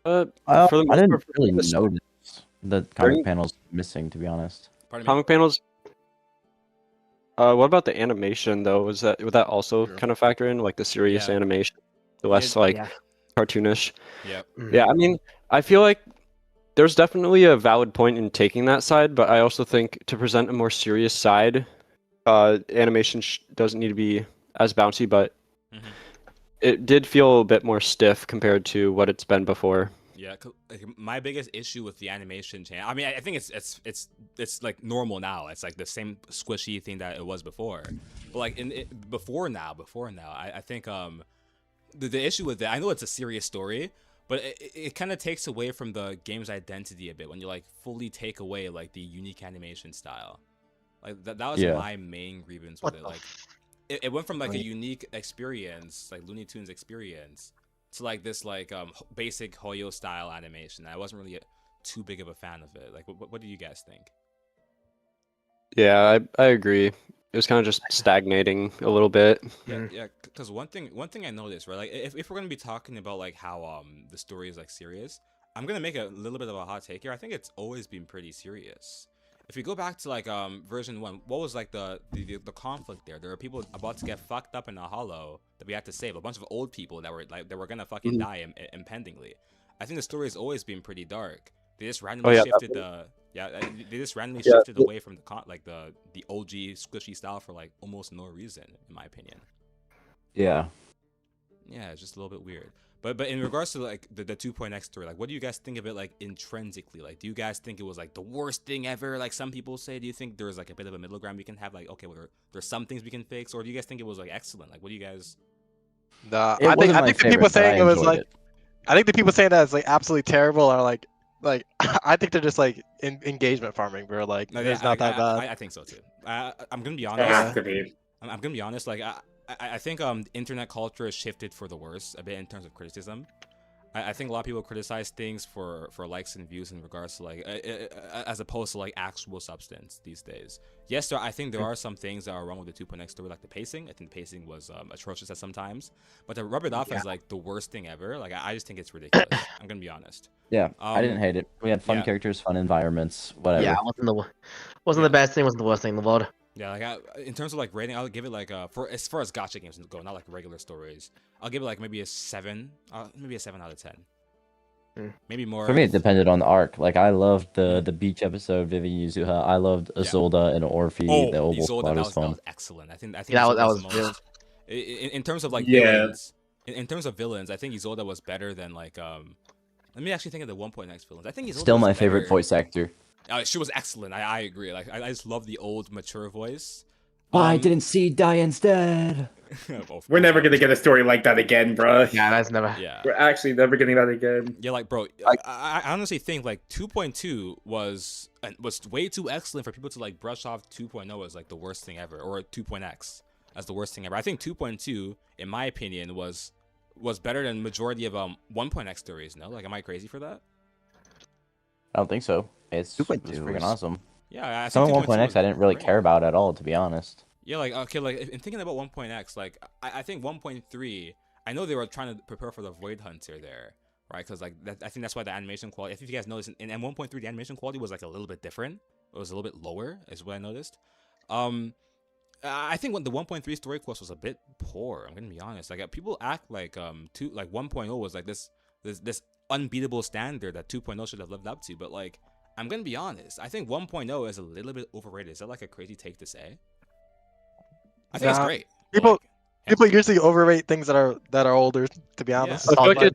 the I most didn't part, really this- notice the comic panels missing, to be honest. Pardon me? comic panels. What about the animation though? Would that also Sure. kind of factor in like the serious Yeah. animation, the less like Yeah. cartoonish? Yep. Yeah, I mean, I feel like there's definitely a valid point in taking that side, but I also think to present a more serious side, animation doesn't need to be as bouncy, but Mhm. it did feel a bit more stiff compared to what it's been before. Yeah, like, my biggest issue with the animation change. I mean, I think it's like normal now. It's like the same squishy thing that it was before. But like before now, I think the issue with that, I know it's a serious story, but it kind of takes away from the game's identity a bit when you like fully take away like the unique animation style. Like that was Yeah. my main grievance with What it. the Like it went from like a unique experience, like Looney Tunes experience, to like this like basic Hoyo style animation. I wasn't really too big of a fan of it. Like what do you guys think? Yeah, I agree. It was kind of just stagnating a little bit. Yeah, because one thing I noticed, right? Like if we're gonna be talking about like how the story is like serious, I'm gonna make a little bit of a hot take here. I think it's always been pretty serious. If you go back to like version 1, what was like the conflict there? There were people about to get fucked up in a hollow that we had to save. A bunch of old people that were gonna fucking die impendingly. I think the story has always been pretty dark. They just randomly shifted shifted away from the OG squishy style for like almost no reason, in my opinion. Yeah. Yeah, it's just a little bit weird. But in regards to like the 2.x story, like what do you guys think of it like intrinsically? Like do you guys think it was like the worst thing ever, like some people say? Do you think there's like a bit of a middle ground we can have, like okay, well, there's some things we can fix, or do you guys think it was like excellent? Like what do you guys? Nah, It I wasn't my think the people favorite, but I saying it was enjoyed like, it. I think the people saying that it's like absolutely terrible are like I think they're just like engagement farming, bro. Like No, it's yeah, not that bad. I think so too. I'm gonna be It honest. has to be. I'm gonna be honest. Like I think internet culture has shifted for the worse a bit in terms of criticism. I think a lot of people criticize things for likes and views in regards to like as opposed to like actual substance these days. Yes, I think there are some things that are wrong with the 2.x story, like the pacing. I think the pacing was atrocious at some times, but to rub it off as like the worst thing ever, like I just think it's ridiculous. I'm gonna be honest. Yeah, I didn't hate it. We had fun yeah. characters, fun environments, whatever. Yeah, wasn't the best thing, wasn't the worst thing in the world. Yeah, like in terms of like rating, I'll give it like for as far as gacha games go, not like regular stories. I'll give it like maybe a 7, maybe a 7 out of 10. Maybe more. For me, it depended on the arc. Like I loved the beach episode, Vivi Yuzuha. I loved Isolde and Orphe. The Opal Isolde, Squad was that fun. was excellent. I think that Isolde was the real. most. In terms of like Yeah. villains, in terms of villains, I think Isolde was better than like Let me actually think of the 1.x villains. I think Isolde Still was my favorite better. voice actor. She was excellent. I agree. Like I just love the old mature voice. I didn't see Diane's dead. We're never gonna get a story like that again, bro. Yeah, that's never. Yeah. We're actually never getting that again. Yeah, like bro, I honestly think like 2.2 was way too excellent for people to like brush off 2.0 as like the worst thing ever, or 2.x as the worst thing ever. I think 2.2, in my opinion, was was better than majority of 1.x stories. No, like, am I crazy for that? I don't think so. It's 2.2 freaking is- awesome. Yeah, I Some think of 1.x 2.2 I didn't really great. care about at all, to be honest. Yeah, like, okay, like, in thinking about 1.x, like, I think 1.3, I know they were trying to prepare for the Void Hunter there, right? Because, like, I think that's why the animation quality, I think if you guys noticed, in 1.3, the animation quality was, like, a little bit different. It was a little bit lower, is what I noticed. I think when the 1.3 story quest was a bit poor, I'm gonna be honest. Like, people act like 1.0 was like this unbeatable standard that 2.0 should have lived up to, but like, I'm gonna be honest, I think 1.0 is a little bit overrated. Is that like a crazy take to say? I think it's Nah, great. but, people- like, People usually overrate things that are older. To be honest. I feel like But-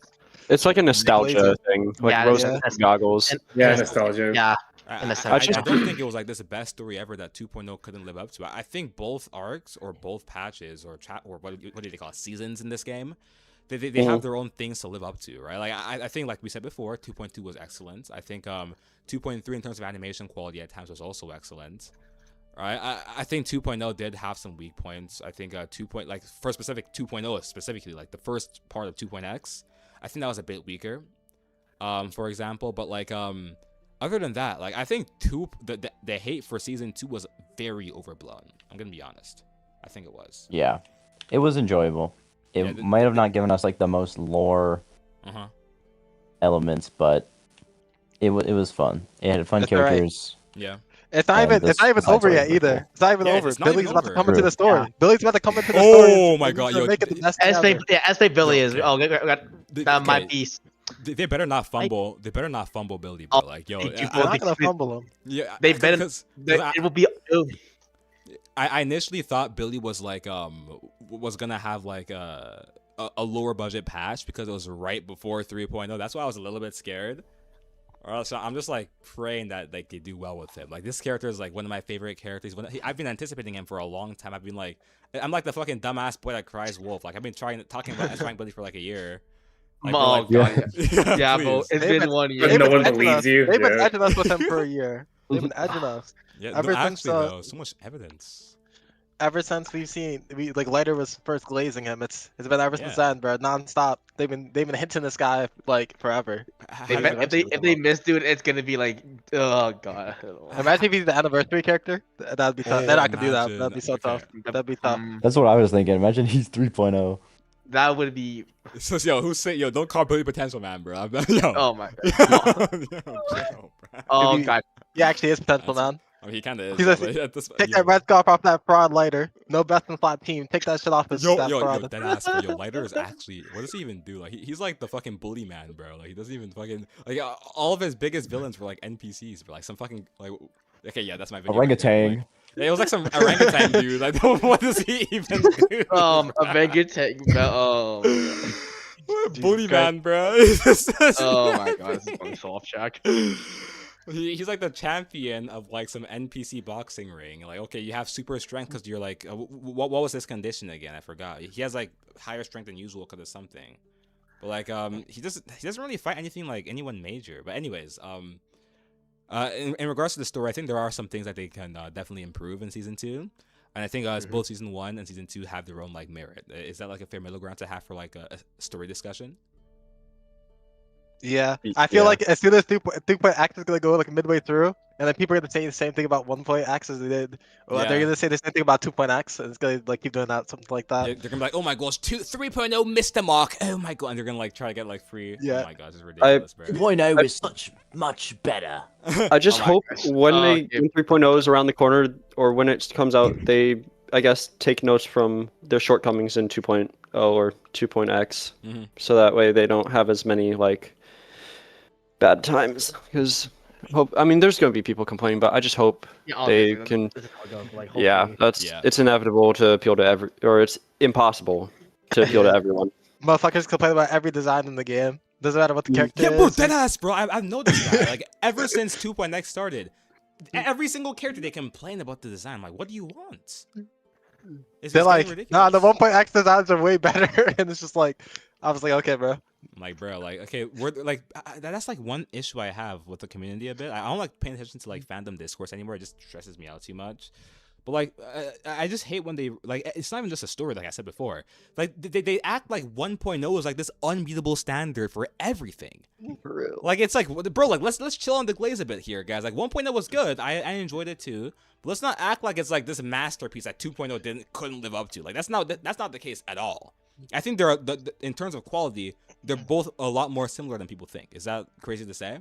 it's like a nostalgia Lazy. thing, like Yeah, rose yeah. goggles. And- Yeah, and- nostalgia. Yeah. I, in a I, sense, I yeah. don't think it was like this best story ever that 2.0 couldn't live up to. I think both arcs or both patches or what do they call it, seasons in this game, they have their own things to live up to, right? Like, I think, like we said before, 2.2 was excellent. I think 2.3 in terms of animation quality at times was also excellent. Right? I think 2.0 did have some weak points. I think 2.0 specifically, like the first part of 2.x, I think that was a bit weaker. For example, but like other than that, like, I think the hate for season 2 was very overblown. I'm gonna be honest. I think it was. Yeah, it was enjoyable. It Yeah, might have not given us like the most lore elements, but it was fun. It had fun That's all right. characters. Yeah. It's not And even. It's not the even side over story yet was either. cool. It's not even Yeah, over. it's not even Billy's about to over. come into the story. Yeah. Billy's about to come into the Oh story. my He's God, gonna yo, make it the best As thing they, ever. as they Billy is. Okay. Oh, that my Okay. piece. They better not fumble. They better not fumble Billy, bro. Oh, Like, yo, they do I'm not gonna fumble him. yeah, They better- because It will be. I initially thought Billy was like was gonna have like a lower budget patch because it was right before 3.0. That's why I was a little bit scared. Or else I'm just like praying that like they do well with him. Like, this character is like one of my favorite characters. I've been anticipating him for a long time. I'm like the fucking dumbass boy that cries wolf. Like, I've been talking about Billy for like a year. Like, Oh, like, God. Yeah, please. bro. It's They've been 1 But year. no one edging believes us. you, They've been yeah. edging us with him for a year. They've been edging us Yeah, Ever no, since, actually though, so much evidence. ever since like Lighter was first glazing him. It's been ever since then, bro. Non-stop. They've been hinting this guy like forever. If they miss, dude, it's gonna be like, oh god. Imagine if he's the anniversary character. That'd be tough. Hey, They're not gonna do that. imagine. That'd be so Okay. tough. That'd be tough. That's what I was thinking. Imagine he's 3.0. That would be. So, yo, who's saying, yo, don't call Billy potential, man, bro. Yo. Oh my god. Yo, bro. Oh Maybe- god. He actually is potential, That's- man. I mean, he kind of is. He's though, like, but at this- Take yo. that red scarf off that fraud Lighter. No best in slot team. Take that shit off his Yo, that fraud. dead ass. But yo, Lighter is actually. What does he even do? Like, he's like the fucking bully man, bro. Like, he doesn't even fucking like all of his biggest villains were like NPCs, bro. Like some fucking like. Okay, yeah, that's my video. right there, Orangutan. like- yeah, it was like some orangutan dude. Like, what does he even do? A mega tech. Oh. bully Christ. man, bro. Oh my god. This is going soft check. He's like the champion of like some NPC boxing ring. Like, okay, you have super strength because you're like, what was his condition again? I forgot. He has like higher strength than usual because of something. But like, he doesn't really fight anything like anyone major. But anyways, in regards to the story, I think there are some things that they can definitely improve in season 2. And I think both season 1 and season 2 have their own like merit. Is that like a fair middle ground to have for like a story discussion? Yeah, I feel Yeah. like as soon as 2.x is gonna go like midway through, and then people are gonna say the same thing about 1.x as they did. Well, they're Yeah. gonna say the same thing about 2.x, and it's gonna like keep doing that, something like that. They're gonna be like, oh my gosh, 3.0 missed the mark. Oh my god, and they're gonna like try to get like free. Yeah. Oh my god, this is ridiculous, bro. 2.0 is much better. I just Oh my hope gosh. when Oh, they dude. when 3.0 is around the corner or when it comes out, they I guess take notes from their shortcomings in 2.0 or 2.x, Mhm. so that way they don't have as many like bad times. Because I mean, there's gonna be people complaining, but I just hope Yeah, they obviously, can. this is how it goes, like, Yeah, hopefully. that's Yeah. it's inevitable to appeal to or it's impossible to appeal to everyone. Motherfuckers complain about every design in the game. Doesn't matter what the character Yeah, bro, is. deadass, bro. I've noticed that. Like, ever since 2.x started, every single character they complain about the design. I'm like, what do you want? It's They're just like, getting nah, the ridiculous. 1.x designs are way better, and it's just like, I was like, okay, bro. I'm like, bro, like, okay, we're like, that's like one issue I have with the community a bit. I don't like paying attention to like fandom discourse anymore. It just stresses me out too much. But like, I just hate when they like. It's not even just a story, like I said before. Like they act like 1.0 is like this unbeatable standard for everything. For real. Like it's like, bro, like let's chill on the glaze a bit here, guys. Like 1.0 was good. I enjoyed it too. But let's not act like it's like this masterpiece that 2.0 couldn't live up to. Like that's not the case at all. I think they're in terms of quality, they're both a lot more similar than people think. Is that crazy to say?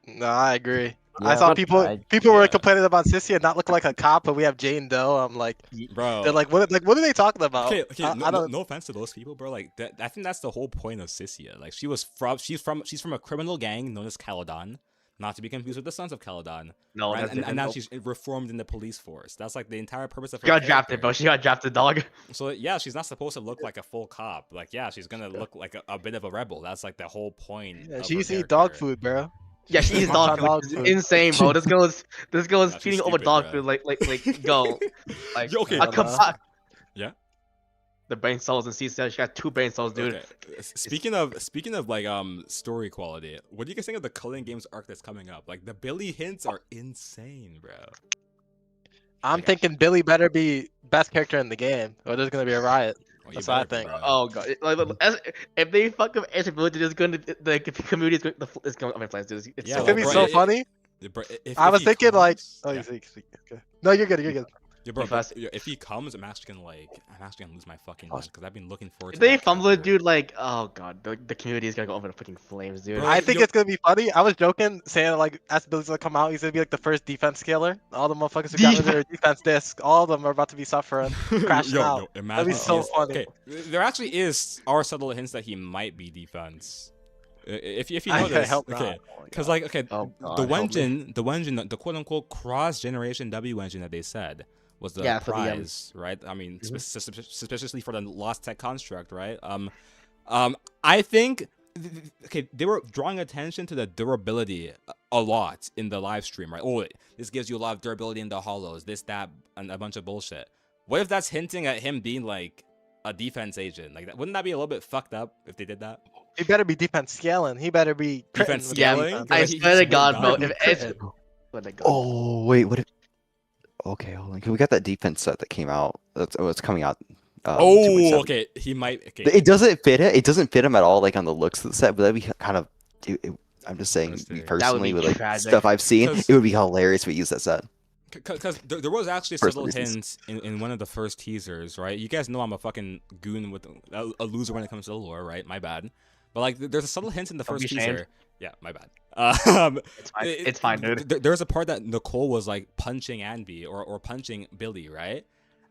No, I agree. Yeah, I saw but people were complaining about Sissy and not look like a cop, but we have Jane Doe. I'm like, Bro, they're like, what are they talking about? okay, I don't. no offense to those people, bro. Like I think that's the whole point of Sissia. Like she's from a criminal gang known as Caledon, not to be confused with the Sons of Caledon. No, right? that's and now different. she's reformed in the police force. That's like the entire purpose of her. She got drafted, character. bro. She got drafted, dog. So yeah, she's not supposed to look like a full cop. Like yeah, she's gonna look like a bit of a rebel. That's like the whole point. Yeah, of she her used to eat character. dog food, bro. Yeah, she eats dog food. Dog It's food. insane, bro. This girl is Nah, she's feeding over stupid, dog bro. food. Like go. Like Yo, okay, I come uh, back. Yeah. The brain cells and C cells. She got 2 brain cells, dude. Okay. Speaking of like story quality, what do you guys think of the Culling Games arc that's coming up? Like the Billy hints are insane, bro. I'm thinking Billy better be best character in the game, or there's gonna be a riot. Oh, you That's what I better be, think. bro. Oh god! If they fuck up Ability, there's gonna the community is going. It's going. I mean, dude. It's Yeah, It's well, gonna be bro, so funny. Bro, I was he thinking like, comes- oh, yeah. you speak. Okay. No, you're good. You're good. Yeah, bro, Be fast. if he comes, I'm actually gonna lose my fucking mind because I've been looking forward If to they that fumble it, character. dude, like, oh god, the community is gonna go over the freaking flames, dude. Bro, I think yo- it's gonna be funny. I was joking, saying like, as Billy's gonna come out, he's gonna be like the first defense killer. All the motherfuckers who got rid of their defense disc, all of them are about to be suffering, crashing out. Imagine That'd be so he is- funny. Okay, there actually are subtle hints that he might be defense. If you I notice, hope not. okay, because like okay, Oh, God, the help me. Wenjin, the quote unquote cross generation W engine that they said was the Yeah, for the, prize, right? I mean, Mhm. suspiciously for the Lost Tech construct, right? I think okay, they were drawing attention to the durability a lot in the live stream, right? Oh, this gives you a lot of durability in the hollows, this, that, and a bunch of bullshit. What if that's hinting at him being like a defense agent? Like that, wouldn't that be a little bit fucked up if they did that? He better be defense scaling. He better be Defense critting with Yeah, the scaling? defense. I He- swear to he's God, bro. gonna If be it's let it go. Oh wait, what if? Okay, hold on. 'Cause we got that defense set that came out. It's coming out. 2.7. Okay, he might. Okay, It doesn't fit it. It doesn't fit him at all, like on the looks of the set. But that'd be kind of. I'm just saying, Interesting. me That would personally, be with like tragic. stuff I've seen, 'Cause- it would be hilarious if we use that set. because there was actually Personal subtle reasons. hints in one of the first teasers, right? You guys know I'm a fucking goon with a loser when it comes to the lore, right? My bad. But like, there's a subtle hint in the Don't first be ashamed. teaser. Yeah, my bad. It's fine. It's fine, dude. There's a part that Nicole was like punching Anby or punching Billy, right?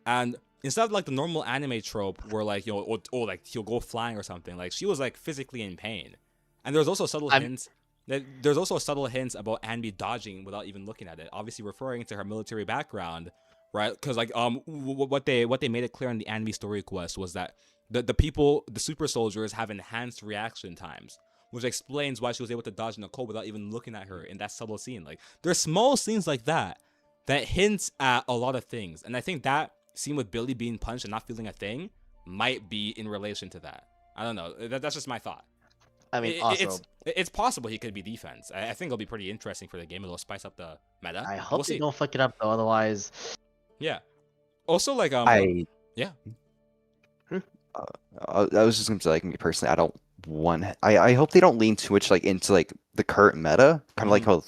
And instead of like the normal anime trope where like like he'll go flying or something, like she was like physically in pain. And there's also subtle hints. There's also subtle hints about Anby dodging without even looking at it, obviously referring to her military background, right? Because like what they made it clear in the Anby story quest was that the super soldiers have enhanced reaction times, which explains why she was able to dodge Nicole without even looking at her in that subtle scene. Like there's small scenes like that hints at a lot of things, and I think that scene with Billy being punched and not feeling a thing might be in relation to that. I don't know. That's just my thought. I mean, also, It's possible he could be defense. I think it'll be pretty interesting for the game. It'll spice up the meta. I We'll hope they see. don't fuck it up though. Otherwise, Yeah. Also, like yeah. I was just gonna say, like, me personally, I don't want. I hope they don't lean too much like into like the current meta, kind of like how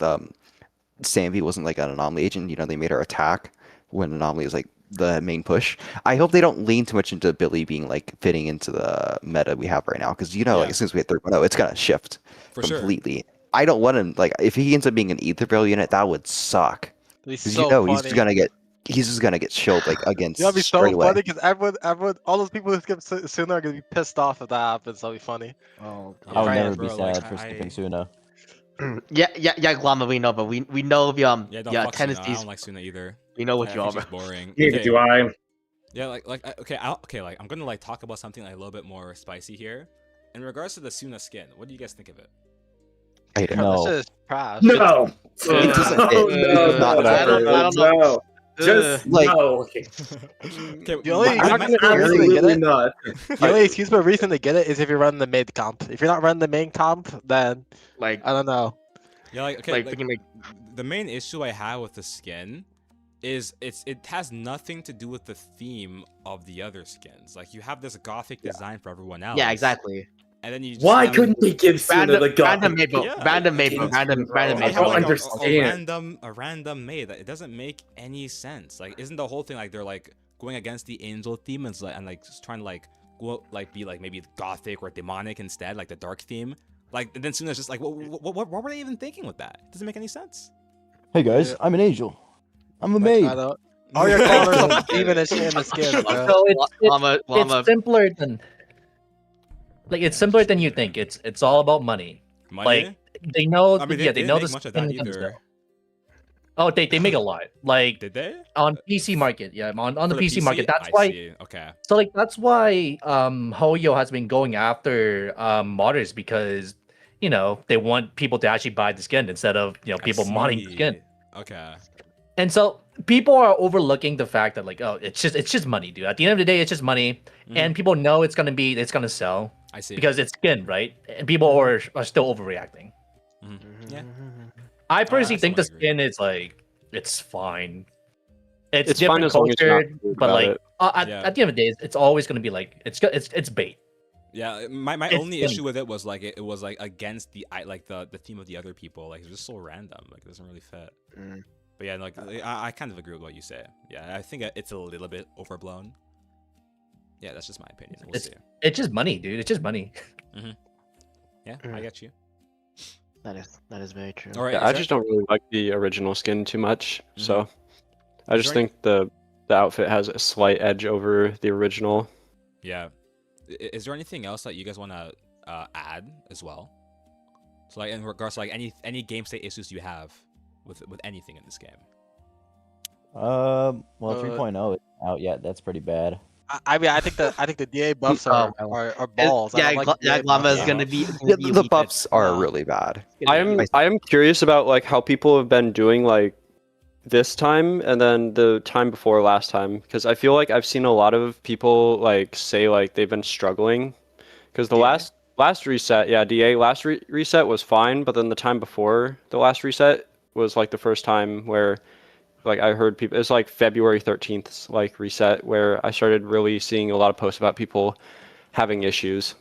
Sambi wasn't like an anomaly agent. You know, they made her attack when anomaly is like the main push. I hope they don't lean too much into Billy being like fitting into the meta we have right now, because you know, like Yeah. as soon as we hit 3.0, it's gonna shift For sure. completely. I don't want him like if he ends up being an Ether Barrel unit, that would suck. It'd be Because so you know funny. he's just gonna get shilled like against That'd be so straight away. funny because everyone, all those people who skip Suna are gonna be pissed off if that happens. That'd be funny. oh I would Right, never bro, be like, sad for skipping Suna. yeah, Glama, we know, but we know of Yeah, don't fuck Suna. I tendencies. don't like Suna either. We know what I you think are. she's boring. Neither Okay. do I. Yeah, like I'm gonna like talk about something like a little bit more spicy here. In regards to the Suna skin, what do you guys think of it? I hate it. No. This is trash. No. It doesn't fit. No, It's not no, I don't know. no. Just Like- no. Okay. Okay, The only- I'm I'm not not gonna gonna really get absolutely it. not. The only excuse for a reason to get it is if you're running the mid comp. If you're not running the main comp, then Like, I don't know. yeah, like okay, like, like, freaking, like, the main issue I have with the skin is it has nothing to do with the theme of the other skins. Like you have this gothic design for everyone else. Yeah, exactly. And then you just Why have, couldn't they give Suna the Random gothic? maple, Yeah, random like, maple, it's- random I I maple. have don't like understand. a random maid. It doesn't make any sense. Like, isn't the whole thing like they're like going against the angel theme and like just trying to like go like be like maybe gothic or demonic instead, like the dark theme. Like and then Suna's just like, what were they even thinking with that? It doesn't make any sense. Hey guys, Yeah. I'm an angel. I'm a Like, maid. I don't- All your colors are even and shit in the skin, bro. So Llama, it's simpler than it's simpler than you think. It's all about money. Money? Like they know, I mean, they they didn't know make the much of that skin comes either. out. Oh, they make a lot. Like Did they? on PC market, yeah, on the For PC market. That's I why. see. Okay. So like that's why Hoyo has been going after modders because they want people to actually buy the skin instead of I people modding the skin. see. Okay. And so people are overlooking the fact that like, oh, it's just money, dude. At the end of the day, it's just money, and people know it's gonna sell I see. because it's skin, right? And people are still overreacting. Yeah. I personally I think the somewhat agree. skin is like it's fine. It's It's fine different as long as you're not culture, rude but about like it. Yeah. at the end of the day, it's always gonna be like it's bait. Yeah, my It's only funny. issue with it was like it was like against the theme of the other people. Like it's just so random. Like it doesn't really fit. Mm. But yeah, like I kind of agree with what you say. Yeah, I think it's a little bit overblown. Yeah, that's just my opinion. We'll see. It's just money, dude. It's just money. Yeah, I get you. That is very true. All right. Yeah, I just don't really like the original skin too much, so I Is just there any- think the outfit has a slight edge over the original. Yeah. Is there anything else that you guys want to add as well? So like in regards to like any game state issues you have with anything in this game. Well, Uh, 3.0 is out yet. That's pretty bad. I mean, I think the DA buffs are balls. I Yeah, don't like the DA Llama is buffs. gonna be. Yeah, the weak. buffs are Nah. really bad. I am curious about like how people have been doing like this time and then the time before last time, because I feel like I've seen a lot of people like say like they've been struggling because the last reset, yeah, DA last reset was fine, but then the time before the last reset was like the first time where like I heard people, it's like February 13th like reset where I started really seeing a lot of posts about people having issues.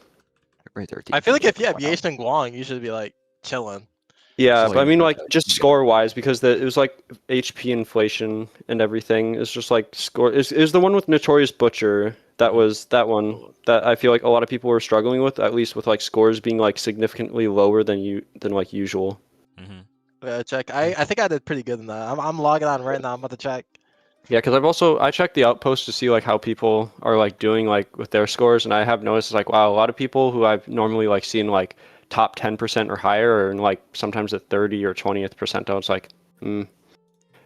Right there, I feel like if you have Yash and Guang, you should be like chilling. Yeah, Just but I like- mean, like, just score-wise, because it was like HP inflation and everything. It's just like score. Is the one with Notorious Butcher? That was that one that I feel like a lot of people were struggling with, at least with like scores being like significantly lower than like usual. Check. I think I did pretty good in that. I'm logging on right now. I'm about to check. Yeah, because I checked the outpost to see like how people are like doing like with their scores, and I have noticed like wow, a lot of people who I've normally like seen like top 10% or higher, or in like sometimes the 30 or 20th percentile. It's like, and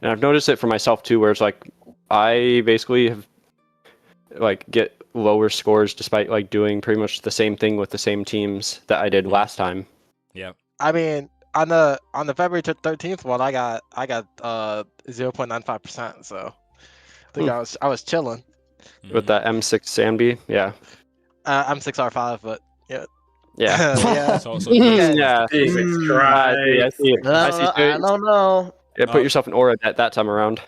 I've noticed it for myself too, where it's like I basically have like get lower scores despite like doing pretty much the same thing with the same teams that I did last time. Yeah. I mean, on the February 13th one, I got 0.95%. So I think I was chilling. With that M6 Sanby, yeah. I'm 6R5, but yeah. Yeah. Yeah. So Yeah. Jesus I Christ. see. I see. I don't know. Yeah, put yourself in aura that time around.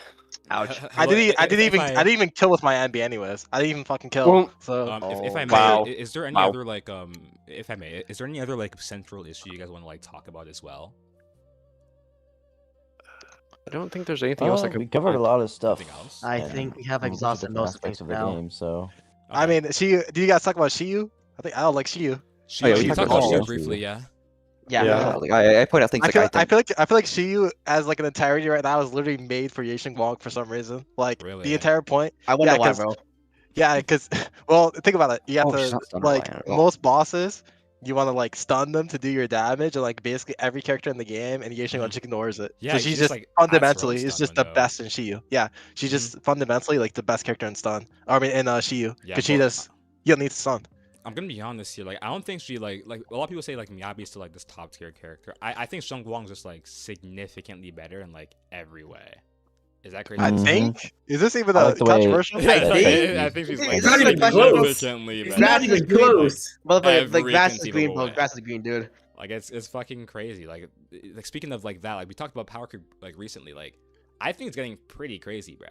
Ouch. I didn't even kill with my NB anyways. I didn't even fucking kill. Well, So If I may, Wow. is there any Wow. other like if I may, is there any other like central issue you guys want to like talk about as well? I don't think there's anything else I could. We covered a lot of stuff. Anything else? I and think we have multiple exhausted different most of aspects things of the now. game. So I mean, Shiyu. Do you guys talk about Shiyu? I don't like Shiyu. She, Oh, yeah, we she talked talked about about Shiyu. Shiyu briefly, yeah. Yeah. Yeah. Like, I point out things I like feel like Shiyu as like an entirety right now is literally made for Yashin Guang for some reason. Like Really? the entire point. I wonder Yeah, why, 'cause- bro. Yeah, because well, think about it. You have Oh, she's to not stunned like by it at all. most bosses. You want to like stun them to do your damage, and like basically every character in the game, and Yashin Guang just ignores it. Yeah, so you she's just, just like, adds her own fundamentally is stun just the window. best in Shiyu. Yeah, she's just fundamentally like the best character in stun. Or, I mean, in Shiyu, Yeah, because she but- does. You don't need to stun. I'm gonna be honest here. Like, I don't think she like a lot of people say like Miyabi's still like this top tier character. I think Shang Guang's just like significantly better in like every way. Is that crazy? I Mhm. think. Is this even I a like the way- controversial? Yeah, think- I think she's like It's not even close. significantly It's better. not Grass even is green. close. Motherfucker, like Every grass is conceivable green, bro. way. Grass is green, dude. Like it's fucking crazy. Like speaking of like that, like we talked about power creep like recently. Like I think it's getting pretty crazy, bro.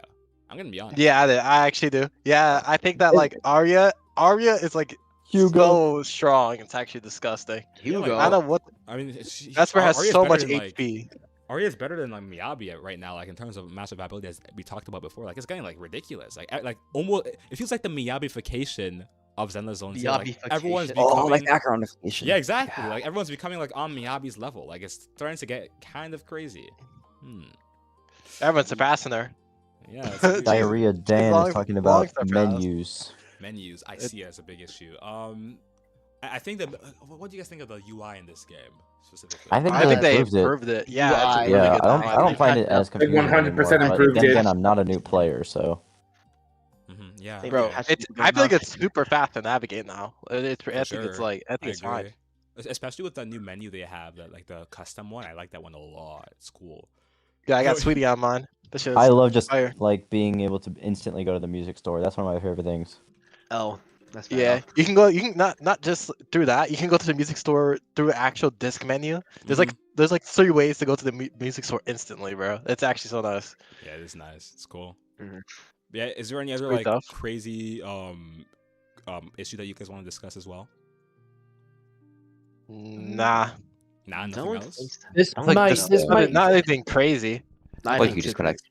I'm gonna be honest. Yeah, I actually do. Yeah, I think that like Arya is like so strong. It's actually disgusting. Yeah, like, I don't know what. I mean, Vesper has Arya's so better much than, like, HP. Arya's better than like Miyabi right now, like in terms of massive ability, as we talked about before. Like it's getting like ridiculous. Like almost, it feels like the Miyabification of Zenless Zone Zero. Like, everyone's becoming. Oh, like backgroundification. Yeah, exactly. Like everyone's becoming like on Miyabi's level. Like it's starting to get kind of crazy. Everyone's surpassing her. Yeah. It's Diarrhea Dan long- is talking long about surpass. menus. menus. I see it as a big issue. I think that. What do you guys think of the UI in this game specifically? I think I think they improved it. improved it. Yeah, it's a UI. really Yeah, good I don't UI. find it as They confusing 100% anymore, but improved then it. again, I'm not a new player, so Yeah. They Bro, patched it's. it I feel like enough. it's super fast to navigate now. I think it's sure. like I I think it's fine. agree. Especially with the new menu they have, that like the custom one. I like that one a lot. It's cool. Yeah, I got Yo- Sweetie on mine. This shit I is love just fire. like being able to instantly go to the music store. That's one of my favorite things. Oh, that's fair Yeah, enough. you can go. You can not just through that. You can go to the music store through actual disc menu. There's like 3 ways to go to the music store instantly, bro. It's actually so nice. Yeah, it is nice. It's cool. Mhm. Yeah. Is there any other great like stuff. crazy issue that you guys want to discuss as well? Nah, Nah, nothing Don't else. think so. This I don't think might so. this might not anything crazy. I Like think you just too. connect.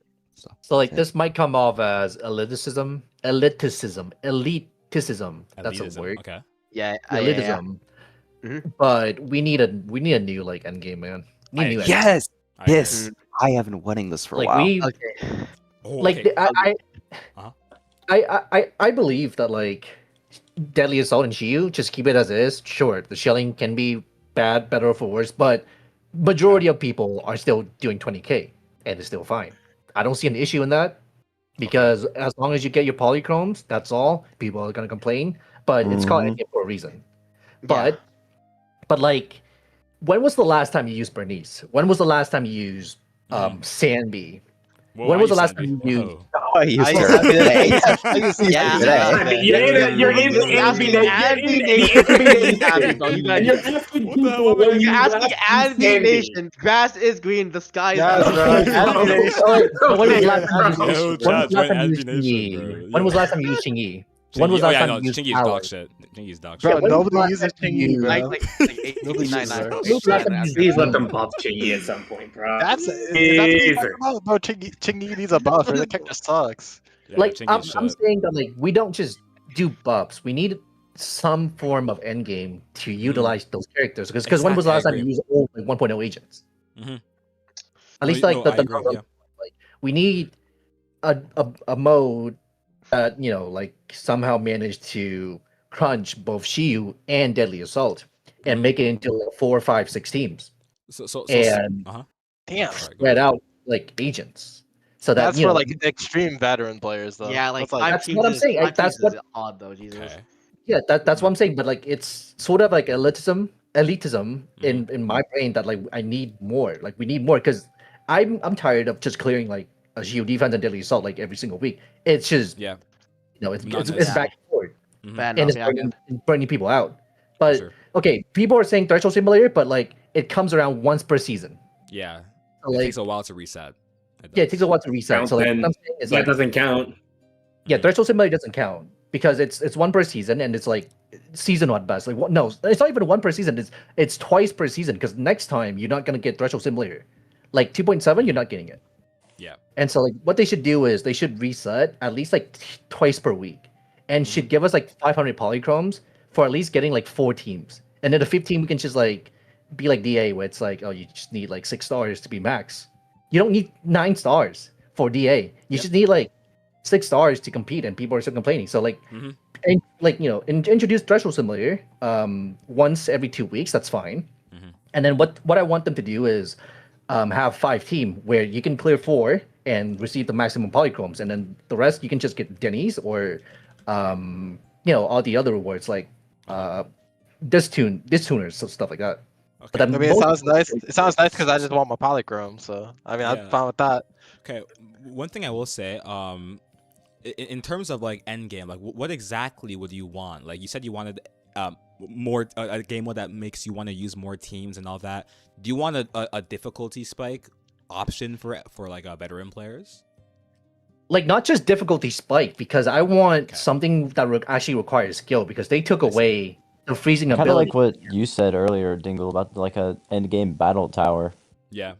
so like this might come off as elitism. That's a Elitism, word. Okay. Yeah, Elitism. Mhm. But we need a new like end game, man. We need a new end game. Yes, I agree. yes. I have been wanting this for a Like while. we Okay. Oh, like okay. I, I believe that like Deadly Assault and Shiyu, just keep it as is. Sure, the shelling can be bad, better or for worse, but majority of people are still doing 20k and it's still fine. I don't see an issue in that because as long as you get your polychromes, that's all. People are gonna complain, but it's called Mhm. endgame for a reason. Yeah. But like, when was the last time you used Bernice? When was the last time you used Sanby? Whoa, when I was the used last Sandy. time you used? Whoa. Oh, you I started used today. Yeah. Today. You're in You're asking Adby Nation. Bro, you guys- You're asking What the hell people am I when You're you asking ask Adby Sandy. Nation. Grass is green. The sky is Yes, blue. bro. Adby Nation. When was the last time you Yo, used? chat, When was the last join time you Adby used Nation, Chingy? bro. When was Yo. the last time you used Chingy? When was Chingy- the oh last yeah, time no, you used Chingy's dog Alex? shit. Chingy's dog Bro, shit. when was the nobody last uses time you Chingy, bro. Like 8, Nobody 9, uses 9. her. When was the last time you used Please let Chingy? them pop Chingy at some point, bro. That's what you're Easy. talking about, bro. Chingy needs a buff. Her character sucks. Yeah, Like I'm Chingy's shit. saying that like we don't just do buffs. We need some form of endgame to utilize those characters. Because when was the last Exactly, I time you used old like 1.0 agents? Mhm. At least No, like no, the I agree, yeah. like we need a mode that like somehow managed to crunch both Shiyu and Deadly Assault and make it into like 4, 5, 6 teams So and uh-huh. Damn. Sorry, go spread ahead. out like agents. So that That's for like extreme veteran players, though. Yeah, like That's 5 That's teams what I'm is- saying. 5 That's teams what- is odd though. Jesus. Okay. yeah, that's what I'm saying. But like it's sort of like elitism in my brain that like I need more. Like we need more because I'm tired of just clearing like a Shield defense and Deadly Assault like every single week. It's just Yeah. it's Monotonous. back and forth Fair and enough, it's yeah, I get it. burning people out. But Sure. okay, people are saying Threshold Simulator, but like it comes around once per season. Yeah. So, It like takes a while to reset. yeah, it takes a while to reset. So like Then what I'm saying is That like doesn't count. yeah, Threshold Simulator doesn't count because it's one per season and it's like season at best. Like what? No, it's not even one per season. It's twice per season because next time you're not gonna get Threshold Simulator. Like 2.7, you're not getting it. Yeah. And so like what they should do is they should reset at least like twice per week and should give us like 500 polychromes for at least getting like 4 teams. And then the 15 we can just like be like DA where it's like, oh, you just need like 6 stars to be max. You don't need 9 stars for DA. You just need like 6 stars to compete and people are still complaining. So like and like introduce Threshold Simulator once every 2 weeks, that's fine. And then what I want them to do is have 5 team where you can clear 4 and receive the maximum polychromes, and then the rest you can just get Denny's or all the other rewards like tuners, so stuff like that. Okay. But I mean, it sounds nice. It sounds nice because I just want my polychrome. So I mean, I'm Yeah. fine with that. Okay. One thing I will say, in terms of like end game, like what exactly would you want? Like you said, you wanted more a game mode that makes you want to use more teams and all that. Do you want a difficulty spike option for like veteran players? Like not just difficulty spike, because I want Okay. something that actually requires skill, because they took I see. away the freezing Kind of ability. like what you said earlier, Dingle, about like a end game battle tower. Yeah,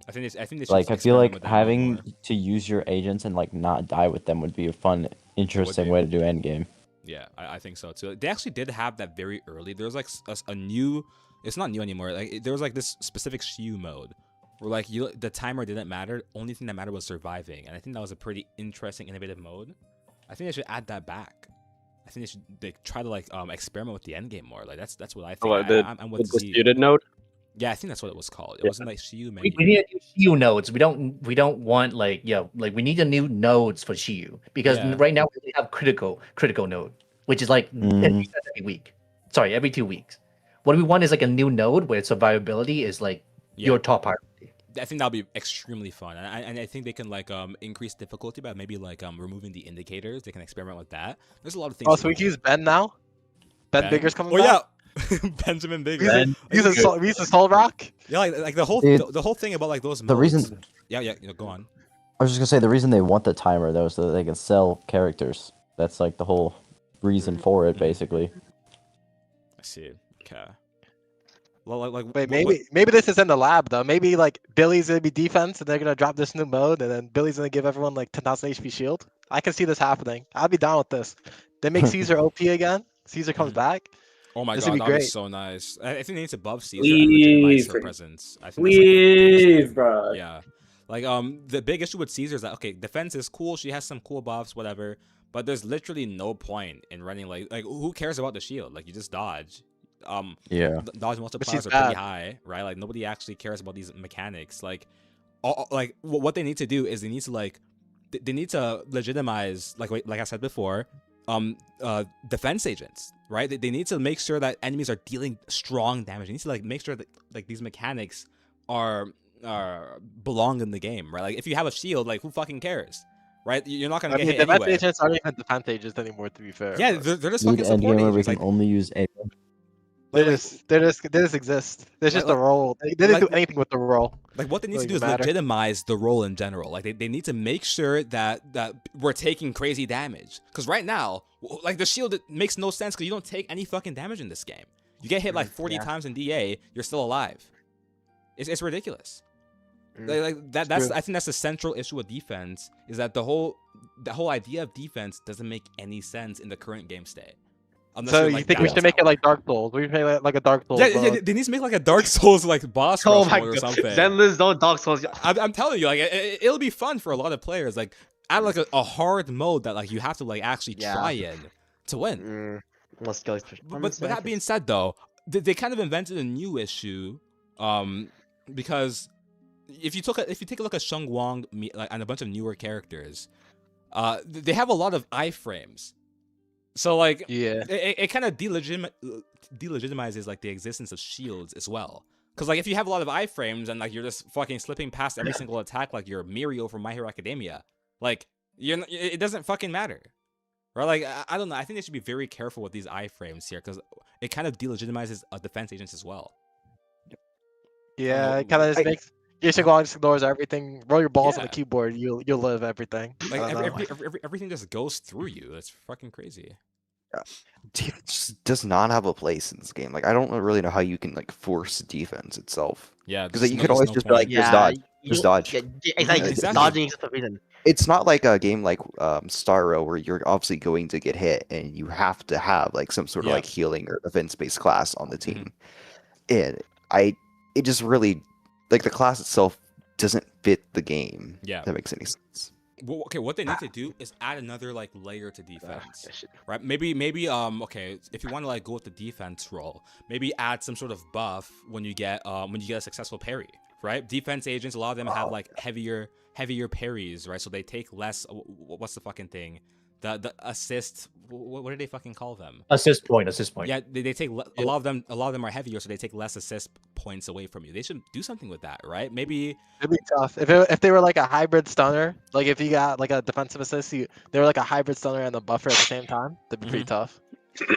I think they should Like I feel experiment like with that a lot having more. to use your agents and like not die with them would be a fun, interesting be. way to do end game. Yeah, I think so too. They actually did have that very early. There was like a new. It's not new anymore. Like there was like this specific Shiu mode where like the timer didn't matter. Only thing that mattered was surviving, and I think that was a pretty interesting, innovative mode. I think they should add that back. I think they should try to like experiment with the end game more. Like that's what I think. I'm with the Z. disputed node. Yeah, I think that's what it was called. It wasn't like Shiu menu. We need new nodes. We don't want like like we need a new nodes for Shiu, because Yeah. right now we have critical node, which is like every week. Sorry, every 2 weeks. What we want is like a new node where survivability is like your top priority. I think that'll be extremely fun, and I think they can like increase difficulty by maybe like removing the indicators. They can experiment with that. There's a lot of things. Oh, so we can use Ben now. Ben Bigger's coming back. yeah, Benjamin Bigger. Using Soul Rock. Yeah, like the whole Dude, the whole thing about like those. The modes. reason Yeah, go on. I was just gonna say the reason they want the timer though is so that they can sell characters. That's like the whole reason for it, basically. I see. Okay. Well, like Wait, maybe this is in the lab though. Maybe like Billy's gonna be defense, and they're gonna drop this new mode, and then Billy's gonna give everyone like 10,000 HP shield. I can see this happening. I'd be down with this. They make Caesar OP again. Caesar comes back. Oh my This god, would be that'd be great. so nice. I think they need to buff Caesar and legitimize her presence. I think that's, like, the Please, biggest thing. bro. Yeah. Like the big issue with Caesar is that okay, defense is cool, she has some cool buffs, whatever, but there's literally no point in running like who cares about the shield? Like you just dodge. Yeah. Dodge she's multipliers are pretty bad. high, right? Like nobody actually cares about these mechanics. Like like what they need to do is they need to like they need to legitimize like I said before, defense agents, right? They need to make sure that enemies are dealing strong damage. They need to like make sure that like these mechanics are belong in the game, right? Like if you have a shield, like who fucking cares, right? You're not gonna I get mean, hit defense anyway. agents aren't even defense agents anymore, to be fair. Yeah, but they're just Need fucking end support game where we agents. can Like, only use a. they just exist. There's just Like- a role. They didn't like- do anything with the role. Like what they need to Doesn't do is matter. legitimize the role in general. Like they need to make sure that we're taking crazy damage. Because right now, like the shield, it makes no sense because you don't take any fucking damage in this game. You get hit like 40 times in DA, you're still alive. It's ridiculous. That's true. I think that's the central issue with defense is that the whole idea of defense doesn't make any sense in the current game state. Unless So you're, you like, think we Battle should make it Tower. like Dark Souls? We should make it like a Dark Souls. Yeah, mode. they need to make like a Dark Souls like boss Oh rush my mode or god. something. Zenless don't Dark Souls. I'm telling you, like it'll be fun for a lot of players. Like add like a hard mode that like you have to like actually Yeah. try in to win. Let's go. But that being said, though, they kind of invented a new issue, because if you take a look at Sheng Wang like, and a bunch of newer characters, they have a lot of iframes. So like Yeah. it kind of delegitimizes like the existence of shields as well. Because like if you have a lot of iframes and like you're just fucking slipping past every single attack like you're Mirio from My Hero Academia, like it doesn't fucking matter, right? Like I don't know. I think they should be very careful with these iframes here because it kind of delegitimizes defense agents as well. Yeah, it kind of just makes. You should go on, just ignores everything. Roll your balls on the Yeah. keyboard. You'll live everything. Like I don't know. everything just goes through you. That's fucking crazy. Defense just does not have a place in this game. Like I don't really know how you can like force defense itself. Yeah, Because there's you no- could there's always no just be point. like, just dodge. Just dodge. Yeah, exactly. Exactly. Dodging is just a reason. It's not like a game like Starro where you're obviously going to get hit and you have to have like some sort of Yeah. like healing or defense-based class on the team. And it just really like the class itself doesn't fit the game. Yeah. If that makes any sense. Well, okay, what they need to do is add another like layer to defense. That shit. Right? Maybe okay, if you want to like go with the defense role, maybe add some sort of buff when you get a successful parry, right? Defense agents, a lot of them have like heavier parries, right? So they take less what's the fucking thing? The assist what do they fucking call them? Assist point. Yeah, they take a lot of them are heavier, so they take less assist points away from you. They should do something with that, right? Maybe It'd be tough if they were like a hybrid stunner. Like if you got like a defensive assist, they were like a hybrid stunner and a buffer at the same time. That'd be pretty tough.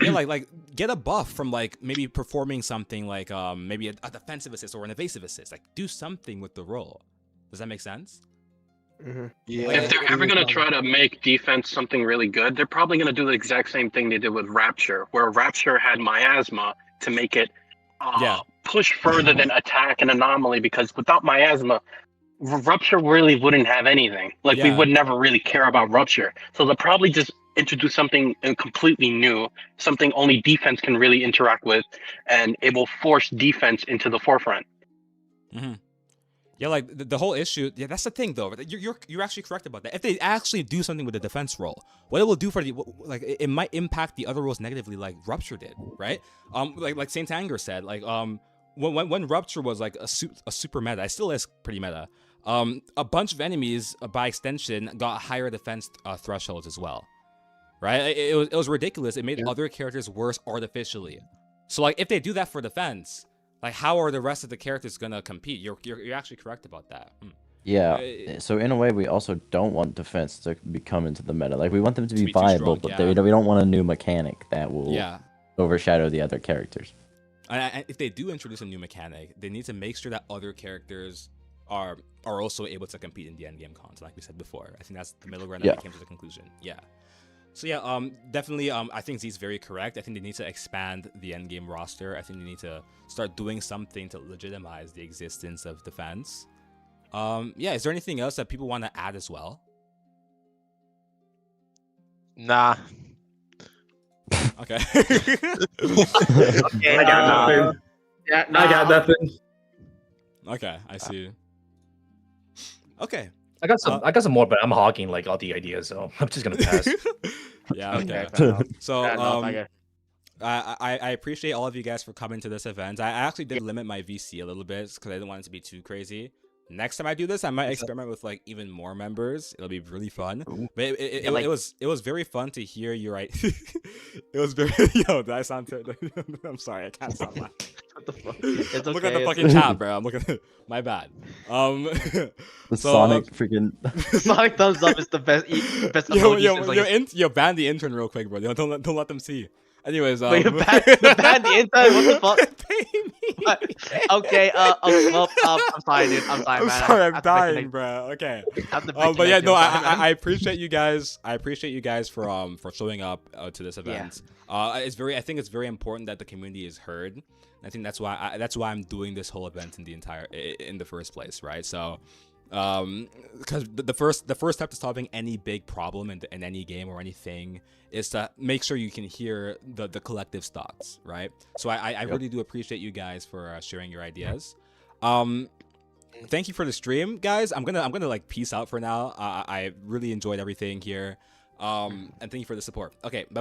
yeah, like get a buff from like maybe performing something like maybe a defensive assist or an evasive assist. Like do something with the role. Does that make sense? Yeah. If they're ever going to try to make defense something really good, they're probably going to do the exact same thing they did with Rapture, where Rapture had Miasma to make it push further than attack and anomaly, because without Miasma, Rupture really wouldn't have anything. Like, we would never really care about Rupture. So they'll probably just introduce something completely new, something only defense can really interact with, and it will force defense into the forefront. Yeah, like the whole issue. Yeah, that's the thing though. You're actually correct about that. If they actually do something with the defense role, what it will do for it might impact the other roles negatively, like Rupture did, right? Like Saint Anger said, like when Rupture was like a super meta, it still is pretty meta. A bunch of enemies by extension got higher defense thresholds as well, right? It was ridiculous. It made other characters worse artificially. So like if they do that for defense, like how are the rest of the characters gonna compete? You're actually correct about that. Yeah. So in a way, we also don't want defense to come into the meta. Like we want them to be be too viable, strong, but we don't want a new mechanic that will overshadow the other characters. And if they do introduce a new mechanic, they need to make sure that other characters are also able to compete in the endgame cons, like we said before. I think that's the middle ground that we came to the conclusion. Yeah. So yeah, definitely, I think Z's very correct. I think they need to expand the endgame roster. I think they need to start doing something to legitimize the existence of defense. Yeah, is there anything else that people want to add as well? Nah. Okay. Okay. I got nothing. Yeah, I got nothing. Okay, I see. Okay. I got some more, but I'm hogging like all the ideas, so I'm just gonna pass. Yeah. Okay. So I appreciate all of you guys for coming to this event. I actually did limit my VC a little bit because I didn't want it to be too crazy. Next time I do this, I might experiment with like even more members. It'll be really fun. But it was very fun to hear you right. It was very did I sound terrible? I'm sorry, I can't stop laughing. What the fuck? It's okay. Look at the fucking chat, bro. I'm looking at my bad. The Sonic freaking Sonic thumbs up is the best. Best yo, ban the intern real quick, bro. Don't let them see. Anyways, wait, ban the intern. What the fuck? Pay me. Okay. Well, I'm sorry, dude. I'm sorry, I'm man. sorry, I'm dying, bro. Okay. But yeah, no, I appreciate you guys. I appreciate you guys for showing up to this event. I think it's very important that the community is heard. I think that's why I'm doing this whole event in the first place, right? So, because the first step to solving any big problem in any game or anything is to make sure you can hear the collective's thoughts, right? So I really do appreciate you guys for sharing your ideas. Thank you for the stream, guys. I'm gonna like peace out for now. I really enjoyed everything here. And thank you for the support. Okay, bye.